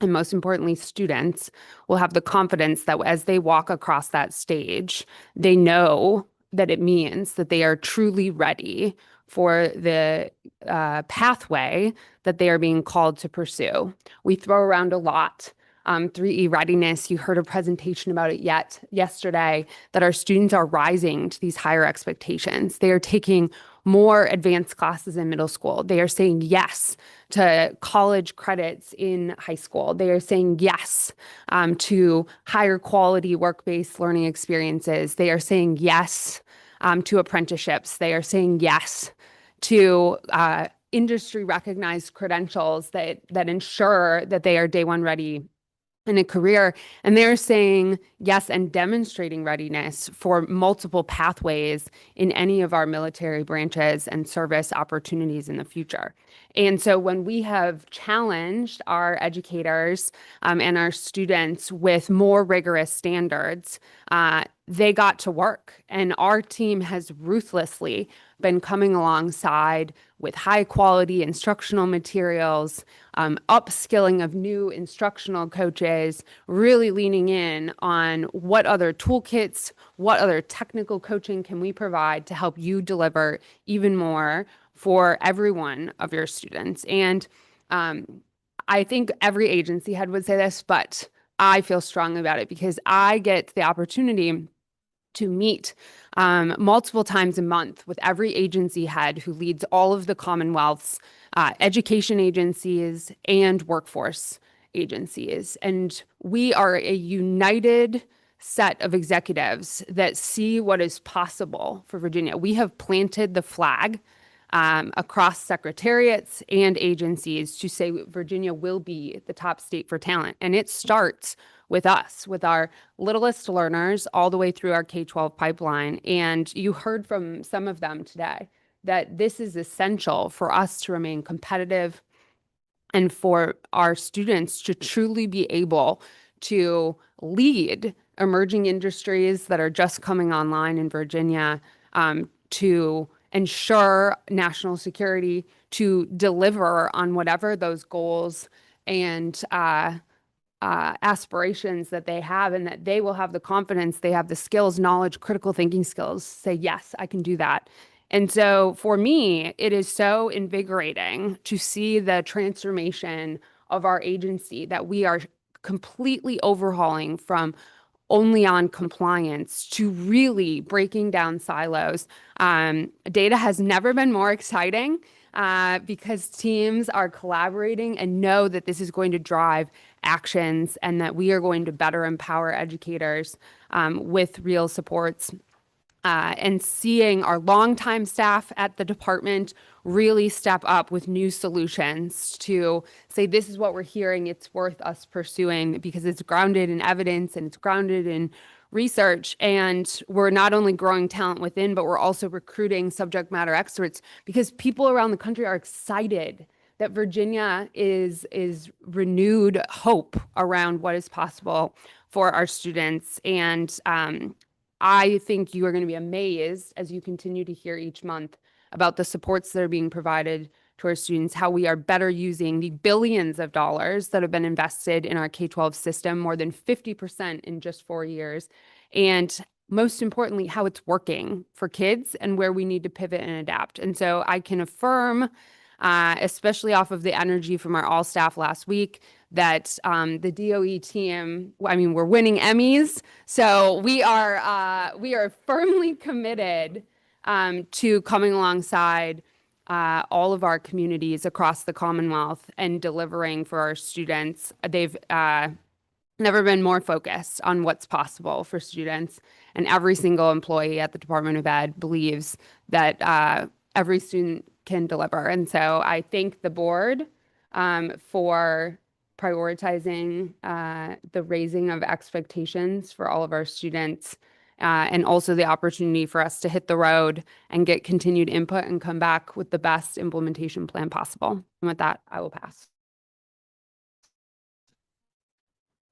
and most importantly, students, will have the confidence that as they walk across that stage, they know that it means that they are truly ready for the pathway that they are being called to pursue. We throw around a lot 3E readiness. You heard a presentation about it yesterday, that our students are rising to these higher expectations. They are taking more advanced classes in middle school. They are saying yes to college credits in high school. They are saying yes to higher quality work-based learning experiences. They are saying yes to apprenticeships. They are saying yes to industry recognized credentials that ensure that they are day one ready in a career. And they're saying yes and demonstrating readiness for multiple pathways in any of our military branches and service opportunities in the future. And so when we have challenged our educators and our students with more rigorous standards, they got to work. And our team has ruthlessly been coming alongside with high quality instructional materials, upskilling of new instructional coaches, really leaning in on what other toolkits, what other technical coaching can we provide to help you deliver even more for every one of your students. And I think every agency head would say this, but I feel strongly about it because I get the opportunity to meet multiple times a month with every agency head who leads all of the Commonwealth's education agencies and workforce agencies. And we are a united set of executives that see what is possible for Virginia. We have planted the flag across secretariats and agencies to say Virginia will be the top state for talent. And it starts with us, with our littlest learners all the way through our K-12 pipeline. And you heard from some of them today that this is essential for us to remain competitive and for our students to truly be able to lead emerging industries that are just coming online in Virginia, to ensure national security, to deliver on whatever those goals and aspirations that they have, and that they will have the confidence, they have the skills, knowledge, critical thinking skills, say, yes, I can do that. And so for me, it is so invigorating to see the transformation of our agency, that we are completely overhauling from only on compliance to really breaking down silos. Data has never been more exciting because teams are collaborating and know that this is going to drive actions and that we are going to better empower educators with real supports. And seeing our longtime staff at the department really step up with new solutions to say, this is what we're hearing, it's worth us pursuing because it's grounded in evidence and it's grounded in research. And we're not only growing talent within, but we're also recruiting subject matter experts because people around the country are excited that Virginia is renewed hope around what is possible for our students. And I think you are going to be amazed as you continue to hear each month about the supports that are being provided to our students, how we are better using the billions of dollars that have been invested in our K-12 system, more than 50% in just 4 years. And most importantly, how it's working for kids and where we need to pivot and adapt. And so I can affirm, especially off of the energy from our all staff last week, that the DOE team, I mean, we're winning Emmys. So we are firmly committed to coming alongside all of our communities across the Commonwealth and delivering for our students. They've never been more focused on what's possible for students. And every single employee at the Department of Ed believes that every student can deliver. And so I thank the board for prioritizing the raising of expectations for all of our students, and also the opportunity for us to hit the road and get continued input and come back with the best implementation plan possible. And with that, I will pass.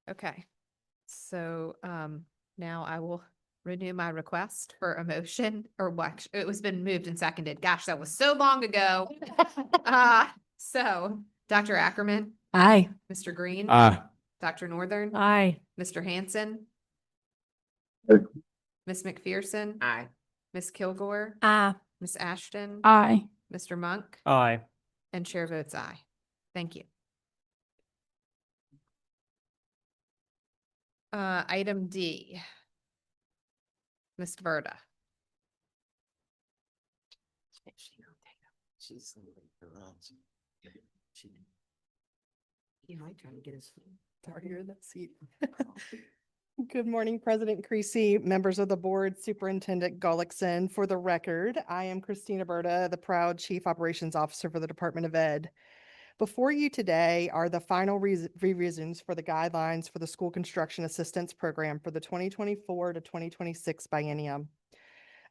Okay, so now I will renew my request for a motion, or what? It was been moved and seconded. Gosh, that was so long ago. So Dr. Ackerman, Aye. Mr. Green, Aye. Dr. Northern, Aye. Mr. Hanson, Aye. Ms. McPherson, Aye. Ms. Kilgore, Aye. Ms. Ashton, Aye. Mr. Monk, Aye. and chair votes aye. Thank you. Item D. Ms. Verda. She's you might try to get us. You're in that seat. Good morning, President Creasy, members of the board, Superintendent Gullickson. For the record, I am Christina Berta, the proud Chief Operations Officer for the Department of Ed. Before you today are the final revisions for the guidelines for the School Construction Assistance Program for the 2024 to 2026 biennium.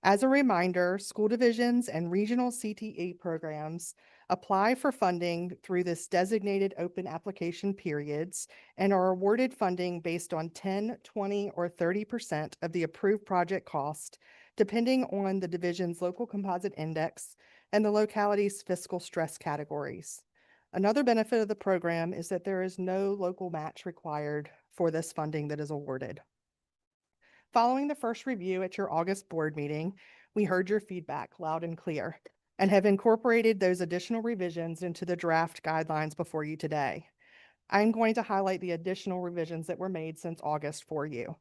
As a reminder, school divisions and regional CTE programs apply for funding through this designated open application periods and are awarded funding based on 10, 20, or 30% of the approved project cost, depending on the division's local composite index and the locality's fiscal stress categories. Another benefit of the program is that there is no local match required for this funding that is awarded. Following the first review at your August board meeting, we heard your feedback loud and clear and have incorporated those additional revisions into the draft guidelines before you today. I'm going to highlight the additional revisions that were made since August for you.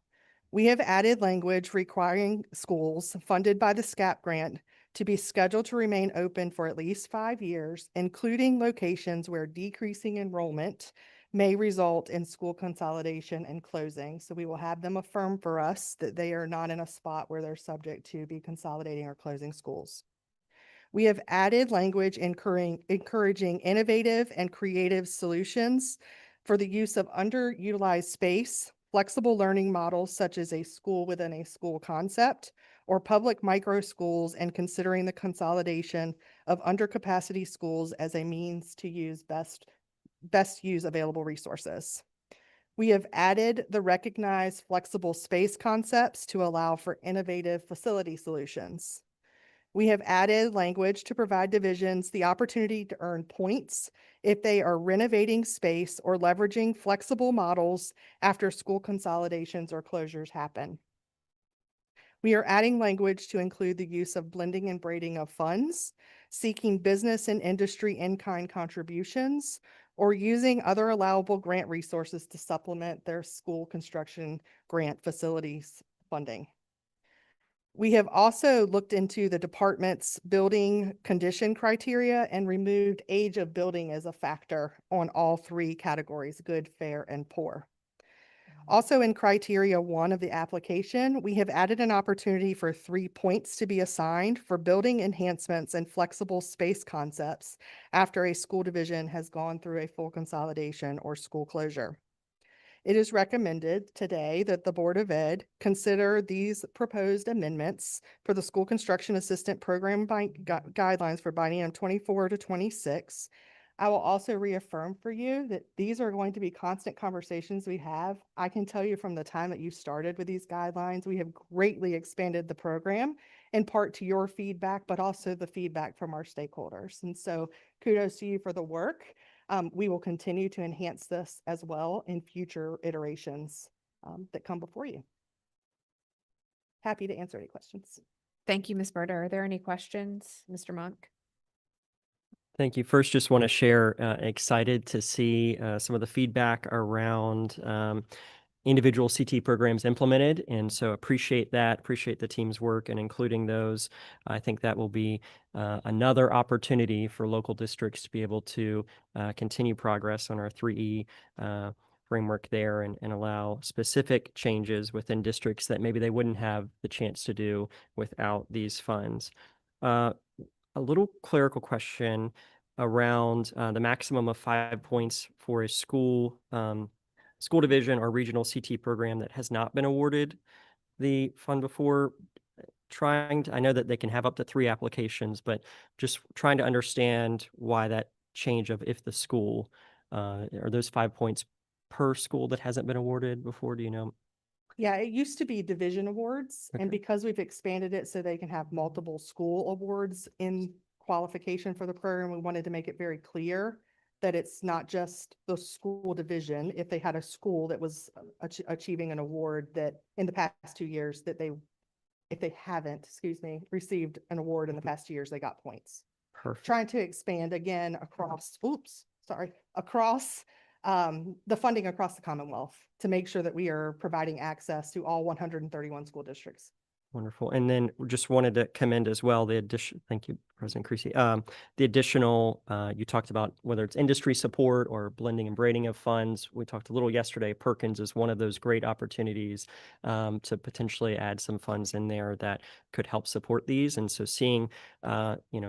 We have added language requiring schools funded by the SCAP grant to be scheduled to remain open for at least 5 years, including locations where decreasing enrollment may result in school consolidation and closing. So we will have them affirm for us that they are not in a spot where they're subject to be consolidating or closing schools. We have added language encouraging innovative and creative solutions for the use of underutilized space, flexible learning models such as a school within a school concept, or public micro schools, and considering the consolidation of undercapacity schools as a means to use best use available resources. We have added the recognized flexible space concepts to allow for innovative facility solutions. We have added language to provide divisions the opportunity to earn points if they are renovating space or leveraging flexible models after school consolidations or closures happen. We are adding language to include the use of blending and braiding of funds, seeking business and industry in-kind contributions, or using other allowable grant resources to supplement their school construction grant facilities funding. We have also looked into the department's building condition criteria and removed age of building as a factor on all 3 categories, good, fair, and poor. Also in criteria 1 of the application, we have added an opportunity for 3 points to be assigned for building enhancements and flexible space concepts after a school division has gone through a full consolidation or school closure. It is recommended today that the Board of Ed consider these proposed amendments for the School Construction Assistant Program guidelines for biennium 24 to 26. I will also reaffirm for you that these are going to be constant conversations we have. I can tell you from the time that you started with these guidelines, we have greatly expanded the program in part to your feedback, but also the feedback from our stakeholders. And so kudos to you for the work. We will continue to enhance this as well in future iterations that come before you. Happy to answer any questions. Thank you, Ms. Berta. Are there any questions, Mr. Monk? Thank you. First, just want to share, excited to see some of the feedback around individual CT programs implemented. And so appreciate that, appreciate the team's work and including those. I think that will be another opportunity for local districts to be able to continue progress on our 3E framework there and allow specific changes within districts that maybe they wouldn't have the chance to do without these funds. A little clerical question around the maximum of 5 points for a school division or regional CT program that has not been awarded the fund before. I know that they can have up to 3 applications, but just trying to understand why that change of if the school, are those 5 points per school that hasn't been awarded before? Do you know? Yeah, it used to be division awards, Okay. and because we've expanded it so they can have multiple school awards in qualification for the program, we wanted to make it very clear that it's not just the school division. If they had a school that was achieving an award that in the past 2 years that if they haven't, received an award in the past 2 years, they got points. Perfect. Trying to expand again across the funding across the Commonwealth to make sure that we are providing access to all 131 school districts. Wonderful. And then we just wanted to commend as well the addition, thank you, President Creasy. The additional, you talked about whether it's industry support or blending and braiding of funds. We talked a little yesterday. Perkins is one of those great opportunities to potentially add some funds in there that could help support these. And so seeing,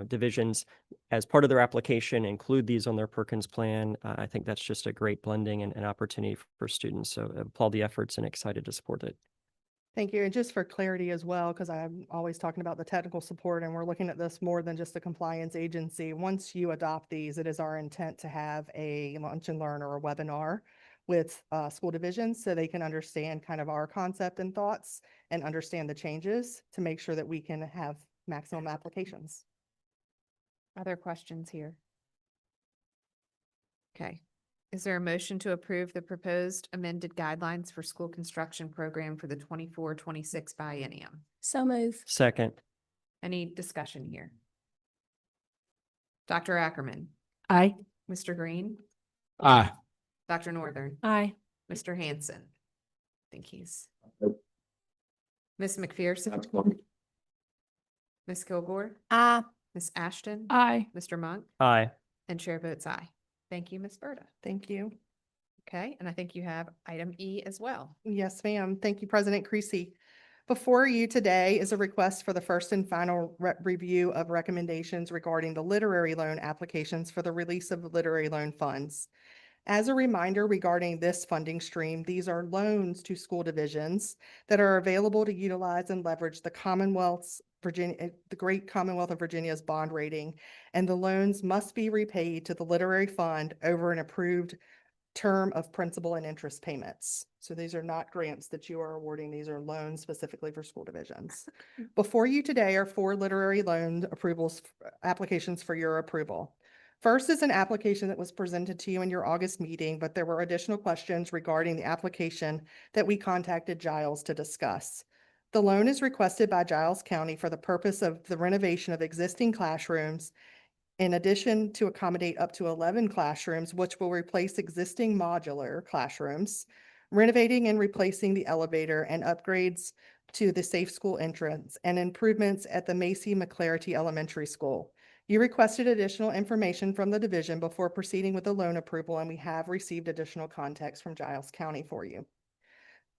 divisions as part of their application include these on their Perkins plan, I think that's just a great blending and opportunity for students. So applaud the efforts and excited to support it. Thank you. And just for clarity as well, because I'm always talking about the technical support and we're looking at this more than just a compliance agency. Once you adopt these, it is our intent to have a lunch and learn or a webinar with school divisions so they can understand kind of our concept and thoughts and understand the changes to make sure that we can have maximum applications. Other questions here? Okay. Is there a motion to approve the proposed amended guidelines for school construction program for the 24-26 biennium? So move. Second. Any discussion here? Dr. Ackerman, Aye. Mr. Green, Aye. Dr. Northern, Aye. Mr. Hanson. I think he's. Ms. McPherson, Ms. Kilgore, Aye. Ms. Ashton, Aye. Mr. Monk, Aye. and chair votes aye. Thank you, Ms. Berta. Thank you. Okay, and I think you have item E as well. Yes, ma'am. Thank you, President Creasy. Before you today is a request for the first and final review of recommendations regarding the literary loan applications for the release of literary loan funds. As a reminder regarding this funding stream, these are loans to school divisions that are available to utilize and leverage the the great Commonwealth of Virginia's bond rating, and the loans must be repaid to the literary fund over an approved term of principal and interest payments. So these are not grants that you are awarding. These are loans specifically for school divisions. Before you today are 4 literary loan applications for your approval. First is an application that was presented to you in your August meeting, but there were additional questions regarding the application that we contacted Giles to discuss. The loan is requested by Giles County for the purpose of the renovation of existing classrooms, in addition to accommodate up to 11 classrooms, which will replace existing modular classrooms, renovating and replacing the elevator, and upgrades to the safe school entrance, and improvements at the Macy McClarty Elementary School. You requested additional information from the division before proceeding with the loan approval, and we have received additional context from Giles County for you.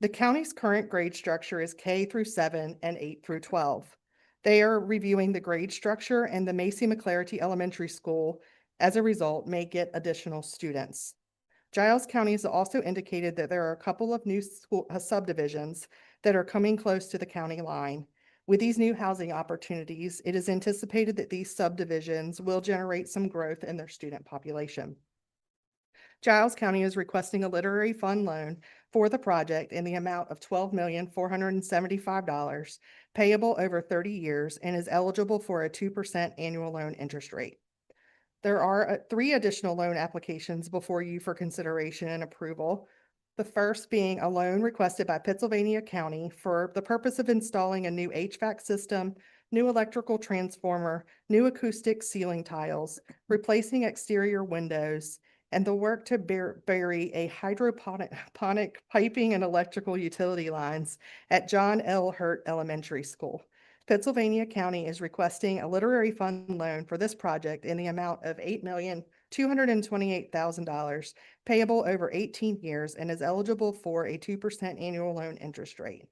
The county's current grade structure is K through 7 and 8 through 12. They are reviewing the grade structure, and the Macy McClarty Elementary School, as a result, may get additional students. Giles County has also indicated that there are a couple of new school subdivisions that are coming close to the county line. With these new housing opportunities, it is anticipated that these subdivisions will generate some growth in their student population. Giles County is requesting a literary fund loan for the project in the amount of $12,475 payable over 30 years and is eligible for a 2% annual loan interest rate. There are 3 additional loan applications before you for consideration and approval. The first being a loan requested by Pittsylvania County for the purpose of installing a new HVAC system, new electrical transformer, new acoustic ceiling tiles, replacing exterior windows, and the work to bury a hydroponic piping and electrical utility lines at John L. Hurt Elementary School. Pittsylvania County is requesting a literary fund loan for this project in the amount of $8,228,000 payable over 18 years and is eligible for a 2% annual loan interest rate.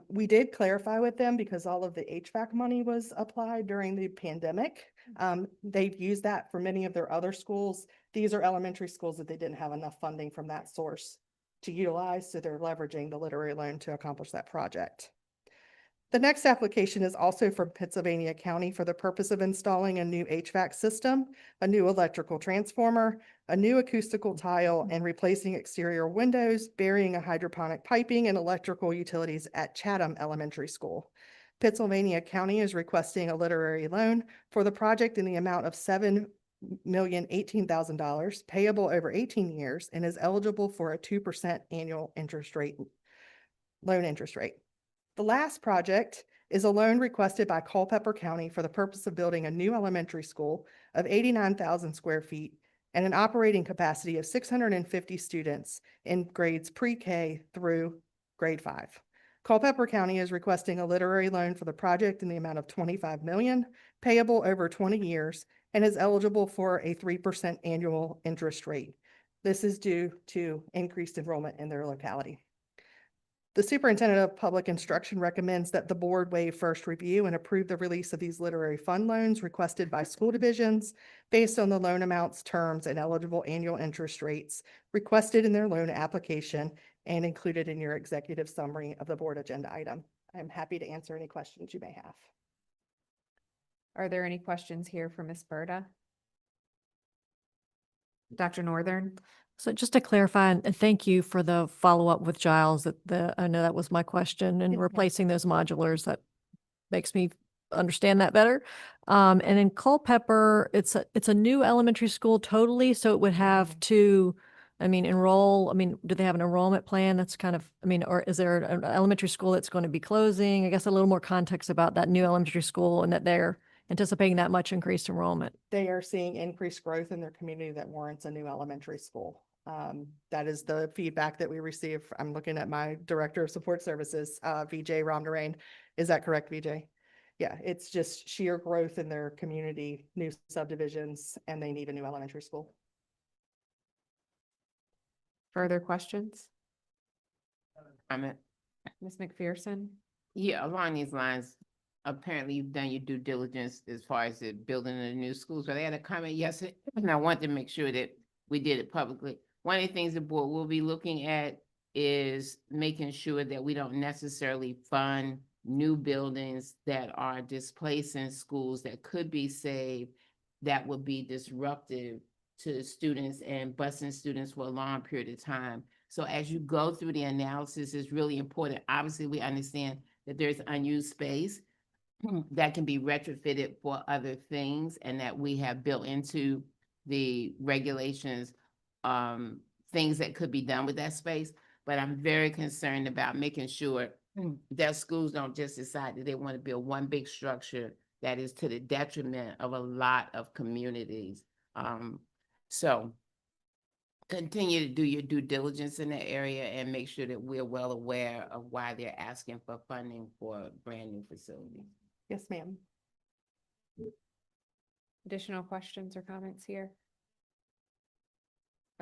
We did clarify with them because all of the HVAC money was applied during the pandemic. They've used that for many of their other schools. These are elementary schools that they didn't have enough funding from that source to utilize, so they're leveraging the literary loan to accomplish that project. The next application is also from Pittsylvania County for the purpose of installing a new HVAC system, a new electrical transformer, a new acoustical tile, and replacing exterior windows, burying a hydroponic piping and electrical utilities at Chatham Elementary School. Pittsylvania County is requesting a literary loan for the project in the amount of $7,018,000 payable over 18 years and is eligible for a 2% annual interest rate, loan interest rate. The last project is a loan requested by Culpeper County for the purpose of building a new elementary school of 89,000 square feet and an operating capacity of 650 students in grades pre-K through grade 5. Culpeper County is requesting a literary loan for the project in the amount of $25 million, payable over 20 years, and is eligible for a 3% annual interest rate. This is due to increased enrollment in their locality. The Superintendent of Public Instruction recommends that the board waive first review and approve the release of these literary fund loans requested by school divisions based on the loan amounts, terms, and eligible annual interest rates requested in their loan application and included in your executive summary of the board agenda item. I'm happy to answer any questions you may have. Are there any questions here for Ms. Berta? Dr. Northern? So just to clarify, and thank you for the follow-up with Giles, I know that was my question, and replacing those modulars, that makes me understand that better. And in Culpeper, it's a new elementary school totally, so it would have to, enroll, do they have an enrollment plan that's kind of, or is there an elementary school that's going to be closing? I guess a little more context about that new elementary school and that they're anticipating that much increased enrollment. They are seeing increased growth in their community that warrants a new elementary school. That is the feedback that we receive. I'm looking at my Director of Support Services, VJ Ramnarain. Is that correct, VJ? Yeah, it's just sheer growth in their community, new subdivisions, and they need a new elementary school. Further questions? Comment. Ms. McPherson? Yeah, along these lines, apparently you've done your due diligence as far as the building of the new schools, but I had a comment yesterday, and I wanted to make sure that we did it publicly. One of the things the board will be looking at is making sure that we don't necessarily fund new buildings that are displacing schools that could be saved, that would be disruptive to students and busing students for a long period of time. So as you go through the analysis, it's really important. Obviously, we understand that there's unused space that can be retrofitted for other things, and that we have built into the regulations things that could be done with that space. But I'm very concerned about making sure that schools don't just decide that they want to build one big structure that is to the detriment of a lot of communities. So continue to do your due diligence in that area and make sure that we're well aware of why they're asking for funding for brand new facilities. Yes, ma'am. Additional questions or comments here?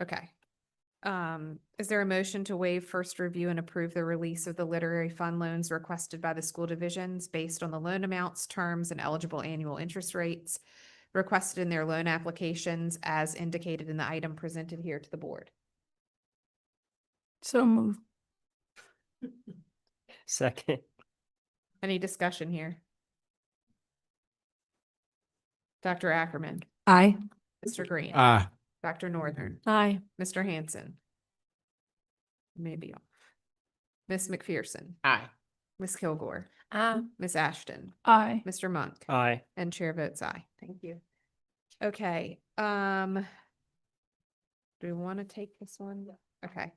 Okay. Is there a motion to waive first review and approve the release of the literary fund loans requested by the school divisions based on the loan amounts, terms, and eligible annual interest rates requested in their loan applications as indicated in the item presented here to the board? So move. Second. Any discussion here? Dr. Ackerman? Aye. Mr. Green? Aye. Dr. Northern? Aye. Mr. Hanson? Maybe off. Ms. McPherson? Aye. Ms. Kilgore? Aye. Ms. Ashton? Aye. Mr. Monk? Aye. And chair votes aye. Thank you. Okay, do we want to take this one? Okay.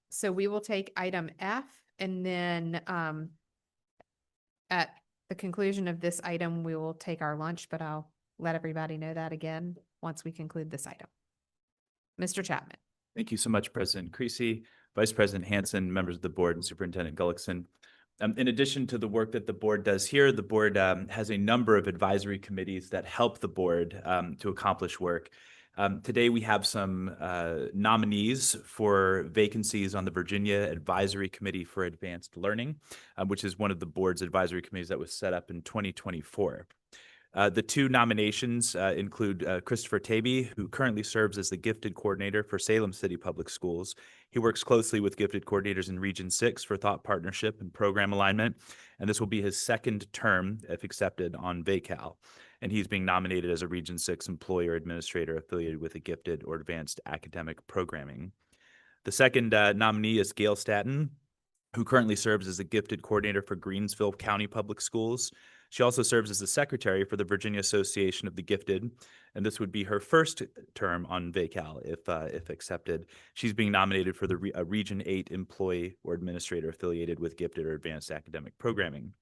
So we will take item F, and then at the conclusion of this item, we will take our lunch, but I'll let everybody know that again once we conclude this item. Mr. Chapman. Thank you so much, President Creasy, Vice President Hanson, members of the board, and Superintendent Gullickson. In addition to the work that the board does here, the board has a number of advisory committees that help the board to accomplish work. Today, we have some nominees for vacancies on the Virginia Advisory Committee for Advanced Learning, which is one of the board's advisory committees that was set up in 2024. The two nominations include Christopher Taby, who currently serves as the Gifted Coordinator for Salem City Public Schools. He works closely with gifted coordinators in Region 6 for thought partnership and program alignment, and this will be his second term, if accepted, on VACAL. And he's being nominated as a Region 6 employee or administrator affiliated with a gifted or advanced academic programming. The second nominee is Gail Staton, who currently serves as a gifted coordinator for Greensville County Public Schools. She also serves as the secretary for the Virginia Association of the Gifted, and this would be her first term on VACAL if accepted. She's being nominated for the Region 8 employee or administrator affiliated with gifted or advanced academic programming.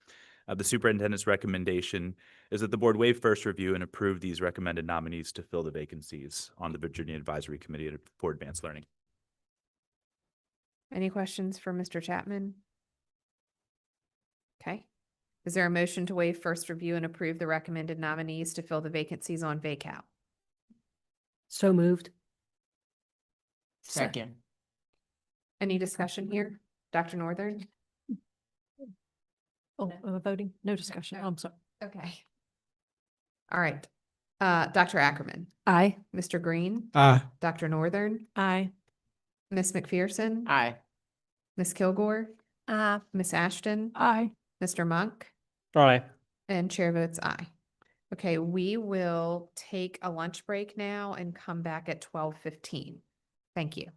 The superintendent's recommendation is that the board waive first review and approve these recommended nominees to fill the vacancies on the Virginia Advisory Committee for Advanced Learning. Any questions for Mr. Chapman? Okay. Is there a motion to waive first review and approve the recommended nominees to fill the vacancies on VACAT? So moved. Second. Any discussion here? Dr. Northern? Oh, voting, no discussion. I'm sorry. Okay. All right. Dr. Ackerman? Aye. Mr. Green? Aye. Dr. Northern? Aye. Ms. McPherson? Aye. Ms. Kilgore? Ms. Ashton? Aye. Mr. Monk? Aye. And chair votes aye. Okay, we will take a lunch break now and come back at 12:15. Thank you.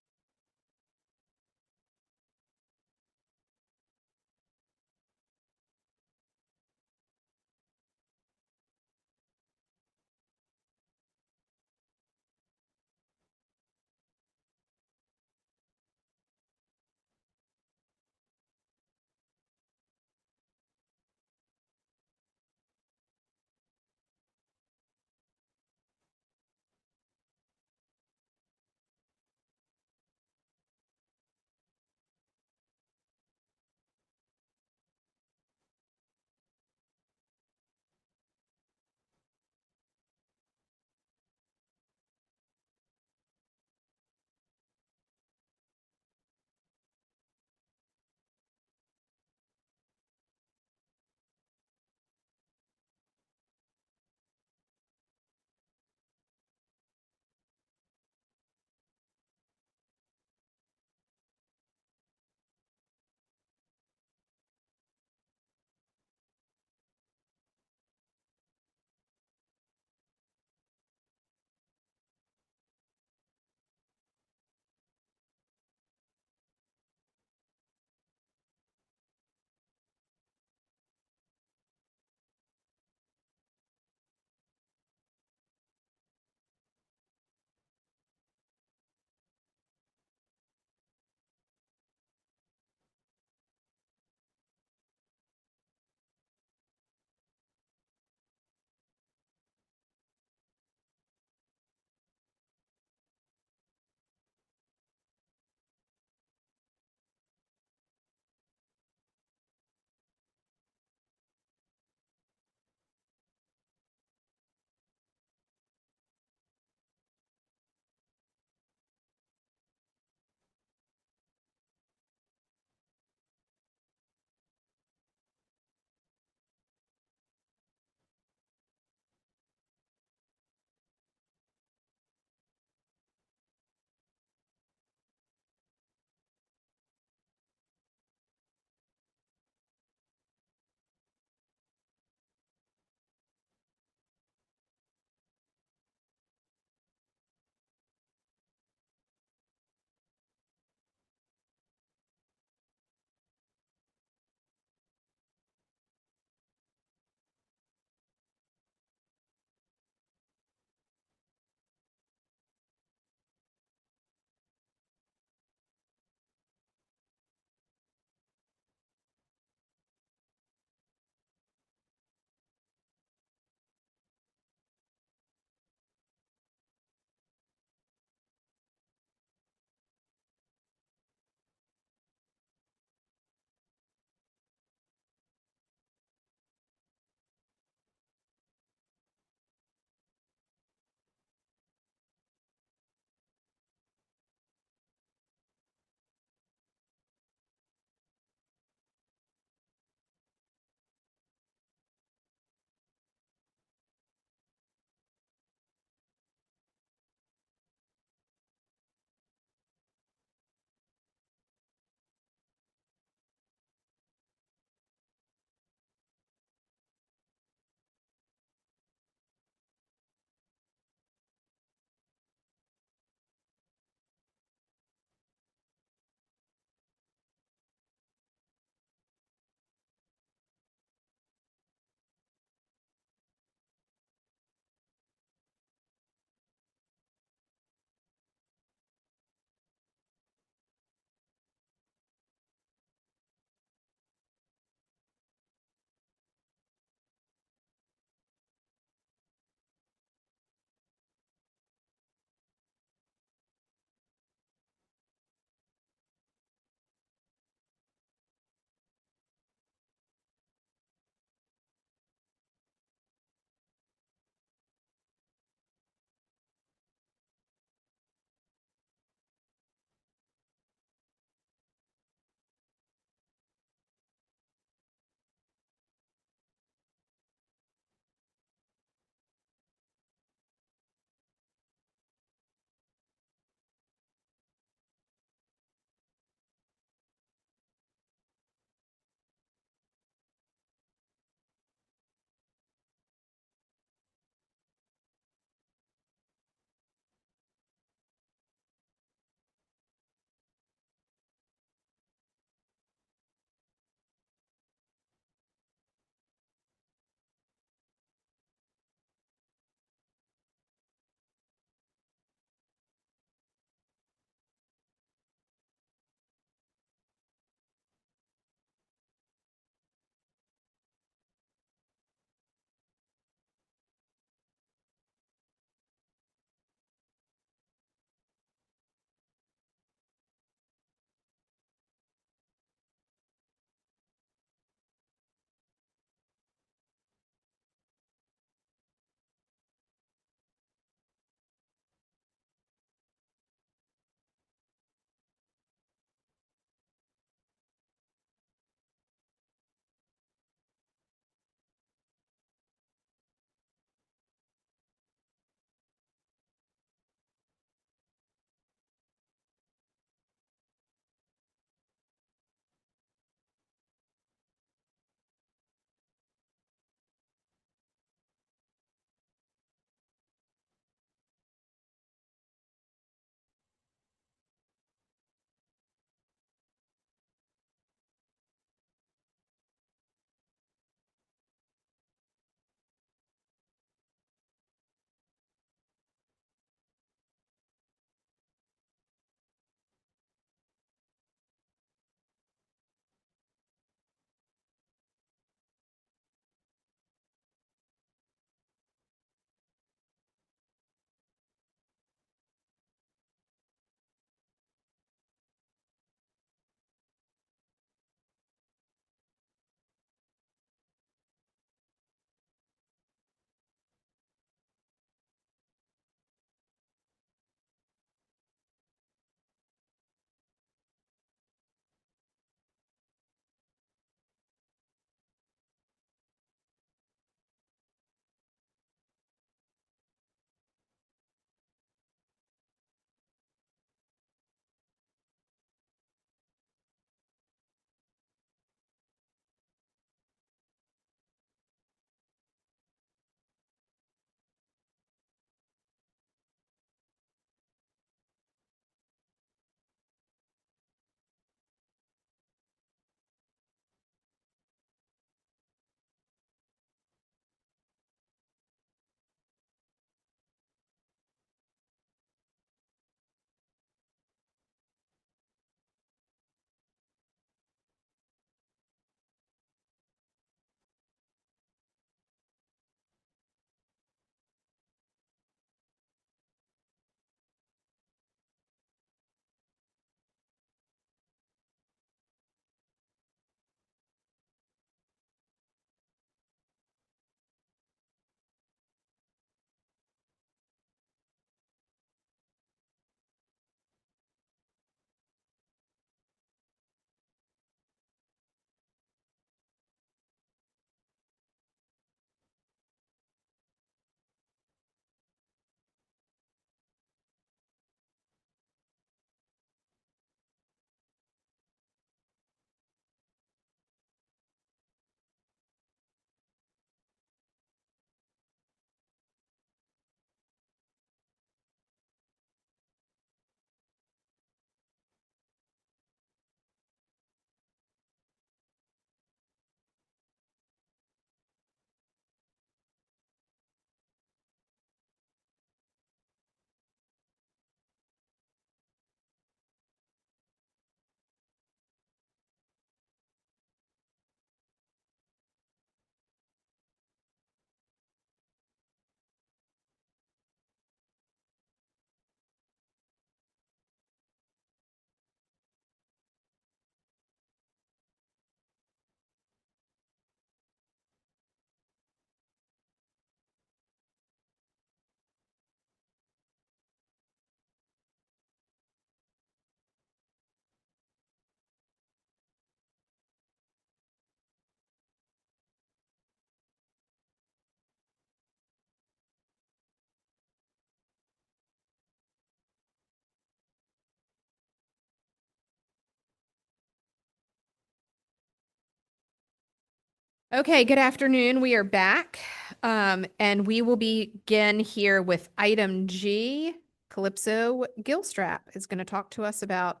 Okay, good afternoon. We are back. And we will begin here with item G. Calypso Gilstrap is going to talk to us about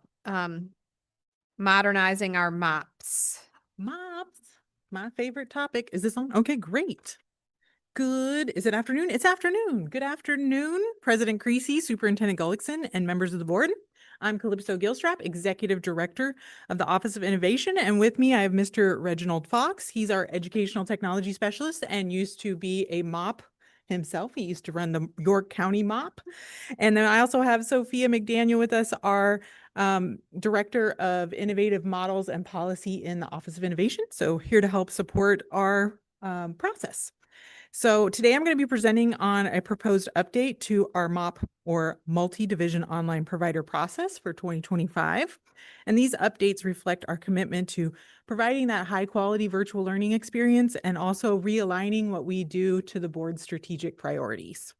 modernizing our MOPS. Mops, my favorite topic. Is this on? Okay, great. Good. Is it afternoon? It's afternoon. Good afternoon, President Creasy, Superintendent Gullickson, and members of the board. I'm Calypso Gilstrap, Executive Director of the Office of Innovation. And with me, I have Mr. Reginald Fox. He's our Educational Technology Specialist and used to be a MOP himself. He used to run the York County MOP. And then I also have Sophia McDaniel with us, our Director of Innovative Models and Policy in the Office of Innovation. So here to help support our process. So today I'm going to be presenting on a proposed update to our MOP or multi-division online provider process for 2025. And these updates reflect our commitment to providing that high quality virtual learning experience and also realigning what we do to the board's strategic priorities.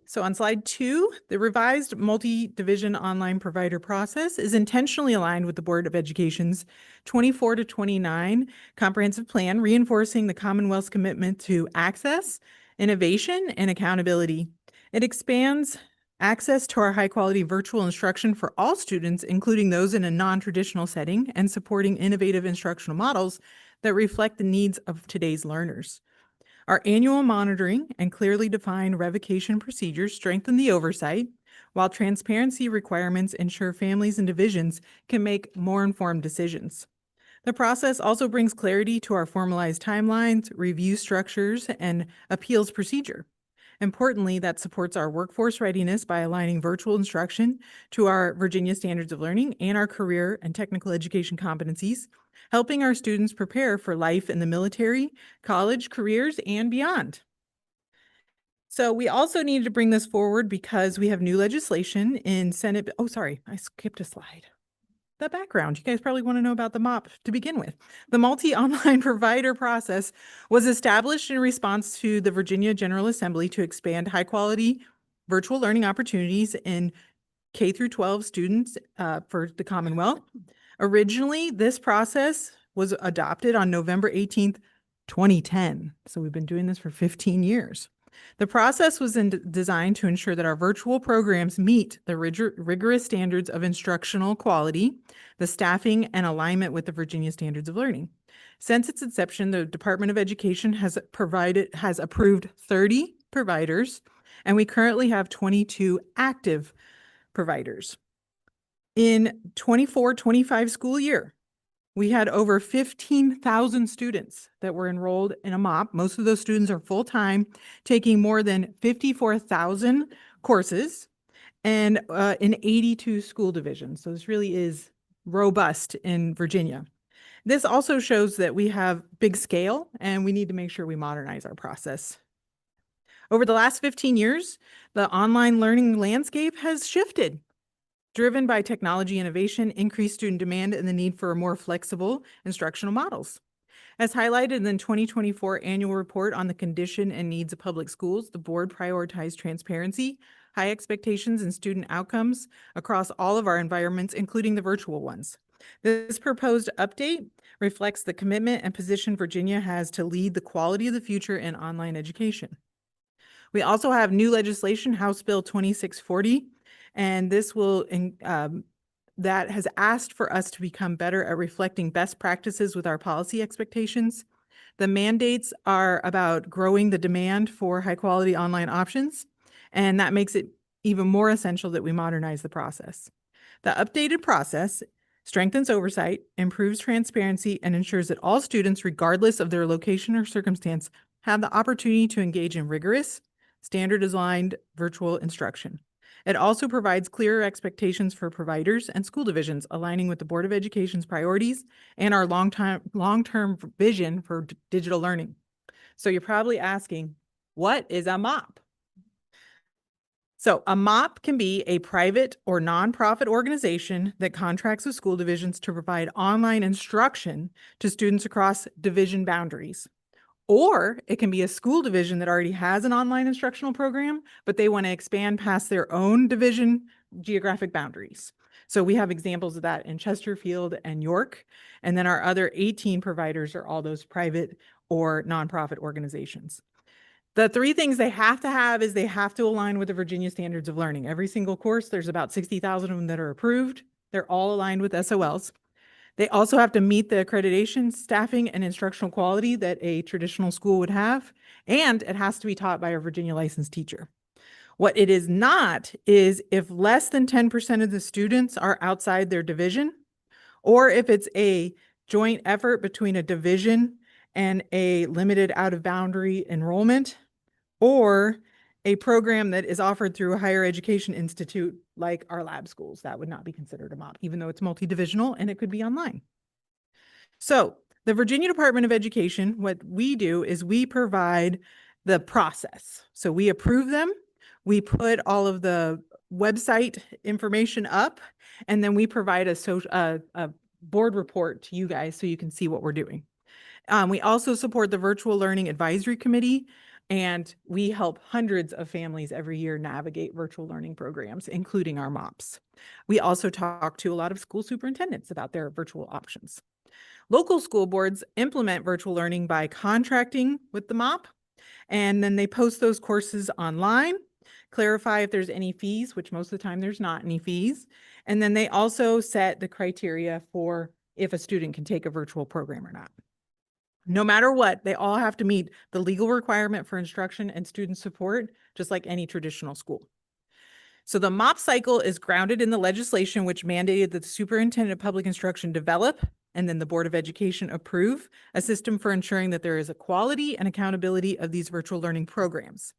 So on slide 2, the revised multi-division online provider process is intentionally aligned with the Board of Education's 24 to 29 comprehensive plan, reinforcing the Commonwealth's commitment to access, innovation, and accountability. It expands access to our high-quality virtual instruction for all students, including those in a non-traditional setting, and supporting innovative instructional models that reflect the needs of today's learners. Our annual monitoring and clearly defined revocation procedures strengthen the oversight, while transparency requirements ensure families and divisions can make more informed decisions. The process also brings clarity to our formalized timelines, review structures, and appeals procedure. Importantly, that supports our workforce readiness by aligning virtual instruction to our Virginia Standards of Learning and our career and technical education competencies, helping our students prepare for life in the military, college, careers, and beyond. So we also needed to bring this forward because we have new legislation in Senate. Oh, sorry, I skipped a slide. The background. You guys probably want to know about the MOP to begin with. The multi-online provider process was established in response to the Virginia General Assembly to expand high-quality virtual learning opportunities in K through 12 students for the Commonwealth. Originally, this process was adopted on November 18th, 2010. So we've been doing this for 15 years. The process was designed to ensure that our virtual programs meet the rigorous standards of instructional quality, the staffing, and alignment with the Virginia Standards of Learning. Since its inception, the Department of Education has approved 30 providers, and we currently have 22 active providers. In 24-25 school year, we had over 15,000 students that were enrolled in a MOP. Most of those students are full-time, taking more than 54,000 courses and in 82 school divisions. So this really is robust in Virginia. This also shows that we have big scale and we need to make sure we modernize our process. Over the last 15 years, the online learning landscape has shifted, driven by technology innovation, increased student demand, and the need for more flexible instructional models. As highlighted in the 2024 annual report on the condition and needs of public schools, the board prioritized transparency, high expectations, and student outcomes across all of our environments, including the virtual ones. This proposed update reflects the commitment and position Virginia has to lead the quality of the future in online education. We also have new legislation, House Bill 2640, and this will that has asked for us to become better at reflecting best practices with our policy expectations. The mandates are about growing the demand for high quality online options, and that makes it even more essential that we modernize the process. The updated process strengthens oversight, improves transparency, and ensures that all students, regardless of their location or circumstance, have the opportunity to engage in rigorous, standard-aligned virtual instruction. It also provides clearer expectations for providers and school divisions, aligning with the Board of Education's priorities and our long-term vision for digital learning. So you're probably asking, what is a MOP? So a MOP can be a private or nonprofit organization that contracts with school divisions to provide online instruction to students across division boundaries. Or it can be a school division that already has an online instructional program, but they want to expand past their own division geographic boundaries. So we have examples of that in Chesterfield and York. And then our other 18 providers are all those private or nonprofit organizations. The three things they have to have is they have to align with the Virginia Standards of Learning. Every single course, there's about 60,000 of them that are approved. They're all aligned with SOLs. They also have to meet the accreditation, staffing, and instructional quality that a traditional school would have, and it has to be taught by a Virginia licensed teacher. What it is not is if less than 10% of the students are outside their division, or if it's a joint effort between a division and a limited out of boundary enrollment, or a program that is offered through a higher education institute like our lab schools. That would not be considered a MOP, even though it's multi-divisional and it could be online. So the Virginia Department of Education, what we do is we provide the process. So we approve them, we put all of the website information up, and then we provide a board report to you guys so you can see what we're doing. We also support the Virtual Learning Advisory Committee, and we help hundreds of families every year navigate virtual learning programs, including our MOPS. We also talk to a lot of school superintendents about their virtual options. Local school boards implement virtual learning by contracting with the MOP, and then they post those courses online, clarify if there's any fees, which most of the time there's not any fees, and then they also set the criteria for if a student can take a virtual program or not. No matter what, they all have to meet the legal requirement for instruction and student support, just like any traditional school. So the MOP cycle is grounded in the legislation which mandated that the superintendent of public instruction develop and then the Board of Education approve a system for ensuring that there is a quality and accountability of these virtual learning programs.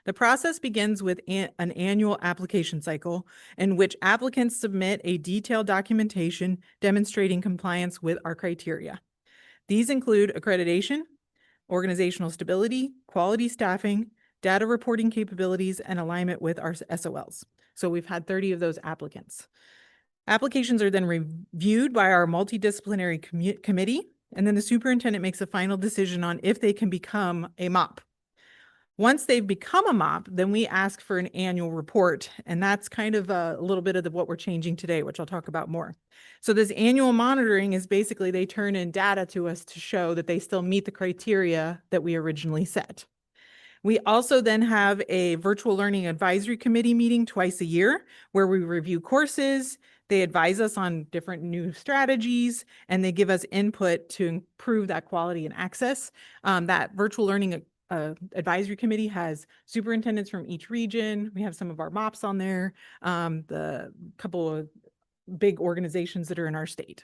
The process begins with an annual application cycle in which applicants submit a detailed documentation demonstrating compliance with our criteria. These include accreditation, organizational stability, quality staffing, data reporting capabilities, and alignment with our SOLs. So we've had 30 of those applicants. Applications are then reviewed by our multidisciplinary committee, and then the superintendent makes a final decision on if they can become a MOP. Once they've become a MOP, then we ask for an annual report, and that's kind of a little bit of what we're changing today, which I'll talk about more. So this annual monitoring is basically they turn in data to us to show that they still meet the criteria that we originally set. We also then have a virtual learning advisory committee meeting twice a year where we review courses, they advise us on different new strategies, and they give us input to improve that quality and access. That virtual learning advisory committee has superintendents from each region. We have some of our MOPs on there, the couple of big organizations that are in our state.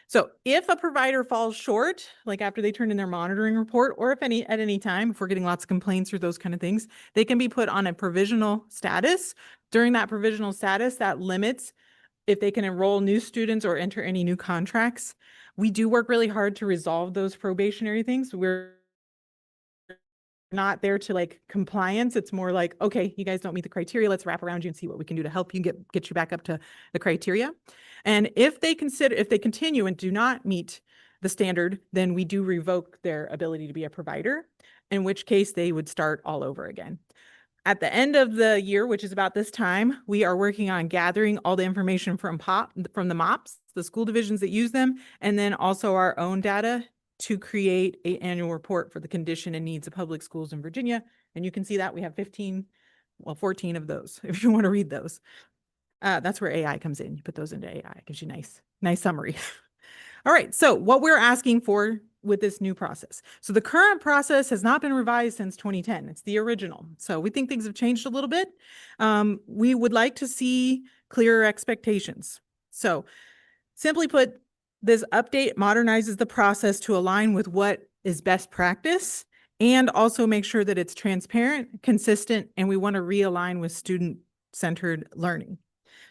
So if a provider falls short, like after they turn in their monitoring report, or if at any time, if we're getting lots of complaints or those kind of things, they can be put on a provisional status. During that provisional status, that limits if they can enroll new students or enter any new contracts. We do work really hard to resolve those probationary things. We're not there to like compliance. It's more like, okay, you guys don't meet the criteria. Let's wrap around you and see what we can do to help you get you back up to the criteria. And if they continue and do not meet the standard, then we do revoke their ability to be a provider, in which case they would start all over again. At the end of the year, which is about this time, we are working on gathering all the information from the MOPs, the school divisions that use them, and then also our own data to create an annual report for the condition and needs of public schools in Virginia. And you can see that we have 14 of those, if you want to read those. That's where AI comes in. You put those into AI, it gives you nice summary. All right, so what we're asking for with this new process. So the current process has not been revised since 2010. It's the original. So we think things have changed a little bit. We would like to see clearer expectations. So simply put, this update modernizes the process to align with what is best practice and also make sure that it's transparent, consistent, and we want to realign with student-centered learning.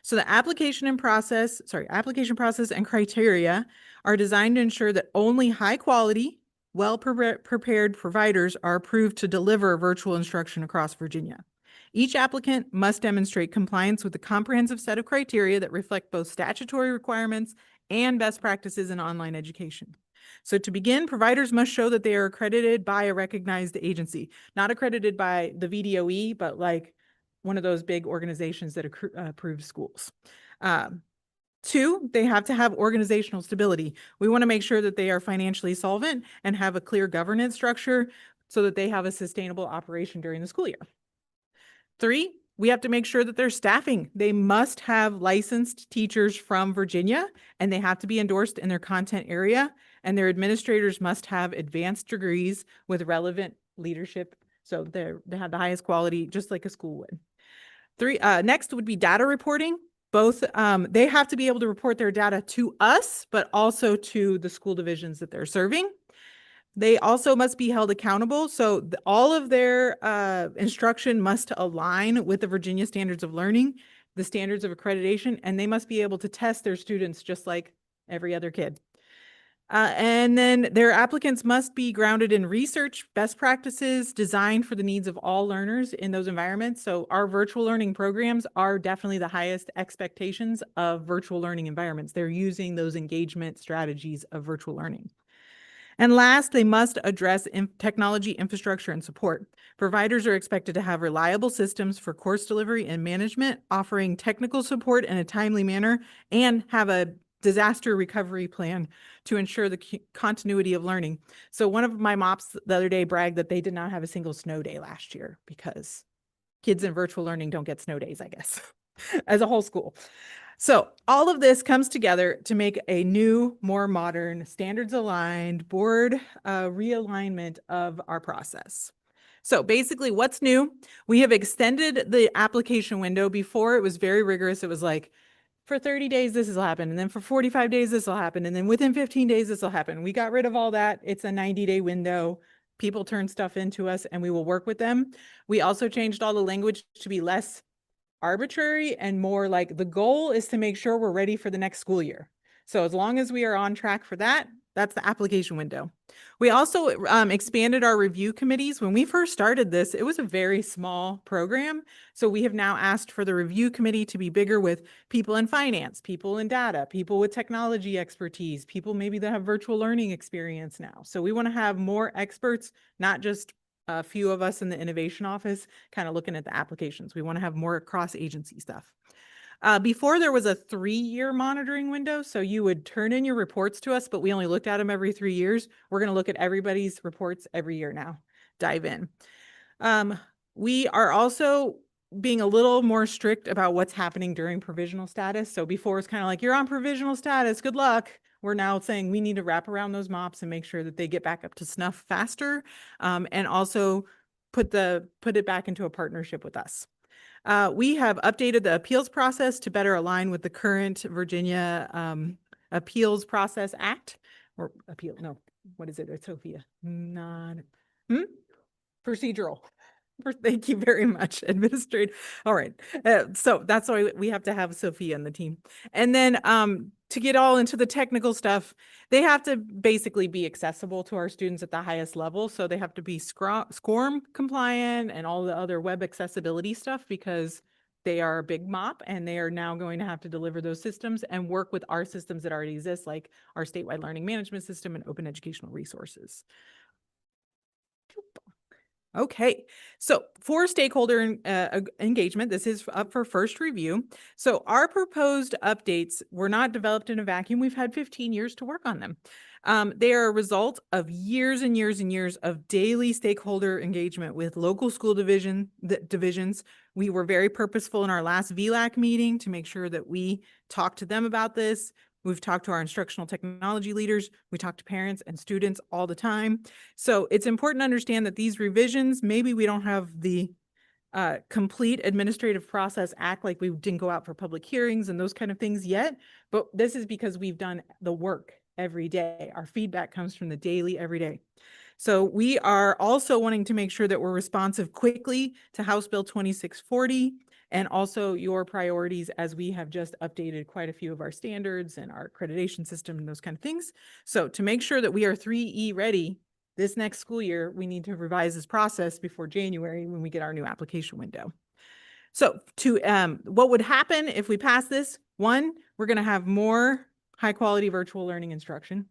So the application process and criteria are designed to ensure that only high quality, well-prepared providers are approved to deliver virtual instruction across Virginia. Each applicant must demonstrate compliance with a comprehensive set of criteria that reflect both statutory requirements and best practices in online education. So to begin, providers must show that they are accredited by a recognized agency, not accredited by the VDOE, but like one of those big organizations that approve schools. 2, they have to have organizational stability. We want to make sure that they are financially solvent and have a clear governance structure so that they have a sustainable operation during the school year. 3, we have to make sure that they're staffing. They must have licensed teachers from Virginia, and they have to be endorsed in their content area, and their administrators must have advanced degrees with relevant leadership. So they have the highest quality, just like a school would. 3, next would be data reporting. Both, they have to be able to report their data to us, but also to the school divisions that they're serving. They also must be held accountable. So all of their instruction must align with the Virginia Standards of Learning, the standards of accreditation, and they must be able to test their students just like every other kid. And then their applicants must be grounded in research, best practices designed for the needs of all learners in those environments. So our virtual learning programs are definitely the highest expectations of virtual learning environments. They're using those engagement strategies of virtual learning. And last, they must address technology infrastructure and support. Providers are expected to have reliable systems for course delivery and management, offering technical support in a timely manner, and have a disaster recovery plan to ensure the continuity of learning. So one of my MOPs the other day bragged that they did not have a single snow day last year because kids in virtual learning don't get snow days, I guess, as a whole school. So all of this comes together to make a new, more modern, standards-aligned board realignment of our process. So basically what's new, we have extended the application window. Before it was very rigorous. It was like, for 30 days, this will happen. And then for 45 days, this will happen. And then within 15 days, this will happen. We got rid of all that. It's a 90-day window. People turn stuff into us and we will work with them. We also changed all the language to be less arbitrary and more like the goal is to make sure we're ready for the next school year. So as long as we are on track for that, that's the application window. We also expanded our review committees. When we first started this, it was a very small program. So we have now asked for the review committee to be bigger with people in finance, people in data, people with technology expertise, people maybe that have virtual learning experience now. So we want to have more experts, not just a few of us in the innovation office kind of looking at the applications. We want to have more cross-agency stuff. Before there was a 3-year monitoring window, so you would turn in your reports to us, but we only looked at them every 3 years. We're going to look at everybody's reports every year now. Dive in. We are also being a little more strict about what's happening during provisional status. So before it's kind of like, you're on provisional status, good luck. We're now saying we need to wrap around those MOPS and make sure that they get back up to snuff faster, and also put it back into a partnership with us. We have updated the appeals process to better align with the current Virginia Appeals Process Act, or appeal, no, what is it? It's Sophia. Procedural. Thank you very much, administrative. All right. So that's why we have to have Sophia on the team. And then to get all into the technical stuff, they have to basically be accessible to our students at the highest level. So they have to be SCORM compliant and all the other web accessibility stuff because they are a big MOP and they are now going to have to deliver those systems and work with our systems that already exist, like our statewide learning management system and open educational resources. Okay, so for stakeholder engagement, this is up for first review. So our proposed updates were not developed in a vacuum. We've had 15 years to work on them. They are a result of years and years and years of daily stakeholder engagement with local school divisions. We were very purposeful in our last VLAC meeting to make sure that we talked to them about this. We've talked to our instructional technology leaders. We talk to parents and students all the time. So it's important to understand that these revisions, maybe we don't have the complete administrative process act, like we didn't go out for public hearings and those kind of things yet, but this is because we've done the work every day. Our feedback comes from the daily, every day. So we are also wanting to make sure that we're responsive quickly to House Bill 2640 and also your priorities as we have just updated quite a few of our standards and our accreditation system and those kind of things. So to make sure that we are 3E ready this next school year, we need to revise this process before January when we get our new application window. So to what would happen if we pass this? 1, we're going to have more high quality virtual learning instruction.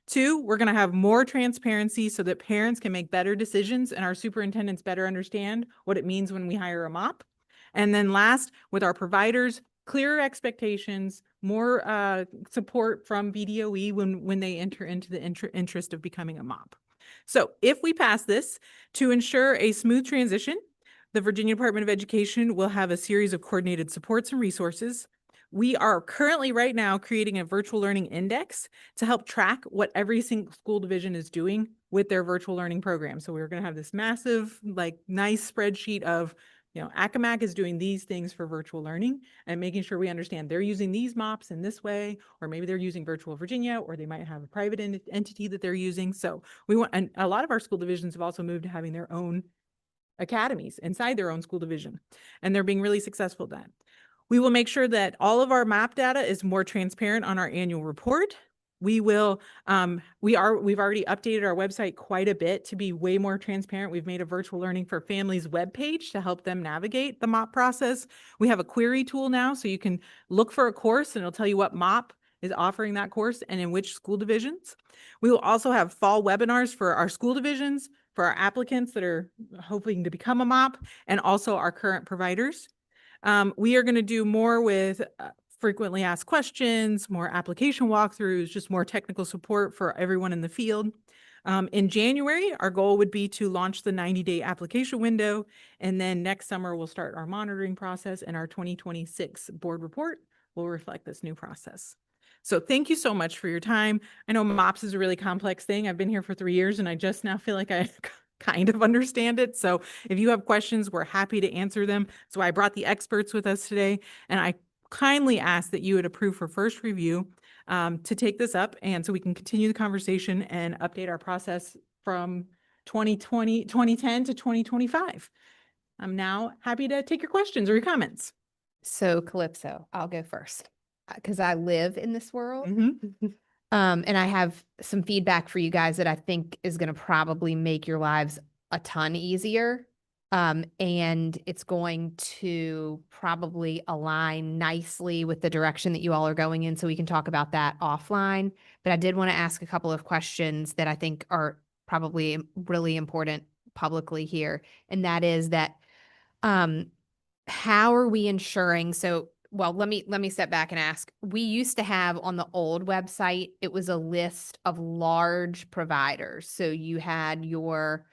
2, we're going to have more transparency so that parents can make better decisions and our superintendents better understand what it means when we hire a MOP. And then last, with our providers, clearer expectations, more support from VDOE when they enter into the interest of becoming a MOP. So if we pass this, to ensure a smooth transition, the Virginia Department of Education will have a series of coordinated supports and resources. We are currently right now creating a virtual learning index to help track what every single school division is doing with their virtual learning program. So we're going to have this massive, like, nice spreadsheet of, ACAMAC is doing these things for virtual learning and making sure we understand they're using these MOPs in this way, or maybe they're using Virtual Virginia, or they might have a private entity that they're using. So we want, and a lot of our school divisions have also moved to having their own academies inside their own school division, and they're being really successful at that. We will make sure that all of our MAP data is more transparent on our annual report. We will, we've already updated our website quite a bit to be way more transparent. We've made a virtual learning for families webpage to help them navigate the MOP process. We have a query tool now, so you can look for a course and it'll tell you what MOP is offering that course and in which school divisions. We will also have fall webinars for our school divisions, for our applicants that are hoping to become a MOP, and also our current providers. We are going to do more with frequently asked questions, more application walkthroughs, just more technical support for everyone in the field. In January, our goal would be to launch the 90-day application window, and then next summer we'll start our monitoring process, and our 2026 board report will reflect this new process. So thank you so much for your time. I know MOPS is a really complex thing. I've been here for 3 years and I just now feel like I kind of understand it. So if you have questions, we're happy to answer them. So I brought the experts with us today, and I kindly ask that you would approve for first review to take this up, and so we can continue the conversation and update our process from 2010 to 2025. I'm now happy to take your questions or your comments. So Calypso, I'll go first because I live in this world. Mm-hmm. And I have some feedback for you guys that I think is going to probably make your lives a ton easier. And it's going to probably align nicely with the direction that you all are going in. So we can talk about that offline. But I did want to ask a couple of questions that I think are probably really important publicly here. And that is that, how are we ensuring? So, well, let me step back and ask. We used to have on the old website, it was a list of large providers. So you had your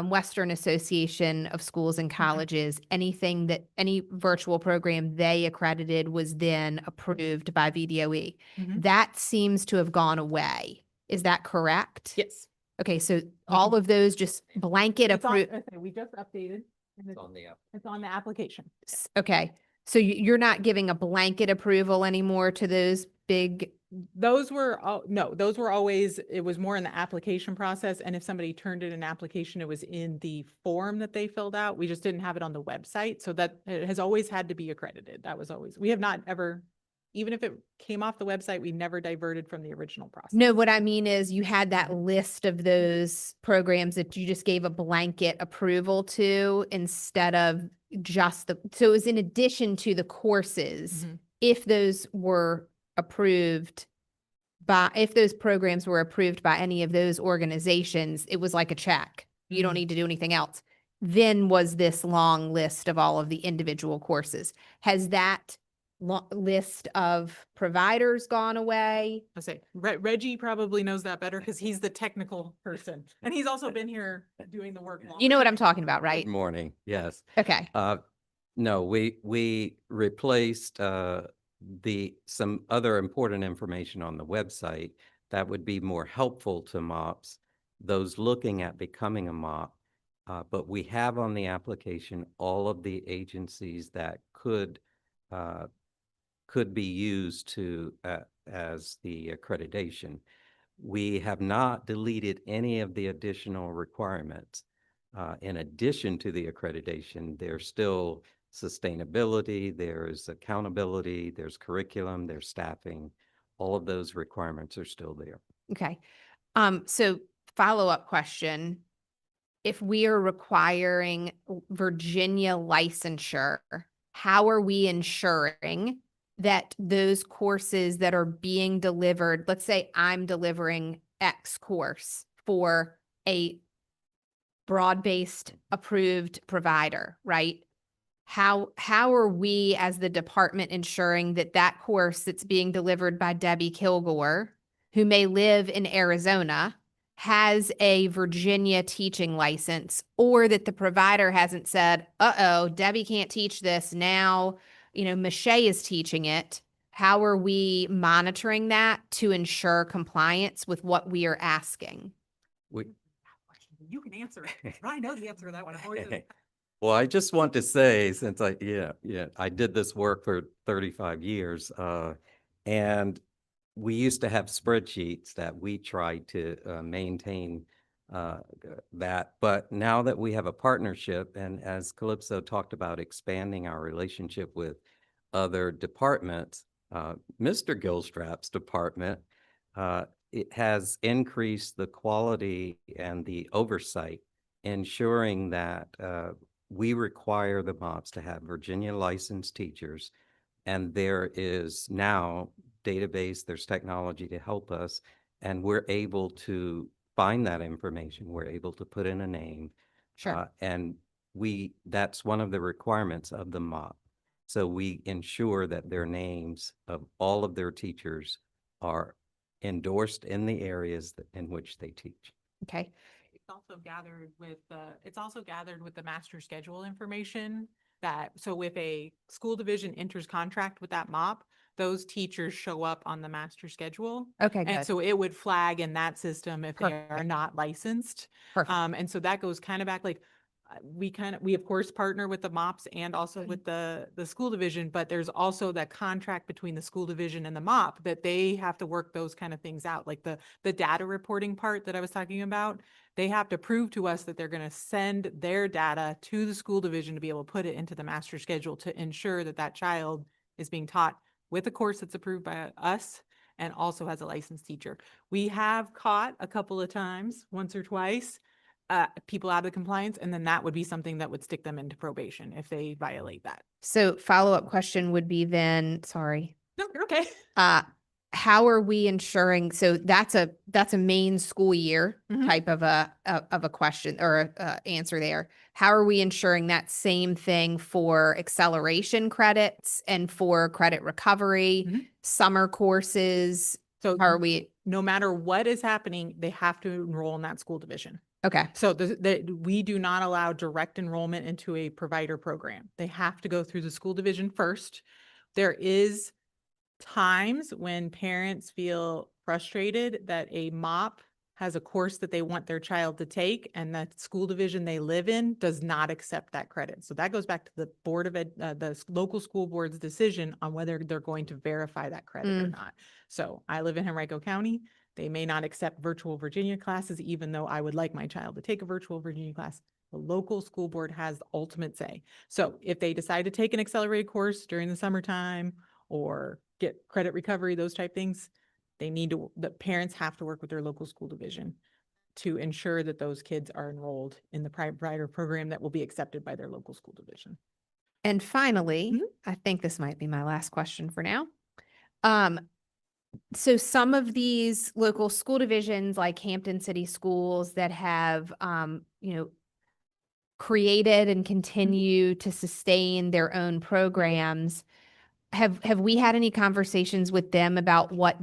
Western Association of Schools and Colleges, anything that any virtual program they accredited was then approved by VDOE. That seems to have gone away. Is that correct? Yes. Okay, so all of those just blanket approved. Okay, we just updated. It's on the application. Okay, so you're not giving a blanket approval anymore to those big. Those were no, those were always, it was more in the application process. And if somebody turned in an application, it was in the form that they filled out. We just didn't have it on the website. So that it has always had to be accredited. That was always, we have not ever, even if it came off the website, we never diverted from the original process. No, what I mean is you had that list of those programs that you just gave a blanket approval to instead of just so it was in addition to the courses, if those were approved if those programs were approved by any of those organizations, it was like a check. You don't need to do anything else. Then was this long list of all of the individual courses. Has that list of providers gone away? I say Reggie probably knows that better because he's the technical person, and he's also been here doing the work. You know what I'm talking about, right? Good morning. Yes. Okay. No, we replaced some other important information on the website that would be more helpful to MOPs, those looking at becoming a MOP. But we have on the application all of the agencies that could be used to as the accreditation. We have not deleted any of the additional requirements. In addition to the accreditation, there's still sustainability, there's accountability, there's curriculum, there's staffing. All of those requirements are still there. Okay. So follow-up question. If we are requiring Virginia licensure, how are we ensuring that those courses that are being delivered, let's say I'm delivering X course for a broad-based approved provider, right? how are we as the department ensuring that that course that's being delivered by Debbie Kilgore, who may live in Arizona, has a Virginia teaching license, or that the provider hasn't said, uh-oh, Debbie can't teach this now, Michelle is teaching it. How are we monitoring that to ensure compliance with what we are asking? We, You can answer it. I know the answer to that one. I've always Well, I just want to say, since I did this work for 35 years, and we used to have spreadsheets that we tried to maintain that. But now that we have a partnership, and as Calypso talked about expanding our relationship with other departments, Mr. Gilstrap's department, it has increased the quality and the oversight, ensuring that we require the MOPS to have Virginia licensed teachers, and there is now database, there's technology to help us, and we're able to find that information. We're able to put in a name. Sure. And that's one of the requirements of the MOP. So we ensure that their names of all of their teachers are endorsed in the areas in which they teach. Okay. It's also gathered with the master schedule information so if a school division enters contract with that MOP, those teachers show up on the master schedule. Okay, And good. so it would flag in that system if they are Perfect. not licensed. Perfect. And so that goes kind of back, like, we of course partner with the MOPS and also with the school division, but there's also that contract between the school division and the MOP that they have to work those kind of things out. Like the data reporting part that I was talking about, they have to prove to us that they're going to send their data to the school division to be able to put it into the master schedule to ensure that that child is being taught with a course that's approved by us and also has a licensed teacher. We have caught a couple of times, once or twice, people out of compliance, and then that would be something that would stick them into probation if they violate that. So follow-up question would be then, sorry. No, you're okay. How are we ensuring, so that's a main school year Mhm. type of a question or answer there. How are we ensuring that same thing for acceleration credits and for credit recovery, summer courses? So How are we? no matter what is happening, they have to enroll in that school division. Okay. So we do not allow direct enrollment into a provider program. They have to go through the school division first. There is times when parents feel frustrated that a MOP has a course that they want their child to take and that school division they live in does not accept that credit. So that goes back to the the local school board's decision on whether they're going to verify that credit or not. So I live in Henrico County. They may not accept virtual Virginia classes, even though I would like my child to take a virtual Virginia class. The local school board has the ultimate say. So if they decide to take an accelerated course during the summertime or get credit recovery, those type things, the parents have to work with their local school division to ensure that those kids are enrolled in the provider program that will be accepted by their local school division. And finally, I think this might be my last question for now. So some of these local school divisions like Hampton City Schools that have, created and continue to sustain their own programs, have we had any conversations with them about what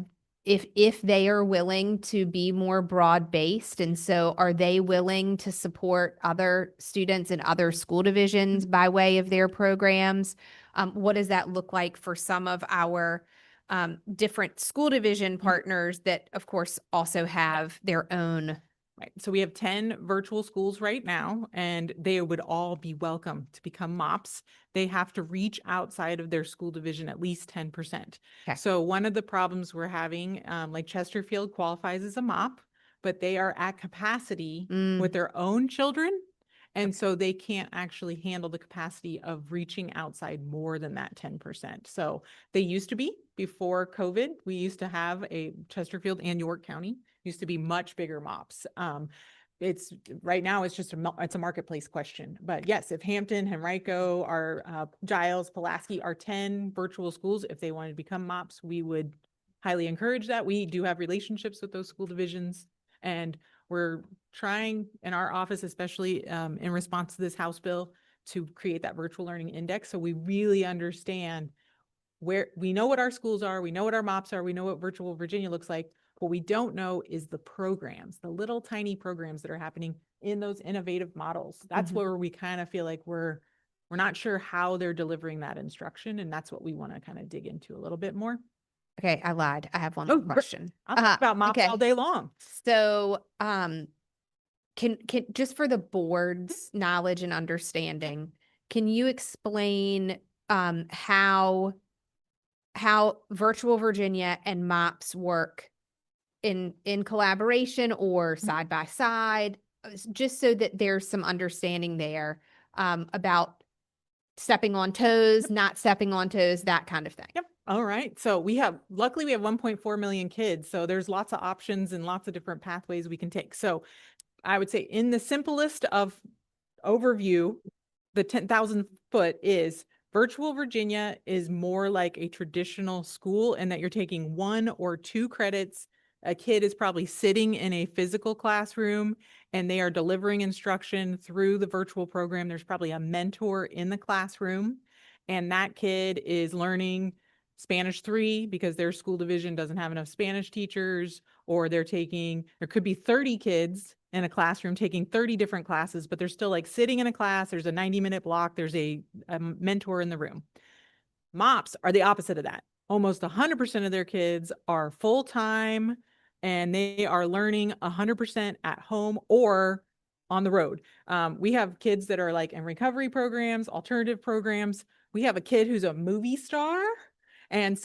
if they are willing to be more broad-based? And so are they willing to support other students in other school divisions by way of their programs? What does that look like for some of our different school division partners that, of course, also have their own? Right. So we have 10 virtual schools right now, and they would all be welcome to become MOPS. They have to reach outside of their school division at least 10%. Okay. So one of the problems we're having, like Chesterfield qualifies as a MOP, but they are at capacity with their own children. And so they can't actually handle the capacity of reaching outside more than that 10%. So they used to be, before COVID, we used to have a Chesterfield and York County used to be much bigger MOPS. It's right now it's just it's a marketplace question. But yes, if Hampton, Henrico, Giles, Pulaski are 10 virtual schools, if they wanted to become MOPS, we would highly encourage that. We do have relationships with those school divisions, and we're trying in our office, especially in response to this House bill, to create that virtual learning index. So we really understand where we know what our schools are, we know what our MOPS are, we know what virtual Virginia looks like. What we don't know is the programs, the little tiny programs that are happening in those innovative models. That's where we kind of feel like we're not sure how they're delivering that instruction. And that's what we want to kind of dig into a little bit more. Okay, I lied. I have one more question. I'll talk about MOPS all day long. So, can just for the board's knowledge and understanding, can you explain how Virtual Virginia and MOPS work in collaboration or side by side, just so that there's some understanding there about stepping on toes, not stepping on toes, that kind of thing. Yep. All right. So luckily we have 1.4 million kids. So there's lots of options and lots of different pathways we can take. So I would say in the simplest of overview, the 10,000 foot is Virtual Virginia is more like a traditional school in that you're taking 1 or 2 credits. A kid is probably sitting in a physical classroom and they are delivering instruction through the virtual program. There's probably a mentor in the classroom, and that kid is learning Spanish 3 because their school division doesn't have enough Spanish teachers, or there could be 30 kids in a classroom taking 30 different classes, but they're still like sitting in a class. There's a 90-minute block. There's a mentor in the room. MOPS are the opposite of that. Almost 100% of their kids are full-time and they are learning 100% at home or on the road. We have kids that are like in recovery programs, alternative programs. We have a kid who's a movie star. And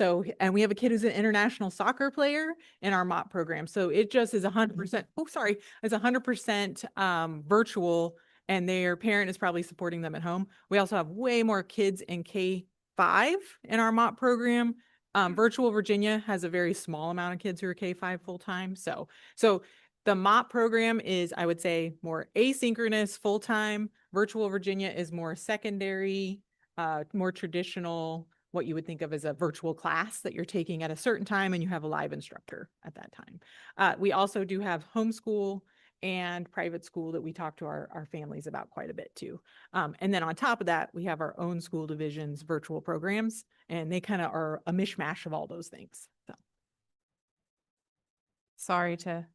we have a kid who's an international soccer player in our MOP program. So it just is 100%. Oh, sorry. It's 100% virtual, and their parent is probably supporting them at home. We also have way more kids in K-5 in our MOP program. Virtual Virginia has a very small amount of kids who are K-5 full-time. So the MOP program is, I would say, more asynchronous full-time. Virtual Virginia is more secondary, more traditional, what you would think of as a virtual class that you're taking at a certain time and you have a live instructor at that time. We also do have homeschool and private school that we talk to our families about quite a bit too. And then on top of that, we have our own school divisions virtual programs, and they kind of are a mishmash of all those things. So. Sorry to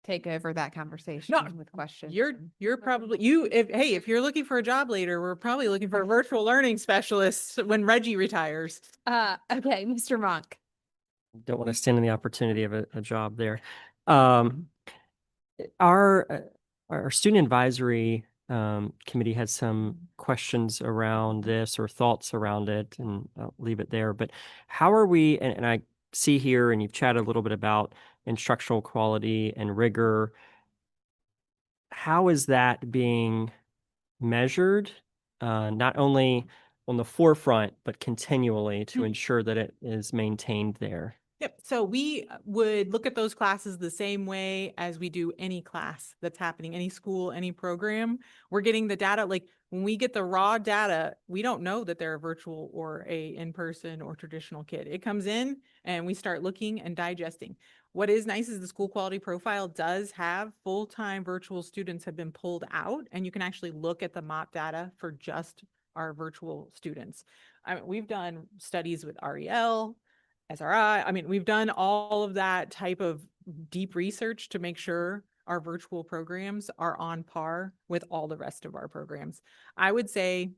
take over that conversation with questions. You're probably if you're looking for a job later, we're probably looking for a virtual learning specialist when Reggie retires. Okay, Mr. Monk. Don't want to stand in the opportunity of a job there. Our student advisory committee had some questions around this or thoughts around it, and I'll leave it there. But how are we, and I see here, and you've chatted a little bit about instructional quality and rigor. How is that being measured, not only on the forefront, but continually to ensure that it is maintained there? Yep. So we would look at those classes the same way as we do any class that's happening, any school, any program. We're getting the data. Like when we get the raw data, we don't know that they're a virtual or a in-person or traditional kid. It comes in and we start looking and digesting. What is nice is the school quality profile does have full-time virtual students have been pulled out, and you can actually look at the MOP data for just our virtual students. We've done studies with REL, SRI. We've done all of that type of deep research to make sure our virtual programs are on par with all the rest of our programs. I would say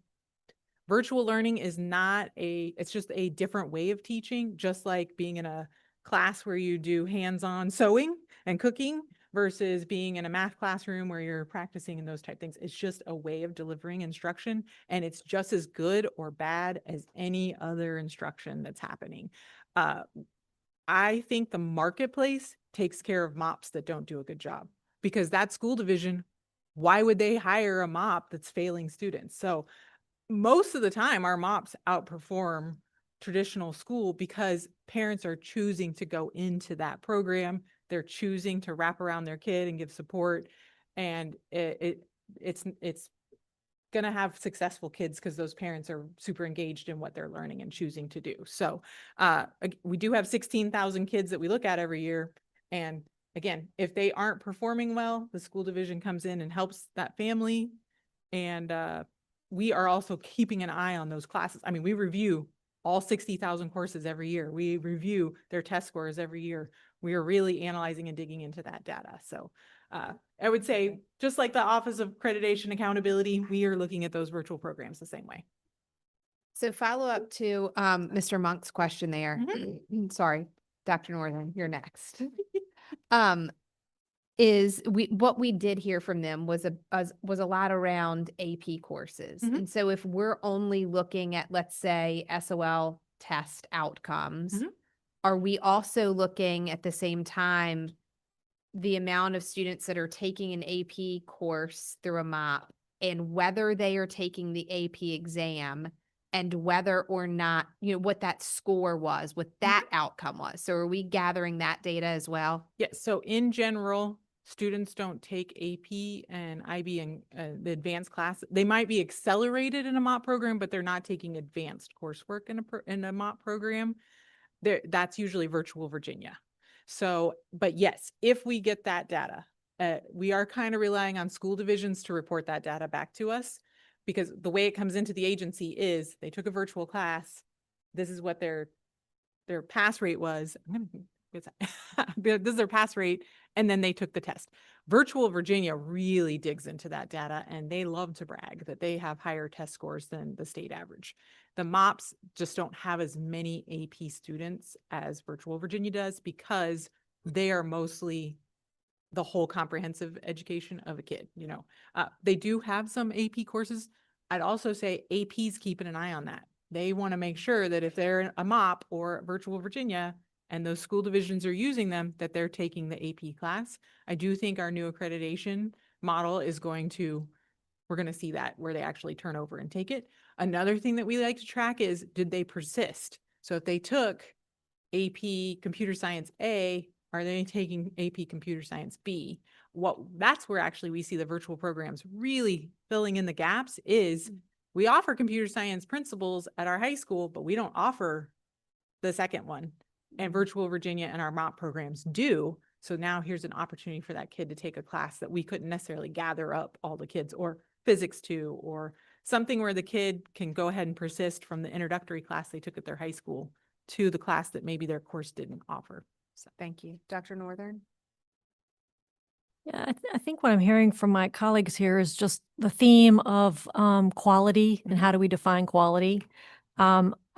virtual learning is it's just a different way of teaching, just like being in a class where you do hands-on sewing and cooking versus being in a math classroom where you're practicing and those type things. It's just a way of delivering instruction, and it's just as good or bad as any other instruction that's happening. I think the marketplace takes care of MOPs that don't do a good job, because that school division, why would they hire a MOP that's failing students? So most of the time our MOPs outperform traditional school because parents are choosing to go into that program. They're choosing to wrap around their kid and give support. And it's going to have successful kids because those parents are super engaged in what they're learning and choosing to do. So we do have 16,000 kids that we look at every year. And again, if they aren't performing well, the school division comes in and helps that family and we are also keeping an eye on those classes. I mean, we review all 60,000 courses every year. We review their test scores every year. We are really analyzing and digging into that data. So I would say, just like the Office of Accreditation Accountability, we are looking at those virtual programs the same way. So follow up to Mr. Monk's question there. Sorry, Dr. Northern, you're next. Is what we did hear from them was a lot around AP courses. And so if we're only looking at, let's say, SOL test outcomes, are we also looking at the same time the amount of students that are taking an AP course through a MOP and whether they are taking the AP exam and whether or not, what that score was, what that outcome was? So are we gathering that data as well? Yes. So in general, students don't take AP and IB and the advanced class. They might be accelerated in a MOP program, but they're not taking advanced coursework in a MOP program. That's usually Virtual Virginia. So, but yes, if we get that data, we are kind of relying on school divisions to report that data back to us, because the way it comes into the agency is they took a virtual class. This is what their pass rate was. This is their pass rate, and then they took the test. Virtual Virginia really digs into that data, and they love to brag that they have higher test scores than the state average. The MOPS just don't have as many AP students as Virtual Virginia does, because they are mostly the whole comprehensive education of a kid. They do have some AP courses. I'd also say AP's keeping an eye on that. They want to make sure that if they're a MOP or Virtual Virginia and those school divisions are using them, that they're taking the AP class. I do think our new accreditation model is we're going to see that where they actually turn over and take it. Another thing that we like to track is, did they persist? So if they took AP Computer Science A, are they taking AP Computer Science B? That's where actually we see the virtual programs really filling in the gaps. Is we offer computer science principles at our high school, but we don't offer the second one. And Virtual Virginia and our MOP programs do. So now here's an opportunity for that kid to take a class that we couldn't necessarily gather up all the kids, or physics 2, or something where the kid can go ahead and persist from the introductory class they took at their high school to the class that maybe their course didn't offer. So thank you. Dr. Northern? Yeah, I think what I'm hearing from my colleagues here is just the theme of quality and how do we define quality.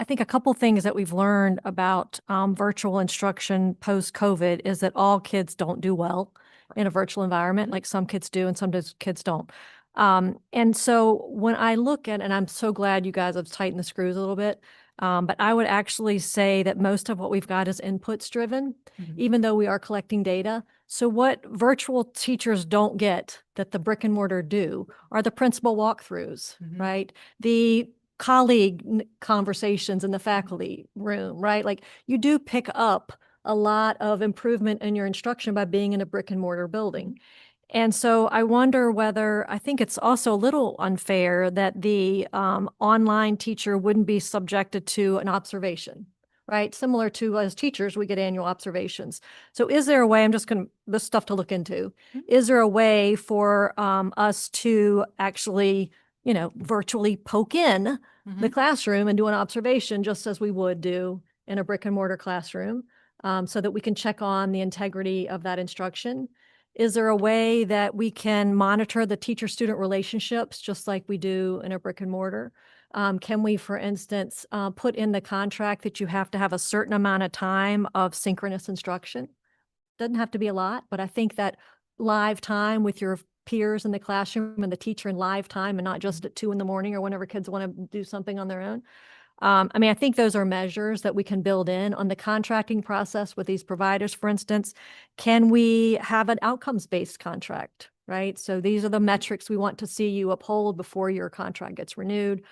I think a couple things that we've learned about virtual instruction post-COVID is that all kids don't do well in a virtual environment, like some kids do and some kids don't. And so when I look at, and I'm so glad you guys have tightened the screws a little bit, but I would actually say that most of what we've got is inputs driven, even though we are collecting data. So what virtual teachers don't get that the brick and mortar do are the principal walkthroughs, right? The colleague conversations in the faculty room, right? Like you do pick up a lot of improvement in your instruction by being in a brick and mortar building. And so I wonder whether, I think it's also a little unfair that the online teacher wouldn't be subjected to an observation, right? Similar to as teachers, we get annual observations. So is there a way, this stuff to look into, is there a way for us to actually, virtually poke in the classroom and do an observation just as we would do in a brick and mortar classroom, so that we can check on the integrity of that instruction? Is there a way that we can monitor the teacher-student relationships just like we do in a brick and mortar? Can we, for instance, put in the contract that you have to have a certain amount of time of synchronous instruction? Doesn't have to be a lot, but I think that live time with your peers in the classroom and the teacher in live time and not just at 2 a.m. or whenever kids want to do something on their own. I think those are measures that we can build in on the contracting process with these providers. For instance, can we have an outcomes-based contract, right? So these are the metrics we want to see you uphold before your contract gets renewed,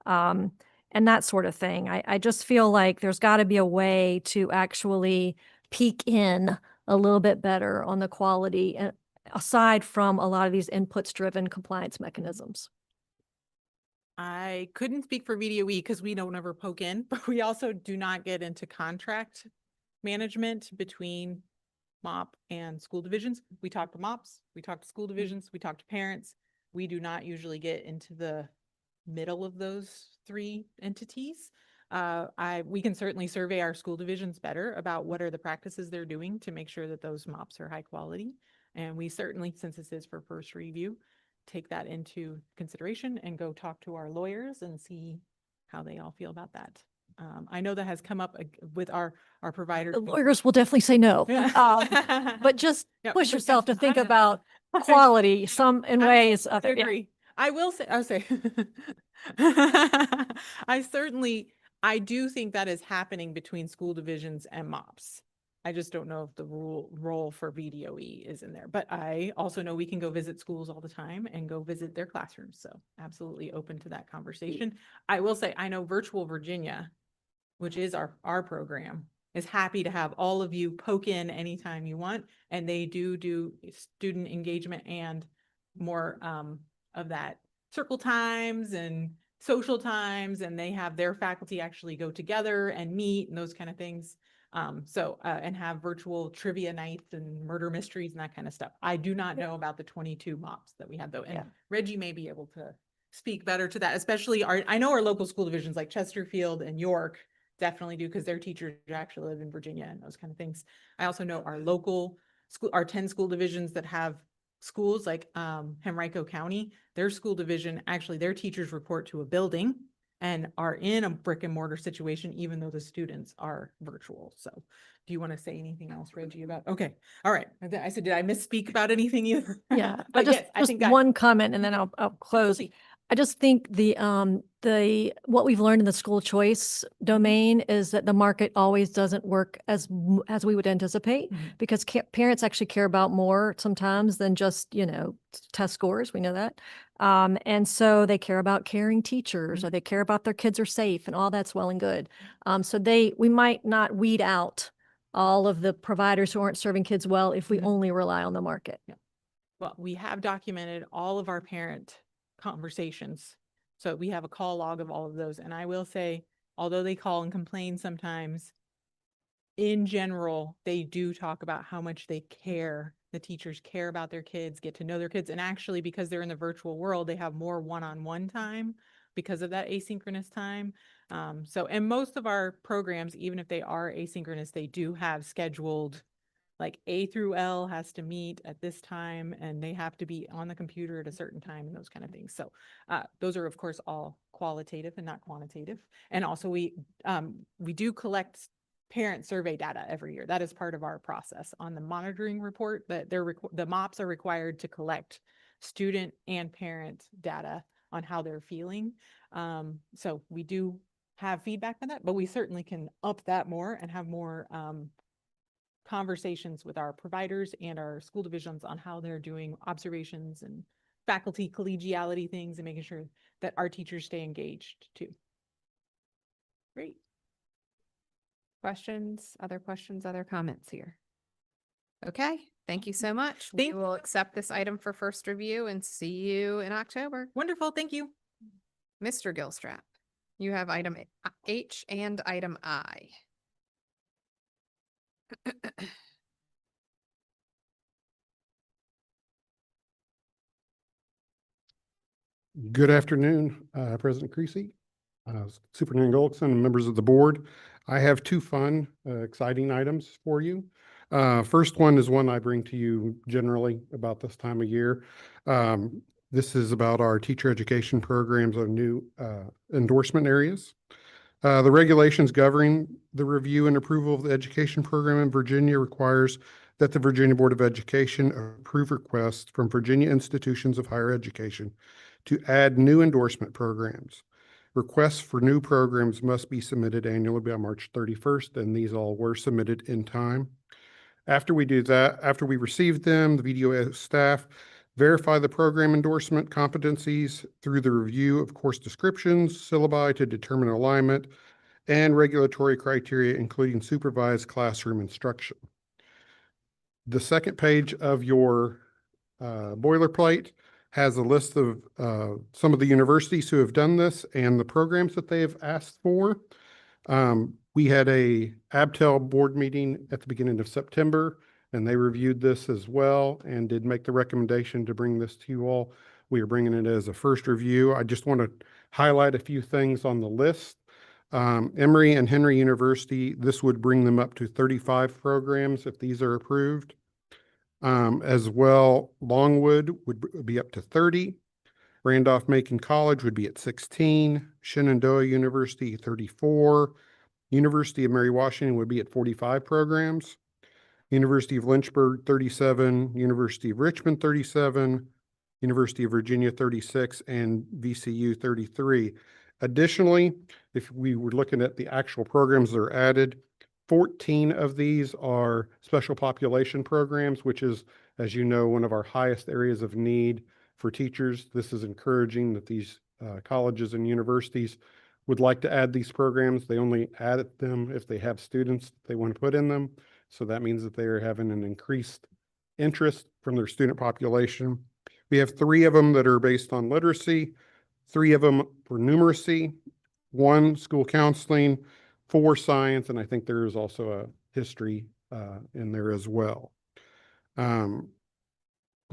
and that sort of thing. I just feel like there's got to be a way to actually peek in a little bit better on the quality, aside from a lot of these inputs-driven compliance mechanisms. I couldn't speak for VDOE because we don't ever poke in, but we also do not get into contract management between MOP and school divisions. We talk to MOPs, we talk to school divisions, we talk to parents. We do not usually get into the middle of those three entities. We can certainly survey our school divisions better about what are the practices they're doing to make sure that those MOPS are high quality. And we certainly, since this is for first review, take that into consideration and go talk to our lawyers and see how they all feel about that. I know that has come up with our providers. The lawyers will definitely say no. But just Yeah, push but yourself to think I- about quality some in ways. I agree. I will say, I'll say, I do think that is happening between school divisions and MOPS. I just don't know if the role for VDOE is in there, but I also know we can go visit schools all the time and go visit their classrooms. So absolutely open to that conversation. I will say, I know Virtual Virginia, which is our program, is happy to have all of you poke in anytime you want. And they do student engagement and more of that circle times and social times. And they have their faculty actually go together and meet and those kind of things. And have virtual trivia nights and murder mysteries and that kind of stuff. I do not know about the 22 MOPS that we had though. And Reggie may be able to speak better to that, especially I know our local school divisions like Chesterfield and York definitely do because their teachers actually live in Virginia and those kind of things. I also know our local school, our 10 school divisions that have schools like Henrico County, their school division, actually their teachers report to a building and are in a brick and mortar situation, even though the students are virtual. So do you want to say anything else, Reggie, about, okay. All right. I said, did I misspeak about anything either? Yeah, But just, yes, I think that one comment and then I'll close. I just think the what we've learned in the school choice domain is that the market always doesn't work as we would anticipate because parents actually care about more sometimes than just, test scores. We know that. And so they care about caring teachers or they care about their kids are safe and all that's well and good. So we might not weed out all of the providers who aren't serving kids well if we only rely on the market. Well, we have documented all of our parent conversations. So we have a call log of all of those. And I will say, although they call and complain sometimes, in general, they do talk about how much they care. The teachers care about their kids, get to know their kids. And actually, because they're in the virtual world, they have more one-on-one time because of that asynchronous time. And most of our programs, even if they are asynchronous, they do have scheduled like A through L has to meet at this time and they have to be on the computer at a certain time and those kind of things. So those are of course all qualitative and not quantitative. And also we do collect parent survey data every year. That is part of our process on the monitoring report that the MOPS are required to collect student and parent data on how they're feeling. So we do have feedback on that, but we certainly can up that more and have more conversations with our providers and our school divisions on how they're doing observations and faculty collegiality things and making sure that our teachers stay engaged too. Great. Questions, other comments here? Okay, thank you so much. We will accept this item for first review and see you in October. Wonderful, thank you. Mr. Gilstrap, you have item H and item I. Good afternoon, President Creasy, Superintendent Golkson, and members of the board. I have two fun, exciting items for you. First one is one I bring to you generally about this time of year. This is about our teacher education programs on new endorsement areas. The regulations governing the review and approval of the education program in Virginia requires that the Virginia Board of Education approve requests from Virginia institutions of higher education to add new endorsement programs. Requests for new programs must be submitted annually by March 31st, and these all were submitted in time. After we do that, after we receive them, the VDO staff verify the program endorsement competencies through the review of course descriptions, syllabi to determine alignment, and regulatory criteria, including supervised classroom instruction. The second page of your boilerplate has a list of some of the universities who have done this and the programs that they have asked for. We had a ABTEL board meeting at the beginning of September, and they reviewed this as well and did make the recommendation to bring this to you all We are bringing it as a first review. I just want to highlight a few things on the list. Emory and Henry University, this would bring them up to 35 programs if these are approved. As well, Longwood would be up to 30. Randolph-Macon College would be at 16. Shenandoah University, 34. University of Mary Washington would be at 45 programs. University of Lynchburg, 37. University of Richmond, 37. University of Virginia, 36, and VCU, 33. Additionally, if we were looking at the actual programs that are added, 14 of these are special population programs, which is, as you know, one of our highest areas of need for teachers. This is encouraging that these colleges and universities would like to add these programs. They only add them if they have students they want to put in them. So that means that they are having an increased interest from their student population. We have 3 of them that are based on literacy, 3 of them for numeracy, 1 school counseling, 4 science, and I think there is also a history in there as well. The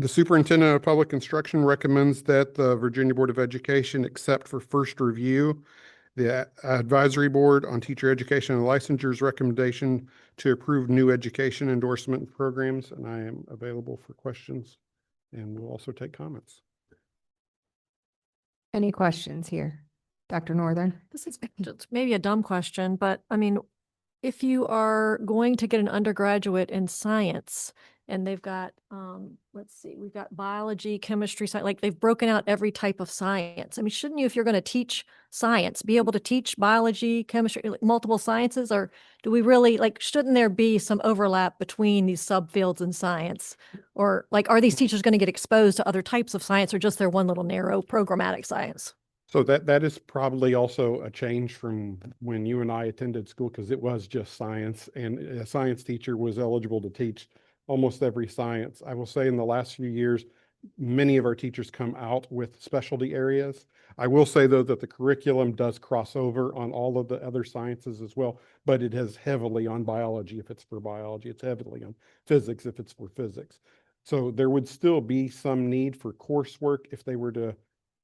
Superintendent of Public Instruction recommends that the Virginia Board of Education accept for first review the Advisory Board on Teacher Education and Licensures recommendation to approve new education endorsement programs, and I am available for questions and we'll also take comments. Any questions here? Dr. Northern? This is just maybe a dumb question, but I mean, if you are going to get an undergraduate in science and they've got, let's see, we've got biology, chemistry, like they've broken out every type of science. I mean, shouldn't you, if you're going to teach science, be able to teach biology, chemistry, like multiple sciences? Or do we really, like, shouldn't there be some overlap between these subfields in science? Or like, are these teachers going to get exposed to other types of science or just their one little narrow programmatic science? So that is probably also a change from when you and I attended school, because it was just science and a science teacher was eligible to teach almost every science. I will say in the last few years, many of our teachers come out with specialty areas. I will say though that the curriculum does cross over on all of the other sciences as well, but it is heavily on biology if it's for biology, it's heavily on physics if it's for physics. So there would still be some need for coursework if they were to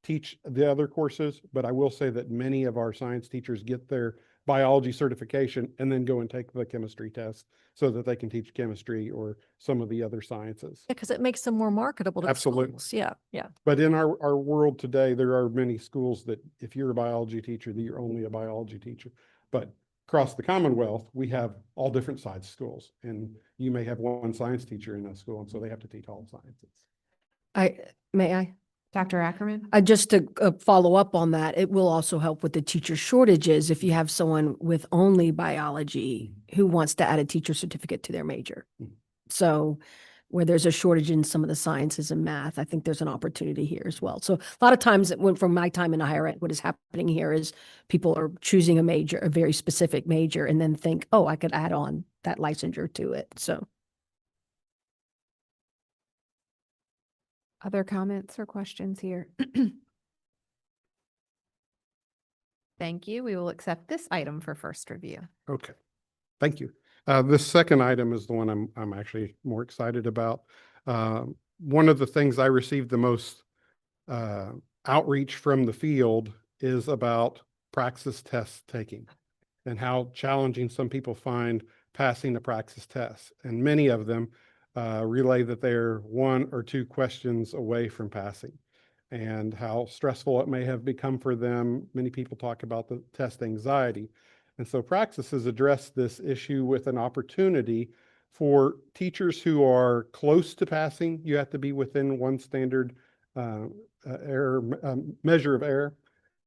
teach the other courses, but I will say that many of our science teachers get their biology certification and then go and take the chemistry test so that they can teach chemistry or some of the other sciences. Yeah, because it makes them more marketable to Absolutely. schools. Yeah, yeah. But in our world today, there are many schools that if you're a biology teacher, that you're only a biology teacher. But across the Commonwealth, we have all different size schools, and you may have one science teacher in a school, and so they have to teach all sciences. May I? Dr. Ackerman? Just to follow up on that, it will also help with the teacher shortages if you have someone with only biology who wants to add a teacher certificate to their major. So where there's a shortage in some of the sciences and math, I think there's an opportunity here as well. So a lot of times from my time in higher ed, what is happening here is people are choosing a major, a very specific major, and then think, oh, I could add on that licensure to it. So. Other comments or questions here? Thank you. We will accept this item for first review. Okay, thank you. This second item is the one I'm actually more excited about. One of the things I received the most outreach from the field is about praxis test taking and how challenging some people find passing the praxis test. And many of them relay that they're 1 or 2 questions away from passing and how stressful it may have become for them. Many people talk about the test anxiety. And so Praxis has addressed this issue with an opportunity for teachers who are close to passing. You have to be within 1 standard measure of error.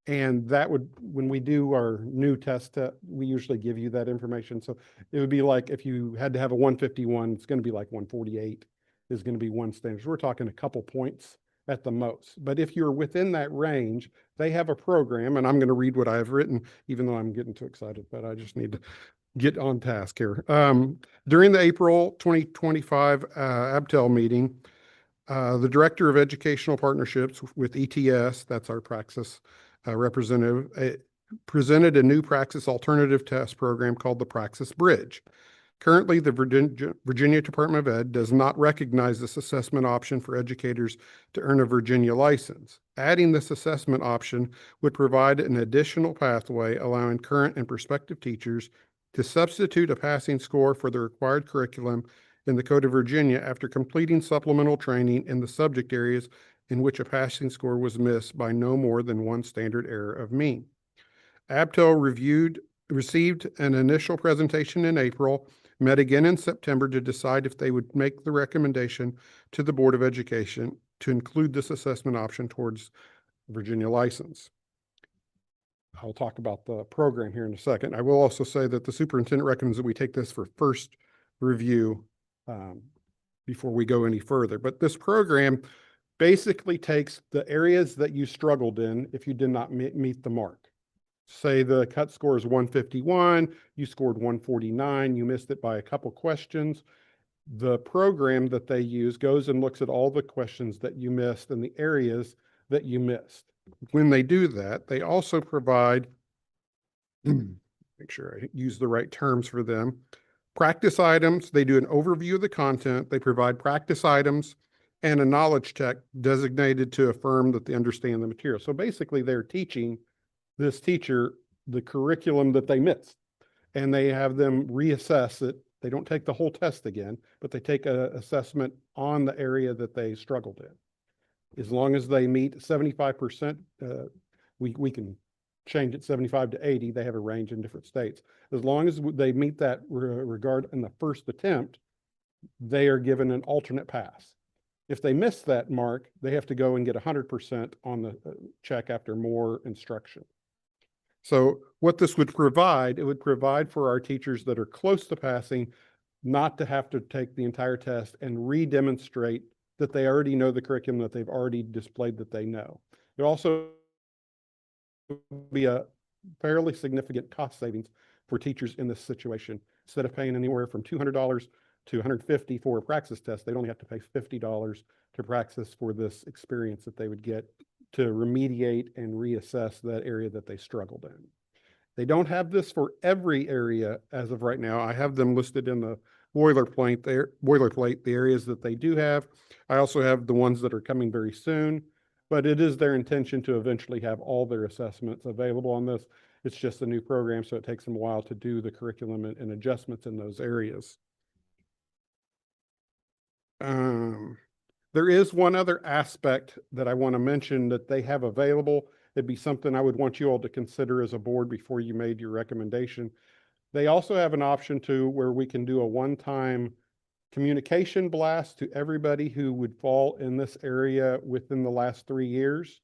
And that would, when we do our new test, we usually give you that information. So it would be like if you had to have a 151, it's going to be like 148 is going to be 1 standard. So we're talking a couple points at the most. But if you're within that range, they have a program, and I'm going to read what I have written, even though I'm getting too excited, but I just need to get on task here. During the April 2025 ABTEL meeting, the Director of Educational Partnerships with ETS, that's our Praxis representative, presented a new Praxis alternative test program called the Praxis Bridge. Currently, the Virginia Department of Ed does not recognize this assessment option for educators to earn a Virginia license. Adding this assessment option would provide an additional pathway allowing current and prospective teachers to substitute a passing score for the required curriculum in the Code of Virginia after completing supplemental training in the subject areas in which a passing score was missed by no more than one standard error of mean. ABTEL received an initial presentation in April, met again in September to decide if they would make the recommendation to the Board of Education to include this assessment option towards Virginia license. I'll talk about the program here in a second. I will also say that the superintendent recommends that we take this for first review before we go any further. But this program basically takes the areas that you struggled in if you did not meet the mark. Say the cut score is 151, you scored 149, you missed it by a couple questions. The program that they use goes and looks at all the questions that you missed and the areas that you missed. When they do that, they also provide, make sure I use the right terms for them, practice items. They do an overview of the content. They provide practice items and a knowledge check designated to affirm that they understand the material. So basically they're teaching this teacher the curriculum that they missed, and they have them reassess it. They don't take the whole test again, but they take an assessment on the area that they struggled in. As long as they meet 75%, we can change it 75 to 80. They have a range in different states. As long as they meet that regard in the first attempt, they are given an alternate pass. If they miss that mark, they have to go and get 100% on the check after more instruction. So what this would provide, it would provide for our teachers that are close to passing not to have to take the entire test and re-demonstrate that they already know the curriculum, that they've already displayed that they know. It also be a fairly significant cost savings for teachers in this situation. Instead of paying anywhere from $200 to $150 for a praxis test, they'd only have to pay $50 to praxis for this experience that they would get to remediate and reassess that area that they struggled in. They don't have this for every area as of right now. I have them listed in the boilerplate there, the areas that they do have. I also have the ones that are coming very soon, but it is their intention to eventually have all their assessments available on this. It's just a new program, so it takes them a while to do the curriculum and adjustments in those areas. There is one other aspect that I want to mention that they have available. It'd be something I would want you all to consider as a board before you made your recommendation. They also have an option to where we can do a one-time communication blast to everybody who would fall in this area within the last 3 years.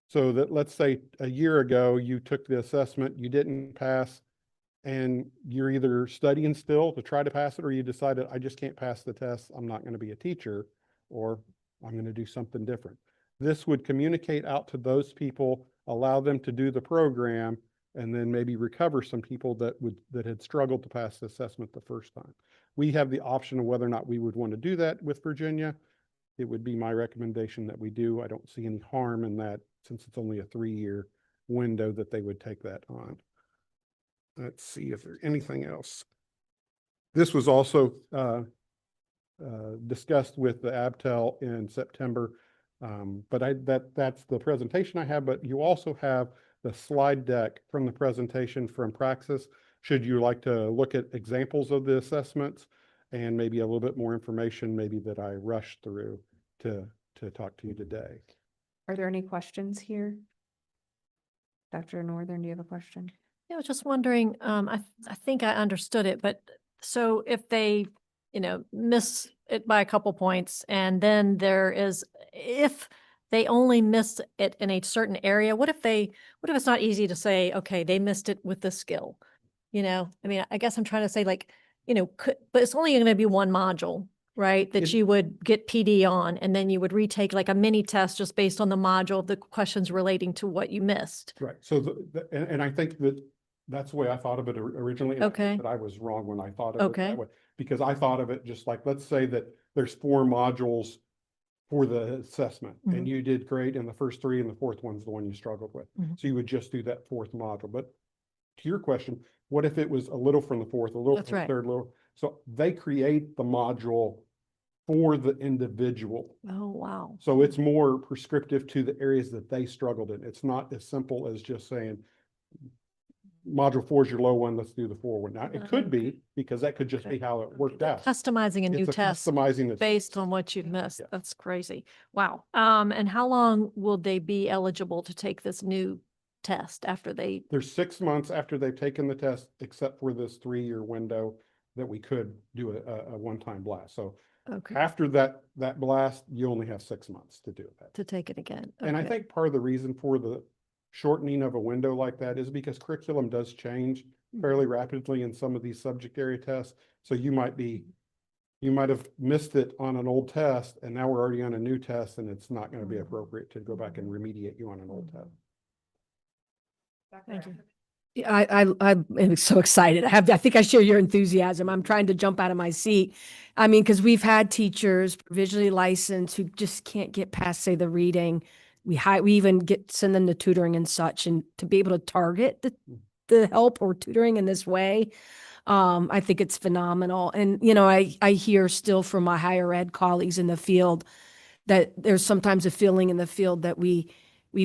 So that, let's say a year ago, you took the assessment, you didn't pass, and you're either studying still to try to pass it, or you decided, I just can't pass the test, I'm not going to be a teacher, or I'm going to do something different. This would communicate out to those people, allow them to do the program, and then maybe recover some people that had struggled to pass the assessment the first time. We have the option of whether or not we would want to do that with Virginia. It would be my recommendation that we do. I don't see any harm in that, since it's only a 3-year window that they would take that on. Let's see if there's anything else. This was also discussed with the ABTEL in September, but that's the presentation I have, but you also have the slide deck from the presentation from Praxis, should you like to look at examples of the assessments and maybe a little bit more information maybe that I rushed through to talk to you today. Are there any questions here? Dr. Northern, do you have a question? Yeah, I was just wondering, I think I understood it, but so if they, miss it by a couple points, and then if they only missed it in a certain area, what if it's not easy to say, okay, they missed it with this skill? I mean, I guess I'm trying to say, like, but it's only going to be one module, right? That you would get PD on, and then you would retake like a mini test just based on the module of the questions relating to what you missed. Right. So, and I think that's the way I thought of it originally. Okay. But I was wrong when I thought of it that way, because I thought of it just like, let's say that there's 4 modules for the assessment, and you did great in the first 3, and the 4th one's the one you struggled with. So you would just do that 4th module. But to your question, what if it was a little from the 4th, a little from the 3rd, little? So they create the module for the individual. Oh, wow. So it's more prescriptive to the areas that they struggled in. It's not as simple as just saying, module 4 is your low one, let's do the 4 one. Now, it could be, because that could just be how it worked out. Customizing a new It's test customizing it. based on what you've missed. Yeah. That's crazy. Wow. And how long will they be eligible to take this new test after they? There's 6 months after they've taken the test, except for this 3-year window that we could do a one-time blast. So Okay. after that blast, you only have 6 months to do that. To take it again. And I Okay. think part of the reason for the shortening of a window like that is because curriculum does change fairly rapidly in some of these subject area tests. So you might have missed it on an old test, and now we're already on a new test, and it's not going to be appropriate to go back and remediate you on an old test. Thank you. Yeah, I'm so excited. I think I share your enthusiasm. I'm trying to jump out of my seat. I mean, because we've had teachers provisionally licensed who just can't get past, say, the reading. We even send them to tutoring and such, and to be able to target the help or tutoring in this way, I think it's phenomenal. And, I hear still from my higher ed colleagues in the field that there's sometimes a feeling in the field that we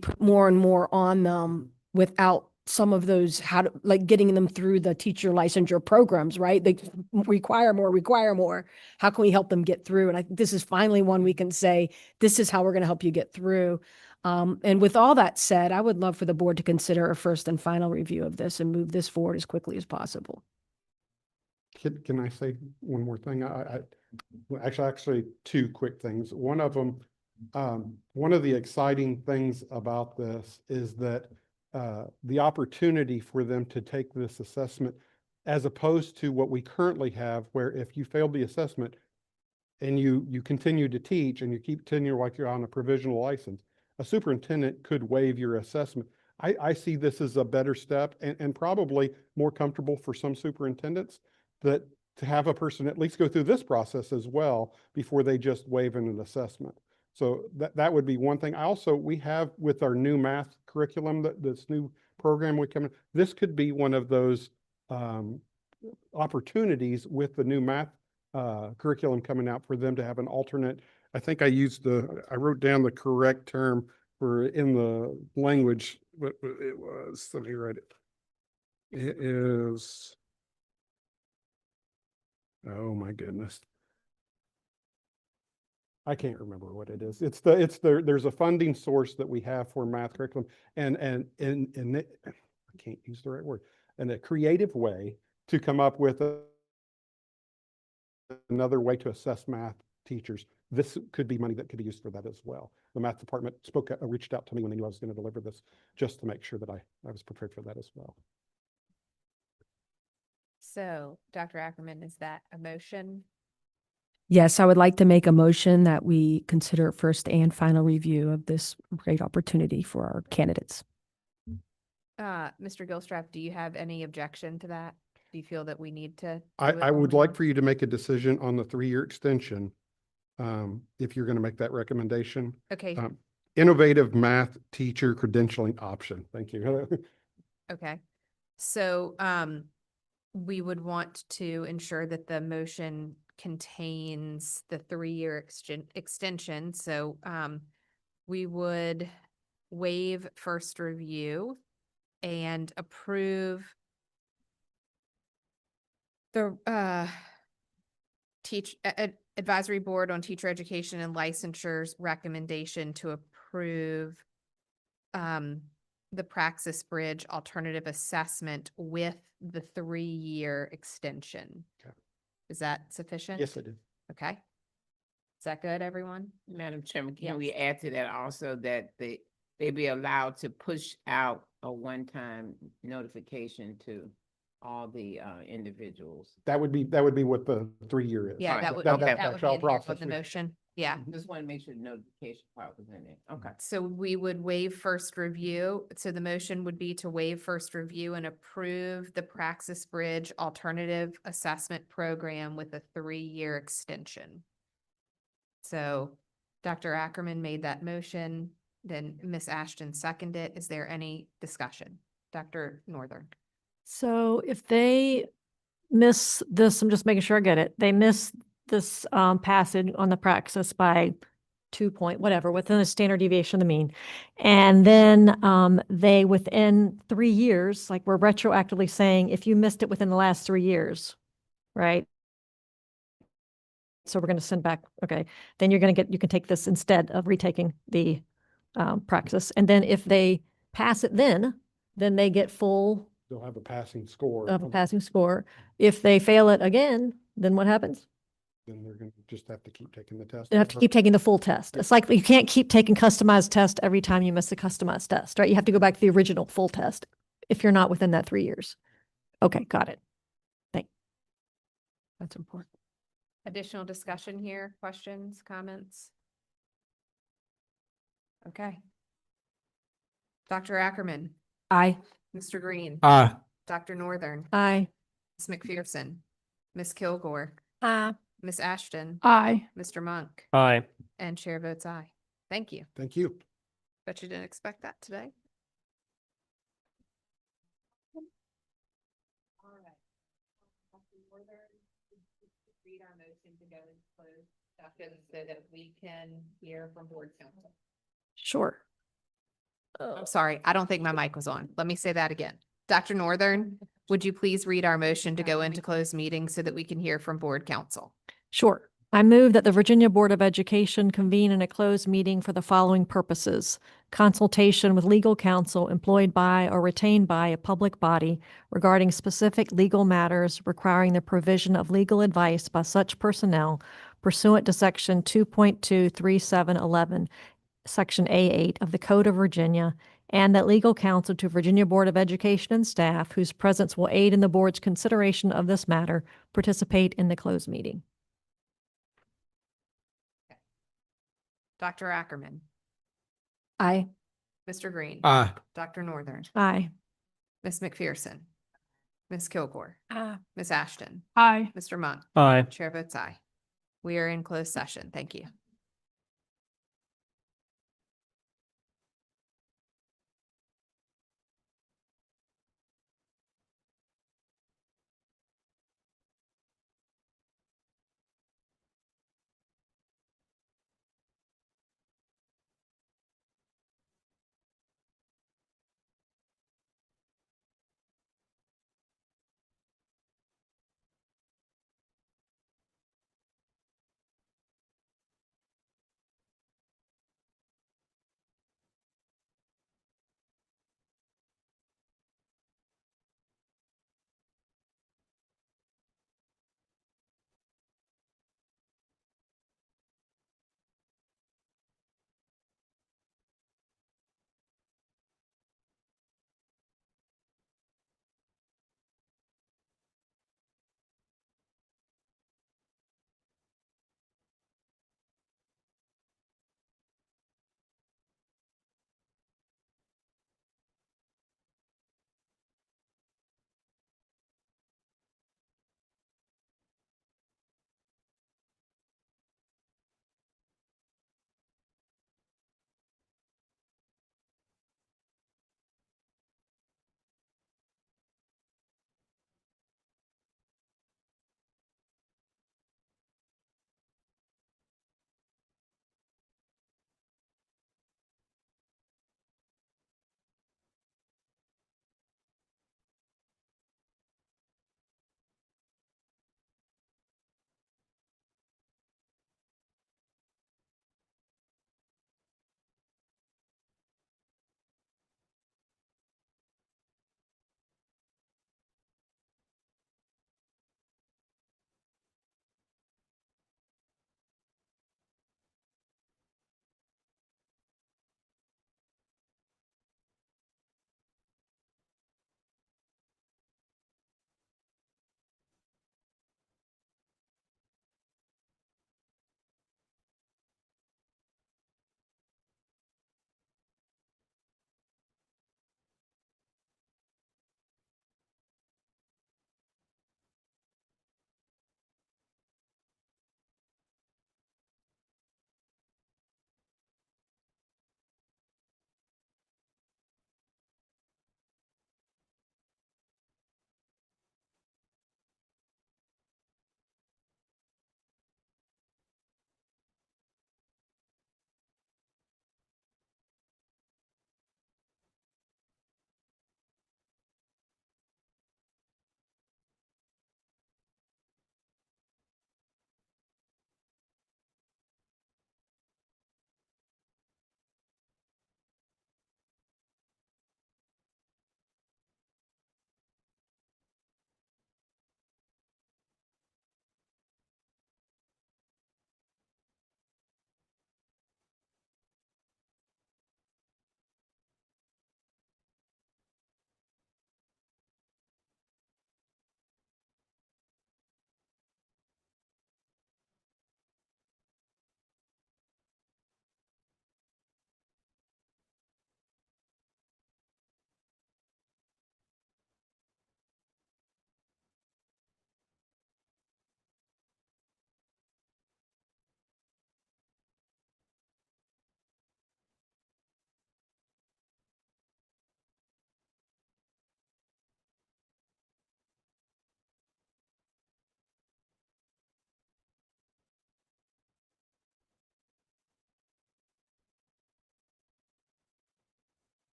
put more and more on them without some of those, like getting them through the teacher licensure programs, right? They require more. How can we help them get through? And I think this is finally one we can say, this is how we're going to help you get through. And with all that said, I would love for the board to consider a first and final review of this and move this forward as quickly as possible. Can I say one more thing? Actually, 2 quick things. One of them, one of the exciting things about this is that the opportunity for them to take this assessment, as opposed to what we currently have, where if you failed the assessment and you continue to teach and you keep tenure like you're on a provisional license, a superintendent could waive your assessment. I see this as a better step and probably more comfortable for some superintendents, that to have a person at least go through this process as well before they just waive an assessment. So that would be one thing. We have with our new math curriculum, this new program we come in, this could be one of those opportunities with the new math curriculum coming out for them to have an alternate. I think I wrote down the correct term for in the language, but it was, let me write it. It is, oh my goodness. I can't remember what it is. There's a funding source that we have for math curriculum and I can't use the right word, and a creative way to come up with another way to assess math teachers. This could be money that could be used for that as well. The math department reached out to me when they knew I was going to deliver this, just to make sure that I was prepared for that as well. So, Dr. Ackerman, is that a motion? Yes, I would like to make a motion that we consider first and final review of this great opportunity for our candidates. Mr. Gilstrap, do you have any objection to that? Do you feel that we need to? I would like for you to make a decision on the 3-year extension, if you're going to make that recommendation. Okay. Innovative math teacher credentialing option. Thank you. Okay. So, we would want to ensure that the motion contains the 3-year extension. So, we would waive first review and approve the advisory board on teacher education and licensures recommendation to approve the Praxis Bridge alternative assessment with the 3-year extension. Okay. Is that sufficient? Yes, it is. Okay. Is that good, everyone? Madam Chairman, can we add to that also that they be allowed to push out a one-time notification to all the individuals? That would be what the 3-year is. Yeah, Right. that would Okay. be That's in actual here process. with the motion. Yeah. Just want to make sure the notification part was in there. Okay. So we would waive first review. So the motion would be to waive first review and approve the Praxis Bridge alternative assessment program with a 3-year extension. So Dr. Ackerman made that motion, then Ms. Ashton seconded it. Is there any discussion? Dr. Northern? So if they miss this, I'm just making sure I get it. They miss this passage on the praxis by 2 point, whatever, within a standard deviation of the mean. And then they, within 3 years, like we're retroactively saying, if you missed it within the last 3 years, right? So we're going to send back, okay, then you're going to get, you can take this instead of retaking the praxis. And then if they pass it then they get full They'll have a passing score. of a passing score. If they fail it again, then what happens? Then they're going to just have to keep taking the test. They have to keep taking the full test. It's like you can't keep taking customized test every time you miss a customized test, right? You have to go back to the original full test if you're not within that 3 years. Okay, got it. That's important. Additional discussion here, questions, comments? Okay. Dr. Ackerman, Aye. Mr. Green, Aye. Dr. Northern, Aye. Ms. McPherson, Ms. Kilgore, Aye. Ms. Ashton, Aye. Mr. Monk, Aye. and chair votes aye. Thank you. Thank you. Bet you didn't expect that today. All right. Read our motion to go into closed session so that we can hear from board counsel. Sure. I'm sorry, I don't think my mic was on. Let me say that again. Dr. Northern, would you please read our motion to go into closed meeting so that we can hear from board counsel? Sure. I move that the Virginia Board of Education convene in a closed meeting for the following purposes: consultation with legal counsel employed by or retained by a public body regarding specific legal matters requiring the provision of legal advice by such personnel pursuant to Section 2.23711, Section A8 of the Code of Virginia, and that legal counsel to Virginia Board of Education and staff whose presence will aid in the board's consideration of this matter participate in the closed meeting. Dr. Ackerman, Aye. Mr. Green. Aye. Dr. Northern, Aye. Ms. McPherson, Ms. Kilgore, Aye. Ms. Ashton, Aye. Mr. Monk. Aye. Chair votes aye. We are in closed session. Thank you.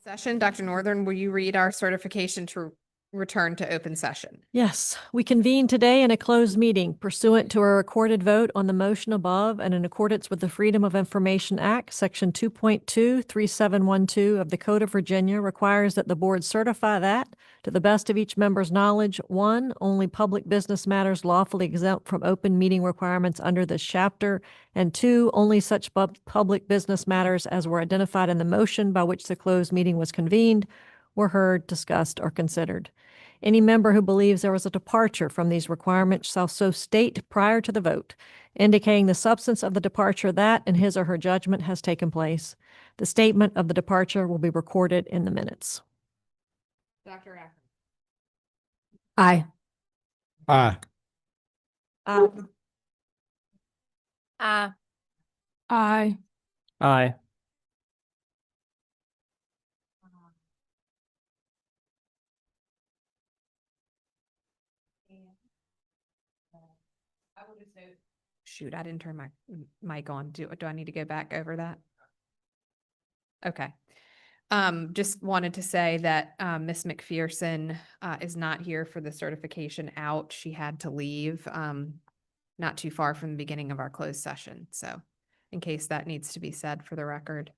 Session, Dr. Northern, will you read our certification to return to open session? Yes, we convene today in a closed meeting pursuant to a recorded vote on the motion above and in accordance with the Freedom of Information Act, Section 2.23712 of the Code of Virginia requires that the board certify that, to the best of each member's knowledge, one, only public business matters lawfully exempt from open meeting requirements under this chapter, and two, only such public business matters as were identified in the motion by which the closed meeting was convened were heard, discussed, or considered. Any member who believes there was a departure from these requirements shall so state prior to the vote, indicating the substance of the departure that, in his or her judgment, has taken place. The statement of the departure will be recorded in the minutes. Dr. Akron. Aye. Aye. Aye. Aye. Aye. I will just note. Shoot, I didn't turn my mic on. Do I need to go back over that? Okay. Just wanted to say that Miss McPherson is not here for the certification out. She had to leave not too far from the beginning of our closed session. So in case that needs to be said for the record.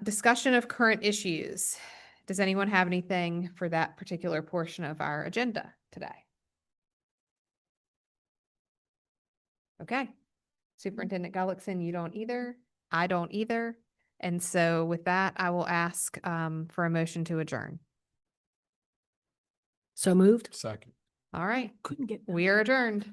Discussion of current issues. Does anyone have anything for that particular portion of our agenda today? Okay. Superintendent Gullickson, you don't either. I don't either. And so with that, I will ask for a motion to adjourn. So moved. Second. All right, Couldn't get. we are adjourned.